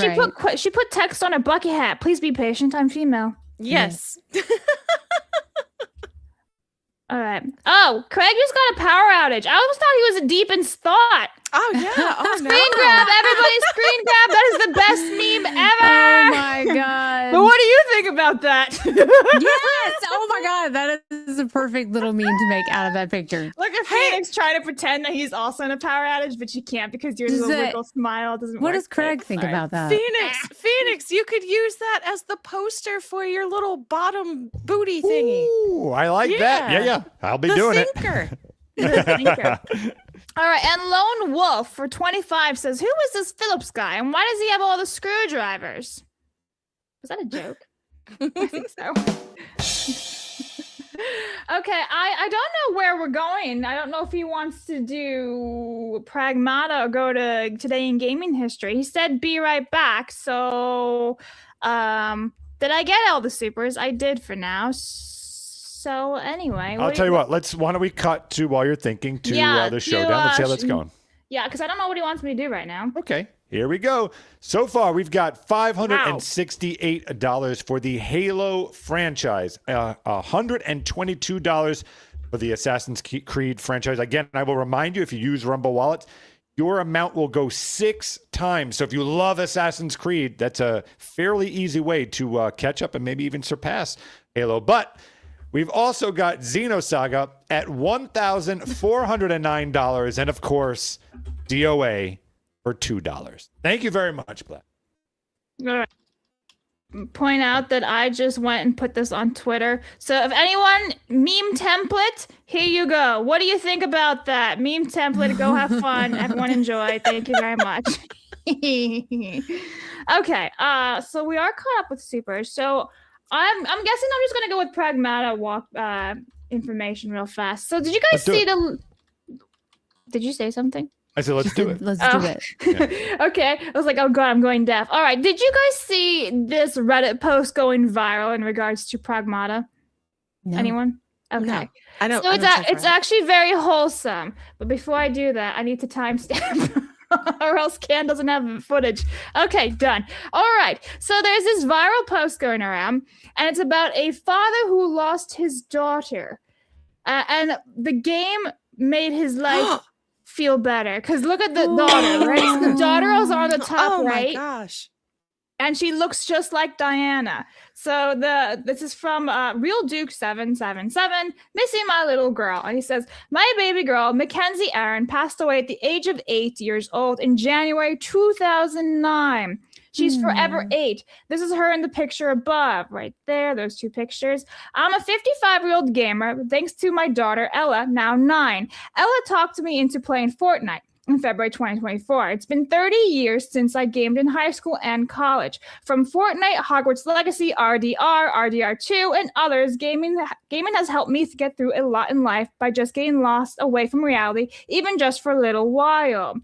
she put text on her bucket hat. Please be patient. I'm female. Yes. All right. Oh, Craig just got a power outage. I almost thought he was deep in thought. Oh, yeah. Oh, no. Screen grab. Everybody screen grab. That is the best meme ever. Oh, my God. But what do you think about that? Yes. Oh, my God. That is a perfect little meme to make out of that picture. Look at Phoenix trying to pretend that he's also in a power outage, but she can't because your little wiggle smile doesn't work. What does Craig think about that? Phoenix, you could use that as the poster for your little bottom booty thingy. Ooh, I like that. Yeah. I'll be doing it. The thinker. All right, and Lone Wolf for 25 says, who is this Phillips guy, and why does he have all the screwdrivers? Was that a joke? I think so. Okay, I don't know where we're going. I don't know if he wants to do Pragmata or go to Today in Gaming History. He said be right back, so did I get all the supers? I did for now. So anyway, I'll tell you what. Why don't we cut to while you're thinking to the showdown? Let's see how that's going. Yeah, because I don't know what he wants me to do right now. Okay, here we go. So far, we've got $568 for the Halo franchise, $122 for the Assassin's Creed franchise. Again, I will remind you, if you use Rumble Wallets, your amount will go 6 times. So if you love Assassin's Creed, that's a fairly easy way to catch up and maybe even surpass Halo. But we've also got Xenosaga at $1,409. And of course, DOA for $2. Thank you very much, Black. All right. Point out that I just went and put this on Twitter. So if anyone, meme template, here you go. What do you think about that? Meme template, go have fun. Everyone enjoy. Thank you very much. Okay, so we are caught up with supers. So I'm guessing I'm just gonna go with Pragmata walk information real fast. So did you guys see the? Did you say something? I said, let's do it. Let's do it. Yeah. Okay. I was like, oh God, I'm going deaf. All right. Did you guys see this Reddit post going viral in regards to Pragmata? No. Anyone? Okay. No, I don't. So it's actually very wholesome. But before I do that, I need to timestamp. Or else Can doesn't have footage. Okay, done. All right. So there's this viral post going around, and it's about a father who lost his daughter. And the game made his life feel better. Because look at the daughter, right? So the daughter is on the top right. Oh my gosh. And she looks just like Diana. So this is from Real Duke 777, missing my little girl. And he says, my baby girl, Mackenzie Aaron, passed away at the age of 8 years old in January 2009. She's forever 8. This is her in the picture above, right there, those 2 pictures. I'm a 55-year-old gamer, thanks to my daughter, Ella, now 9. Ella talked me into playing Fortnite. in February 2024. It's been 30 years since I gamed in high school and college. From Fortnite, Hogwarts Legacy, RDR, RDR2, and others, gaming has helped me to get through a lot in life by just getting lost away from reality, even just for a little while.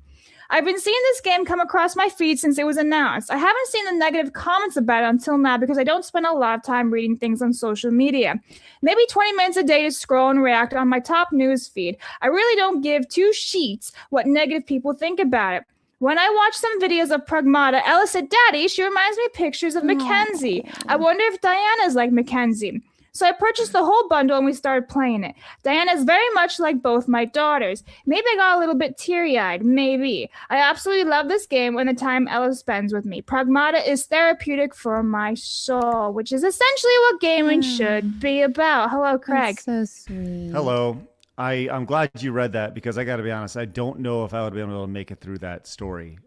I've been seeing this game come across my feed since it was announced. I haven't seen the negative comments about it until now because I don't spend a lot of time reading things on social media. Maybe 20 minutes a day to scroll and react on my top news feed. I really don't give two sheets what negative people think about it. When I watch some videos of Pragmata, Ella said, "Daddy, she reminds me of pictures of Mackenzie. I wonder if Diana's like Mackenzie." So I purchased the whole bundle and we started playing it. Diana is very much like both my daughters. Maybe I got a little bit teary-eyed, maybe. I absolutely love this game and the time Ella spends with me. Pragmata is therapeutic for my soul, which is essentially what gaming should be about. Hello, Craig. That's so sweet. Hello. I'm glad you read that because I got to be honest, I don't know if I would be able to make it through that story.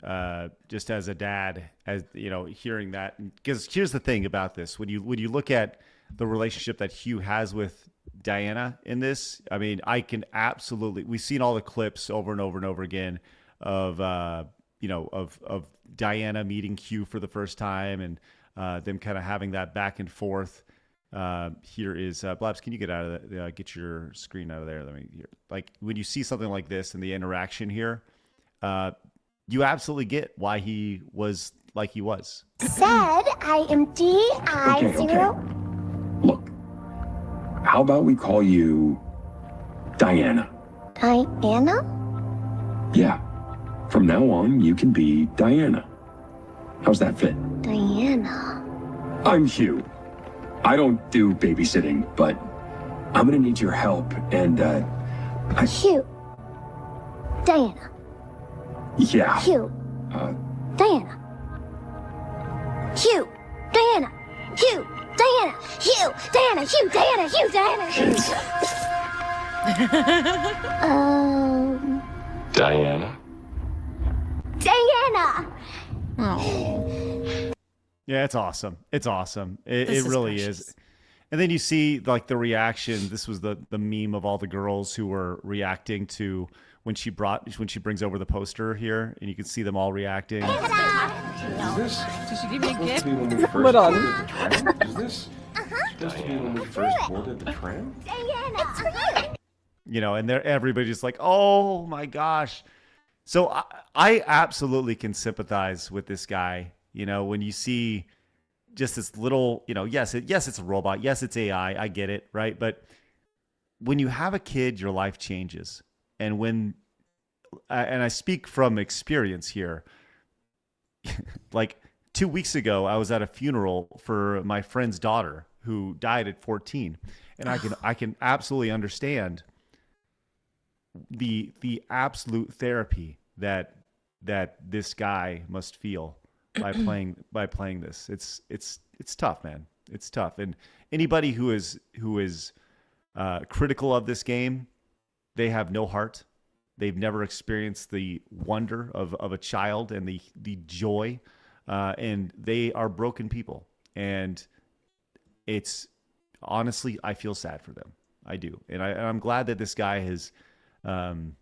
Just as a dad, as you know, hearing that. Because here's the thing about this: when you look at the relationship that Hugh has with Diana in this, I mean, I can absolutely. We've seen all the clips over and over and over again of of Diana meeting Hugh for the first time and them kind of having that back and forth. Here is Blabs. Can you get your screen out of there? Let me hear. Like when you see something like this and the interaction here, you absolutely get why he was like he was. Said I am DI0. Look, how about we call you Diana? Diana? Yeah. From now on, you can be Diana. How's that fit? Diana. I'm Hugh. I don't do babysitting, but I'm gonna need your help, and, Hugh. Diana. Yeah. Hugh. Diana. Hugh. Diana. Hugh. Diana. Hugh. Diana. Hugh. Diana. Hugh. Diana. Hugh. Diana. Diana. Oh. Yeah, it's awesome. It's awesome. It really is. And then you see like the reaction. This was the meme of all the girls who were reacting to when she brings over the poster here, and you can see them all reacting. Is this? Did she give me a gift? Hold on. Is this supposed to be when we first boarded the tram? Diana. You know, and everybody's like, "Oh my gosh!" So I absolutely can sympathize with this guy. You know, when you see just this little, yes, it's a robot. Yes, it's AI. I get it, right? But when you have a kid, your life changes. And and I speak from experience here, like 2 weeks ago, I was at a funeral for my friend's daughter who died at 14. And I can absolutely understand the absolute therapy that this guy must feel by playing this. It's tough, man. It's tough. And anybody who is critical of this game, they have no heart. They've never experienced the wonder of a child and the joy, and they are broken people. And it's honestly, I feel sad for them. I do, and I'm glad that this guy has found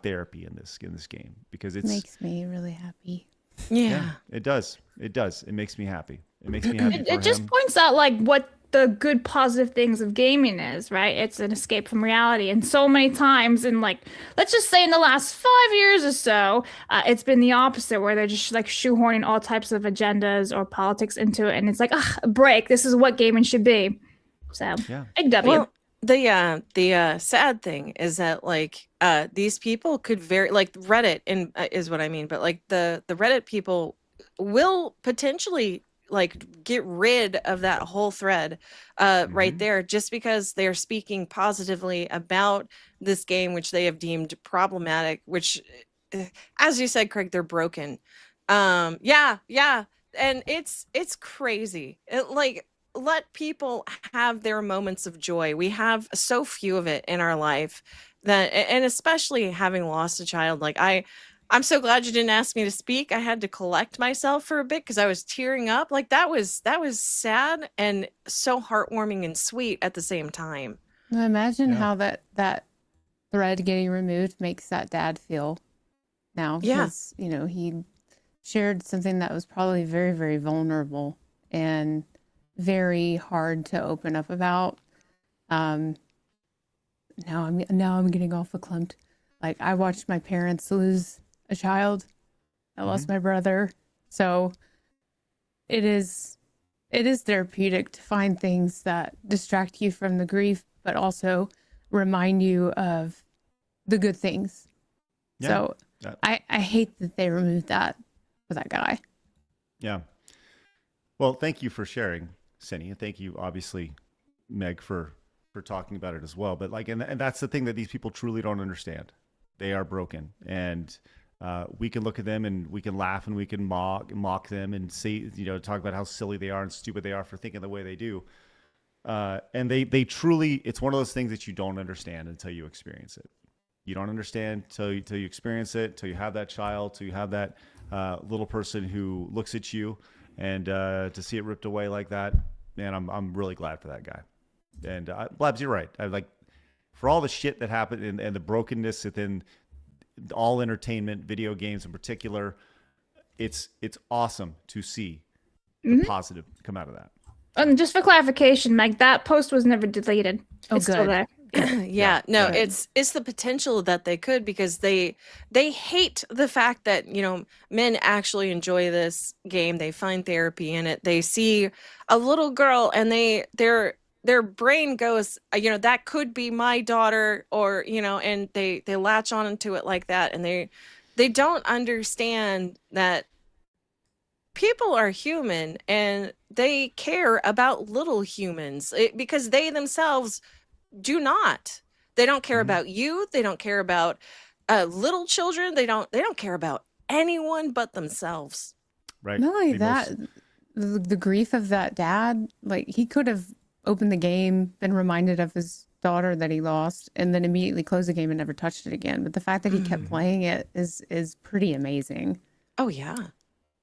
therapy in this game because it makes me really happy. Yeah, it does. It makes me happy. It makes me happy. It just points out like what the good positive things of gaming is, right? It's an escape from reality. And so many times in like, let's just say in the last 5 years or so, it's been the opposite where they're just like shoehorning all types of agendas or politics into it. And it's like, a break. This is what gaming should be. So, big W. Well, the sad thing is that like these people could like Reddit is what I mean, but like the Reddit people will potentially like get rid of that whole thread right there just because they're speaking positively about this game, which they have deemed problematic, which as you said, Craig, they're broken. And it's crazy. Let people have their moments of joy. We have so few of it in our life and especially having lost a child. Like I'm so glad you didn't ask me to speak. I had to collect myself for a bit because I was tearing up. Like that was sad and so heartwarming and sweet at the same time. Imagine how that thread getting removed makes that dad feel. now. Yeah. Because, he shared something that was probably very, very vulnerable and very hard to open up about. Now I'm getting all verklempt. Like, I watched my parents lose a child. I lost my brother. So it is therapeutic to find things that distract you from the grief, but also remind you of the good things. Yeah. So I hate that they removed that for that guy. Yeah. Well, thank you for sharing, Sini, and thank you, obviously, Meg, for talking about it as well. But and that's the thing that these people truly don't understand. They are broken, and we can look at them and we can laugh and we can mock them and say, talk about how silly they are and stupid they are for thinking the way they do. And they truly, it's one of those things that you don't understand until you experience it. You don't understand till you experience it, till you have that child, till you have that little person who looks at you, and to see it ripped away like that, man, I'm really glad for that guy. And Blabs, you're right. For all the shit that happened and the brokenness within all entertainment, video games in particular, it's awesome to see the positive come out of that. And just for clarification, Meg, that post was never deleted. Oh, It's good. still there. Yeah, no, it's the potential that they could, because they hate the fact that men actually enjoy this game. They find therapy in it. They see a little girl and their brain goes, that could be my daughter, or and they latch on to it like that, and they don't understand that people are human and they care about little humans, because they themselves do not. They don't care about you. They don't care about little children. They don't care about anyone but themselves. Right. Not only that, the grief of that dad, like, he could have opened the game, been reminded of his daughter that he lost, and then immediately closed the game and never touched it again. But the fact that he kept playing it is pretty amazing. Oh yeah.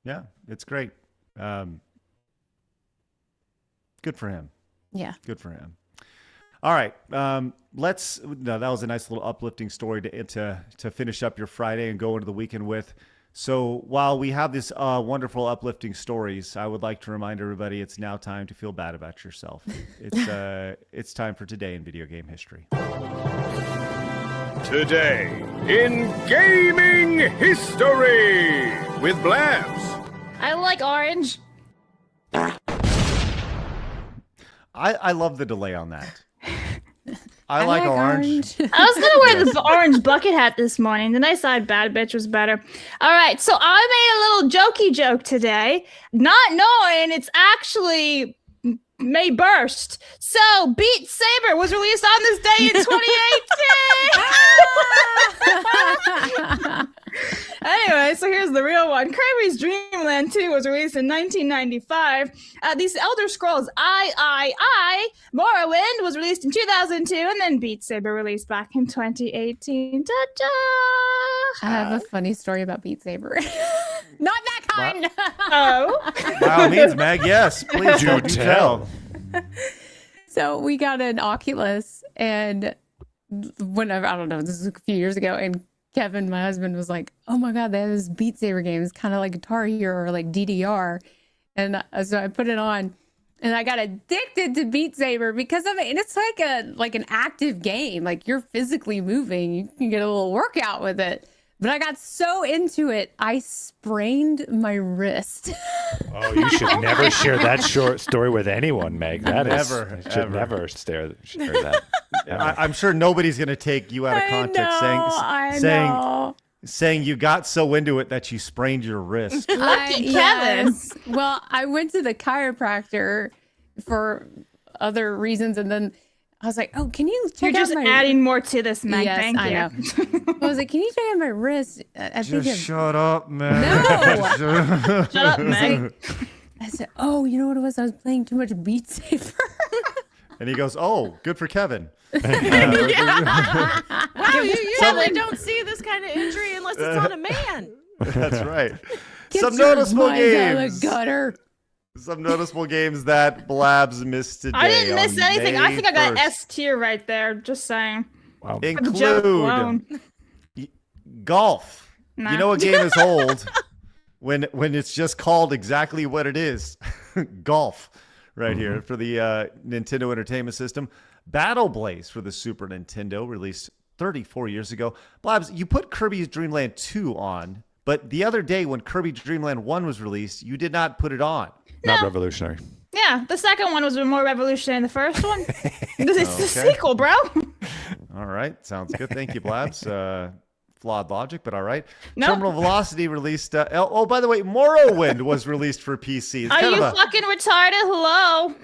Yeah, it's great. Good for him. Yeah. Good for him. All right. That was a nice little uplifting story to finish up your Friday and go into the weekend with. So while we have this wonderful uplifting stories, I would like to remind everybody it's now time to feel bad about yourself. It's time for Today in Video Game History. Today in gaming history with Blabs. I like orange. I love the delay on that. I like orange. I was gonna wear the orange bucket hat this morning, then I decided bad bitch was better. All right, so I made a little jokey joke today, not knowing it's actually May burst. So Beat Saber was released on this day in 2018. Anyway, so here's the real one. Kirby's Dream Land 2 was released in 1995. These Elder Scrolls I, Morrowind was released in 2002, and then Beat Saber released back in 2018. Ta-da! I have a funny story about Beat Saber. Not that kind. Oh. By all means, Meg, yes, please do tell. So we got an Oculus, and whenever, I don't know, this was a few years ago, and Kevin, my husband, was like, oh my God, they have this Beat Saber game. It's kind of like Guitar Hero or like DDR. And so I put it on, and I got addicted to Beat Saber because of it. And it's like an active game. Like, you're physically moving. You can get a little workout with it. But I got so into it, I sprained my wrist. Oh, you should never share that short story with anyone, Meg. That Never, is, should never share that. I'm sure nobody's going to take you out of context saying you got so into it that you sprained your wrist. Yes. Well, I went to the chiropractor for other reasons, and then I was like, oh, can you check You're out just my... adding more to this, Meg. Yes, Thank I you. know. I was like, can you check out my wrist? Shut up, man. No. Shut up, Meg. I said, oh, you know what it was? I was playing too much Beat Saber. And he goes, oh, good for Kevin. Wow, you usually don't see this kind of injury unless it's on a man. That's right. Get Some your noticeable mind out of games. the gutter. Some noticeable games that Blabs missed today. I didn't miss on anything. I May think I got 1st. S tier right there. Just saying. Wow. The joke Include alone. golf. You know a game is old when it's just called exactly what it is. Golf right here for the Nintendo Entertainment System. Battle Blaze for the Super Nintendo, released 34 years ago. Blabs, you put Kirby's Dream Land 2 on, but the other day when Kirby Dream Land 1 was released, you did not put it on. Not revolutionary. Yeah, the second one was more revolutionary than the first one. It's the sequel, bro. All right, sounds good. Thank you, Blabs. Flawed logic, but all right. Nope. Terminal Velocity released. By the way, Morrowind was released for PC. Are you fucking retarded? Hello.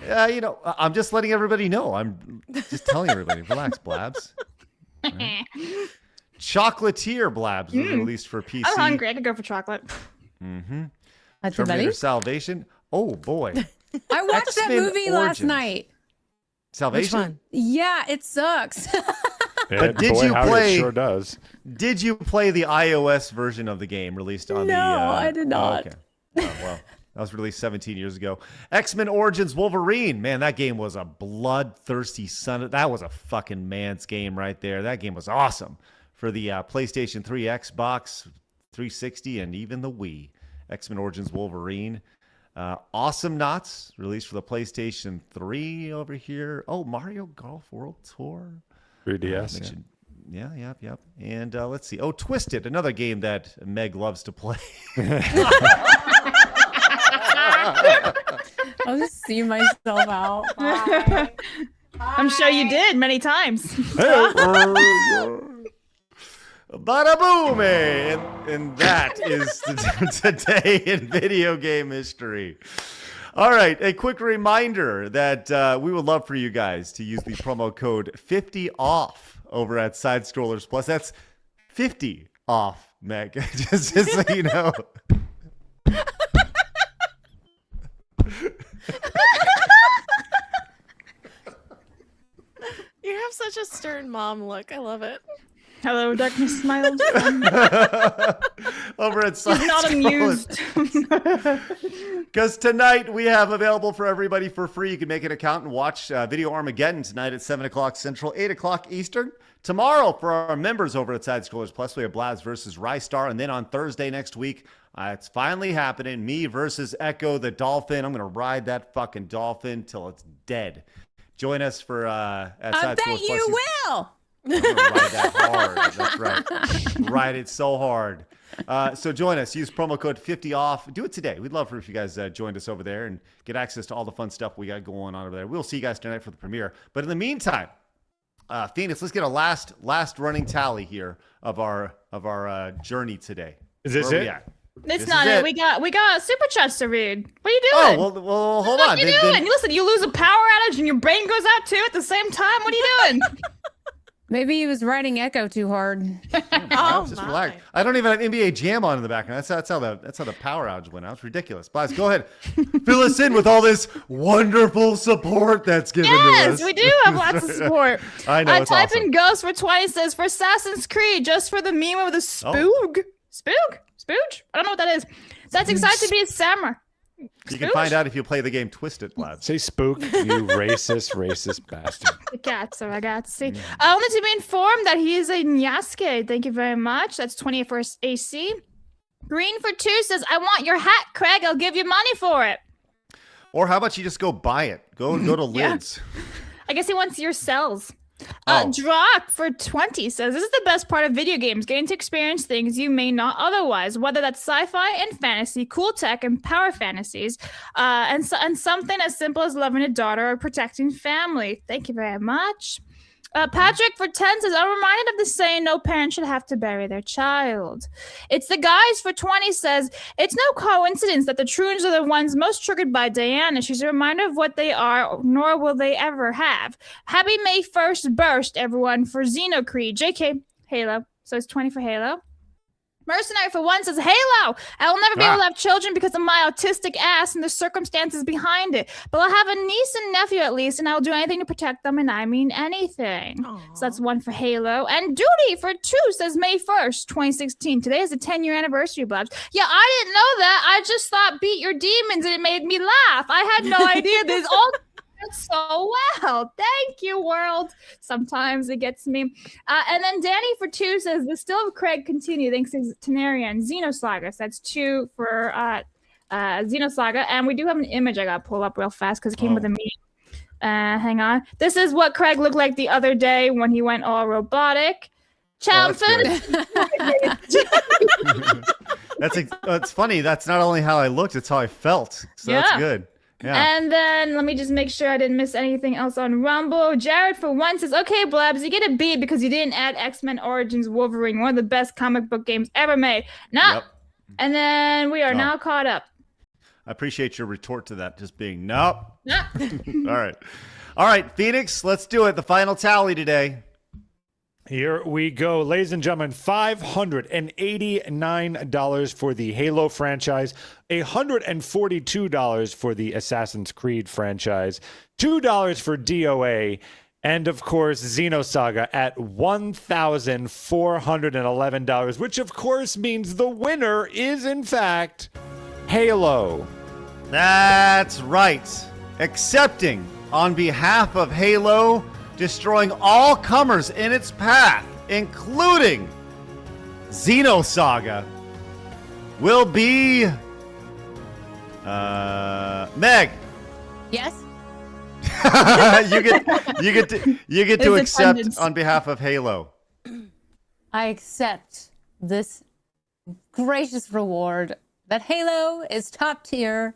I'm just letting everybody know. I'm just telling everybody. Relax, Blabs. Right. Chocolatier, Blabs was released for PC. I'm hungry. I could go for chocolate. Mm-hmm. Terminator Salvation. Oh boy. I watched that movie last night. Salvation? Yeah, it sucks. But did you play? It sure does. Did you play the iOS version of the game released on the? No, I did not. Oh, okay. Oh, well, that was released 17 years ago. X-Men Origins Wolverine. Man, that game was a bloodthirsty son. That was a fucking man's game right there. That game was awesome for the PlayStation 3, Xbox 360, and even the Wii. X-Men Origins Wolverine. Awesome Knots released for the PlayStation 3 over here. Oh, Mario Golf World Tour. 3DS. Yep. And let's see. Oh, Twisted, another game that Meg loves to play. I'll just see myself out. Bye. I'm sure you did many times. Bada boom! And that is today in video game history. All right, a quick reminder that we would love for you guys to use the promo code 50OFF over at Side Scrollers Plus. That's 50 off, Meg. just so you know. You have such a stern mom look. I love it. Hello, darkness, my old friend. Over at Side He's not amused. Because tonight we have available for everybody for free. You can make an account and watch Video Armageddon tonight at 7 o'clock Central, 8 o'clock Eastern. Tomorrow, for our members over at Side Scrollers Plus, we have Blabs versus Rystar. And then on Thursday next week, it's finally happening. Me versus Echo the Dolphin. I'm going to ride that fucking dolphin till it's dead. Join us for at Side Scrollers Plus. I bet you will. I'm gonna ride that hard. That's right. Ride it so hard. So join us. Use promo code 50OFF. Do it today. We'd love for if you guys joined us over there and get access to all the fun stuff we got going on over there. We'll see you guys tonight for the premiere. But in the meantime, Phoenix, let's get a last running tally here of our journey today. Is this Where are it? we at? It's This not is it. We got super chats to read. What are you doing? Oh, well hold What on. are you doing? Listen, you lose a power outage and your brain goes out too at the same time. What are you doing? Maybe he was riding Echo too hard. Just relax. I don't even have NBA Jam on in the background. That's how the power outage went out. It's ridiculous. Blaz, go ahead. Fill us in with all this wonderful support that's given to us. Yes, we do have lots of support. I know, it's Type awesome. in Ghost for 20 says, for Assassin's Creed, just for the meme of the spoog. Spoog? Spooge? I don't know what that is. That's excited to be a samurai. You can find out if you play the game Twisted, Blaz. Say spook, you racist bastard. The cats, ragazzi. Only to be informed that he is a Nyasuke. Thank you very much. That's 28 for AC. Green for 2 says, I want your hat, Craig. I'll give you money for it. Or how about you just go buy it? Go to Lids. I guess he wants your cells. Oh. Drock for 20 says, this is the best part of video games, getting to experience things you may not otherwise, whether that's sci-fi and fantasy, cool tech and power fantasies, and something as simple as loving a daughter or protecting family. Thank you very much. Patrick for 10 says, I'm reminded of the saying, no parent should have to bury their child. It's the guys for 20 says, it's no coincidence that the Troons are the ones most triggered by Diana. She's a reminder of what they are, nor will they ever have. Happy May 1st burst, everyone, for Xenocreed. JK, Halo. So it's 20 for Halo. Mercenary for 1 says, Halo! I will never be able to have children because of my autistic ass and the circumstances behind it. But I'll have a niece and nephew at least, and I'll do anything to protect them, and I mean anything. Aww. So that's 1 for Halo. And Duty for 2 says May 1st, 2016. Today is the 10-year anniversary, Blabs. Yeah, I didn't know that. I just thought beat your demons, and it made me laugh. I had no idea this all... so well. Thank you, world. Sometimes it gets me. And then Danny for 2 says, the still of Craig continue. Thanks to Tenaria and Xenosaga. So that's 2 for Xenosaga. And we do have an image I got to pull up real fast because it came with a meme. Hang on. This is what Craig looked like the other day when he went all robotic. That's funny. That's not only how I looked, it's how I felt. So that's good. Yeah. And then let me just make sure I didn't miss anything else on Rumble. Jared for 1 says, okay, Blabs, you get a B because you didn't add X-Men Origins Wolverine, one of the best comic book games ever made. No. Yep. And then we are now caught up. I appreciate your retort to that just being nope. All right, Phoenix, let's do it. The final tally today. Here we go, ladies and gentlemen. $589 for the Halo franchise, $142 for the Assassin's Creed franchise, $2 for DOA, and of course Xenosaga at $1,411, which of course means the winner is in fact Halo. That's right. Accepting on behalf of Halo, destroying all comers in its path, including Xenosaga, will be Meg. Yes. you get to accept on behalf of Halo. I accept this gracious reward that Halo is top tier.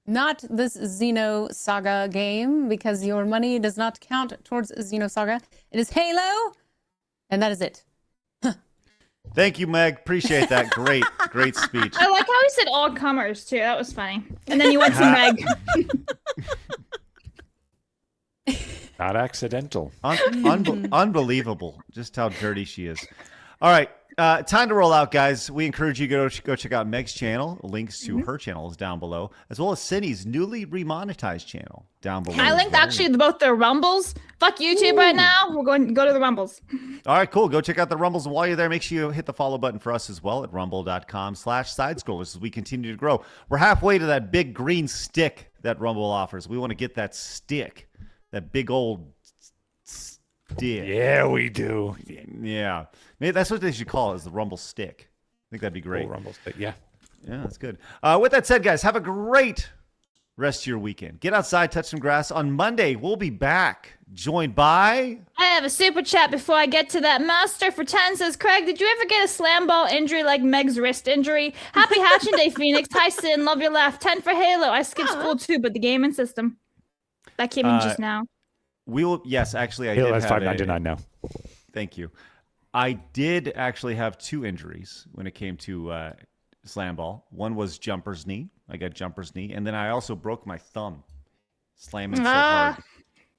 Not this Xenosaga game, because your money does not count towards Xenosaga. It is Halo, and that is it. Thank you, Meg. Appreciate that. Great speech. I like how he said all comers, too. That was funny. And then you went to Meg. Not accidental. Unbelievable. Just how dirty she is. All right. Time to roll out, guys. We encourage you to go check out Meg's channel. Links to her channel is down below, as well as Sini's newly remonetized channel down below. I linked actually both their Rumbles. Fuck YouTube right now. We're going to go to the Rumbles. All right, cool. Go check out the Rumbles. And while you're there, make sure you hit the follow button for us as well at rumble.com/sidescrollers as we continue to grow. We're halfway to that big green stick that Rumble offers. We want to get that stick, that big old stick. Yeah, we do. Yeah. Maybe that's what they should call it, is the Rumble stick. I think that'd be great. Rumble stick, yeah. Yeah, that's good. With that said, guys, have a great rest of your weekend. Get outside, touch some grass. On Monday, we'll be back, joined by... I have a super chat before I get to that. Master for 10 says, Craig, did you ever get a slam ball injury like Meg's wrist injury? Happy Hatching Day, Phoenix. Hi, Sin. Love your laugh. 10 for Halo. I skipped school too, but the gaming system. That came in just now. We will... Yes, actually, I Halo did has have $5.99 now. Thank you. I did actually have 2 injuries when it came to slam ball. One was jumper's knee. I got jumper's knee. And then I also broke my thumb slamming so hard.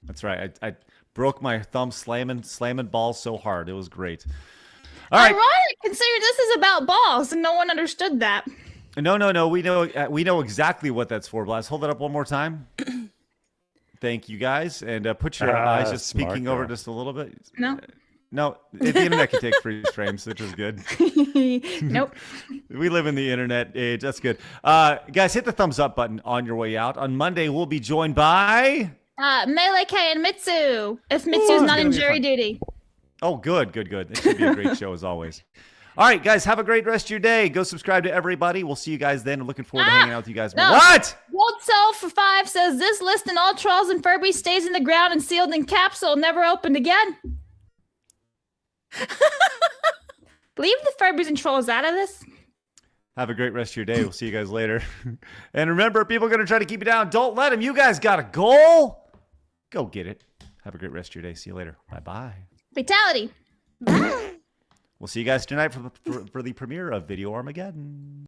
That's right. I broke my thumb slamming balls so hard. It was great. All right. Ironic, considering this is about balls and no one understood that. No. We know exactly what that's for, Blast. Hold that up one more time. Thank you, guys. And put your eyes just peeking over just a little bit. No, the internet can take freeze frames, which is good. Nope. We live in the internet age. That's good. Guys, hit the thumbs up button on your way out. On Monday, we'll be joined by... Melee K and Mitsu, if Mitsu's not in jury duty. Oh, good. It should be a great show, as always. All right, guys, have a great rest of your day. Go subscribe to everybody. We'll see you guys then. I'm looking forward to hanging out with you guys. No. What? Gold Soul for 5 says, this list and all trolls and Furby stays in the ground and sealed in capsule, never opened again. Leave the Furbies and trolls out of this. Have a great rest of your day. We'll see you guys later. And remember, people are going to try to keep you down. Don't let them. You guys got a goal. Go get it. Have a great rest of your day. See you later. Bye-bye. Fatality. We'll see you guys tonight for the premiere of Video Armageddon.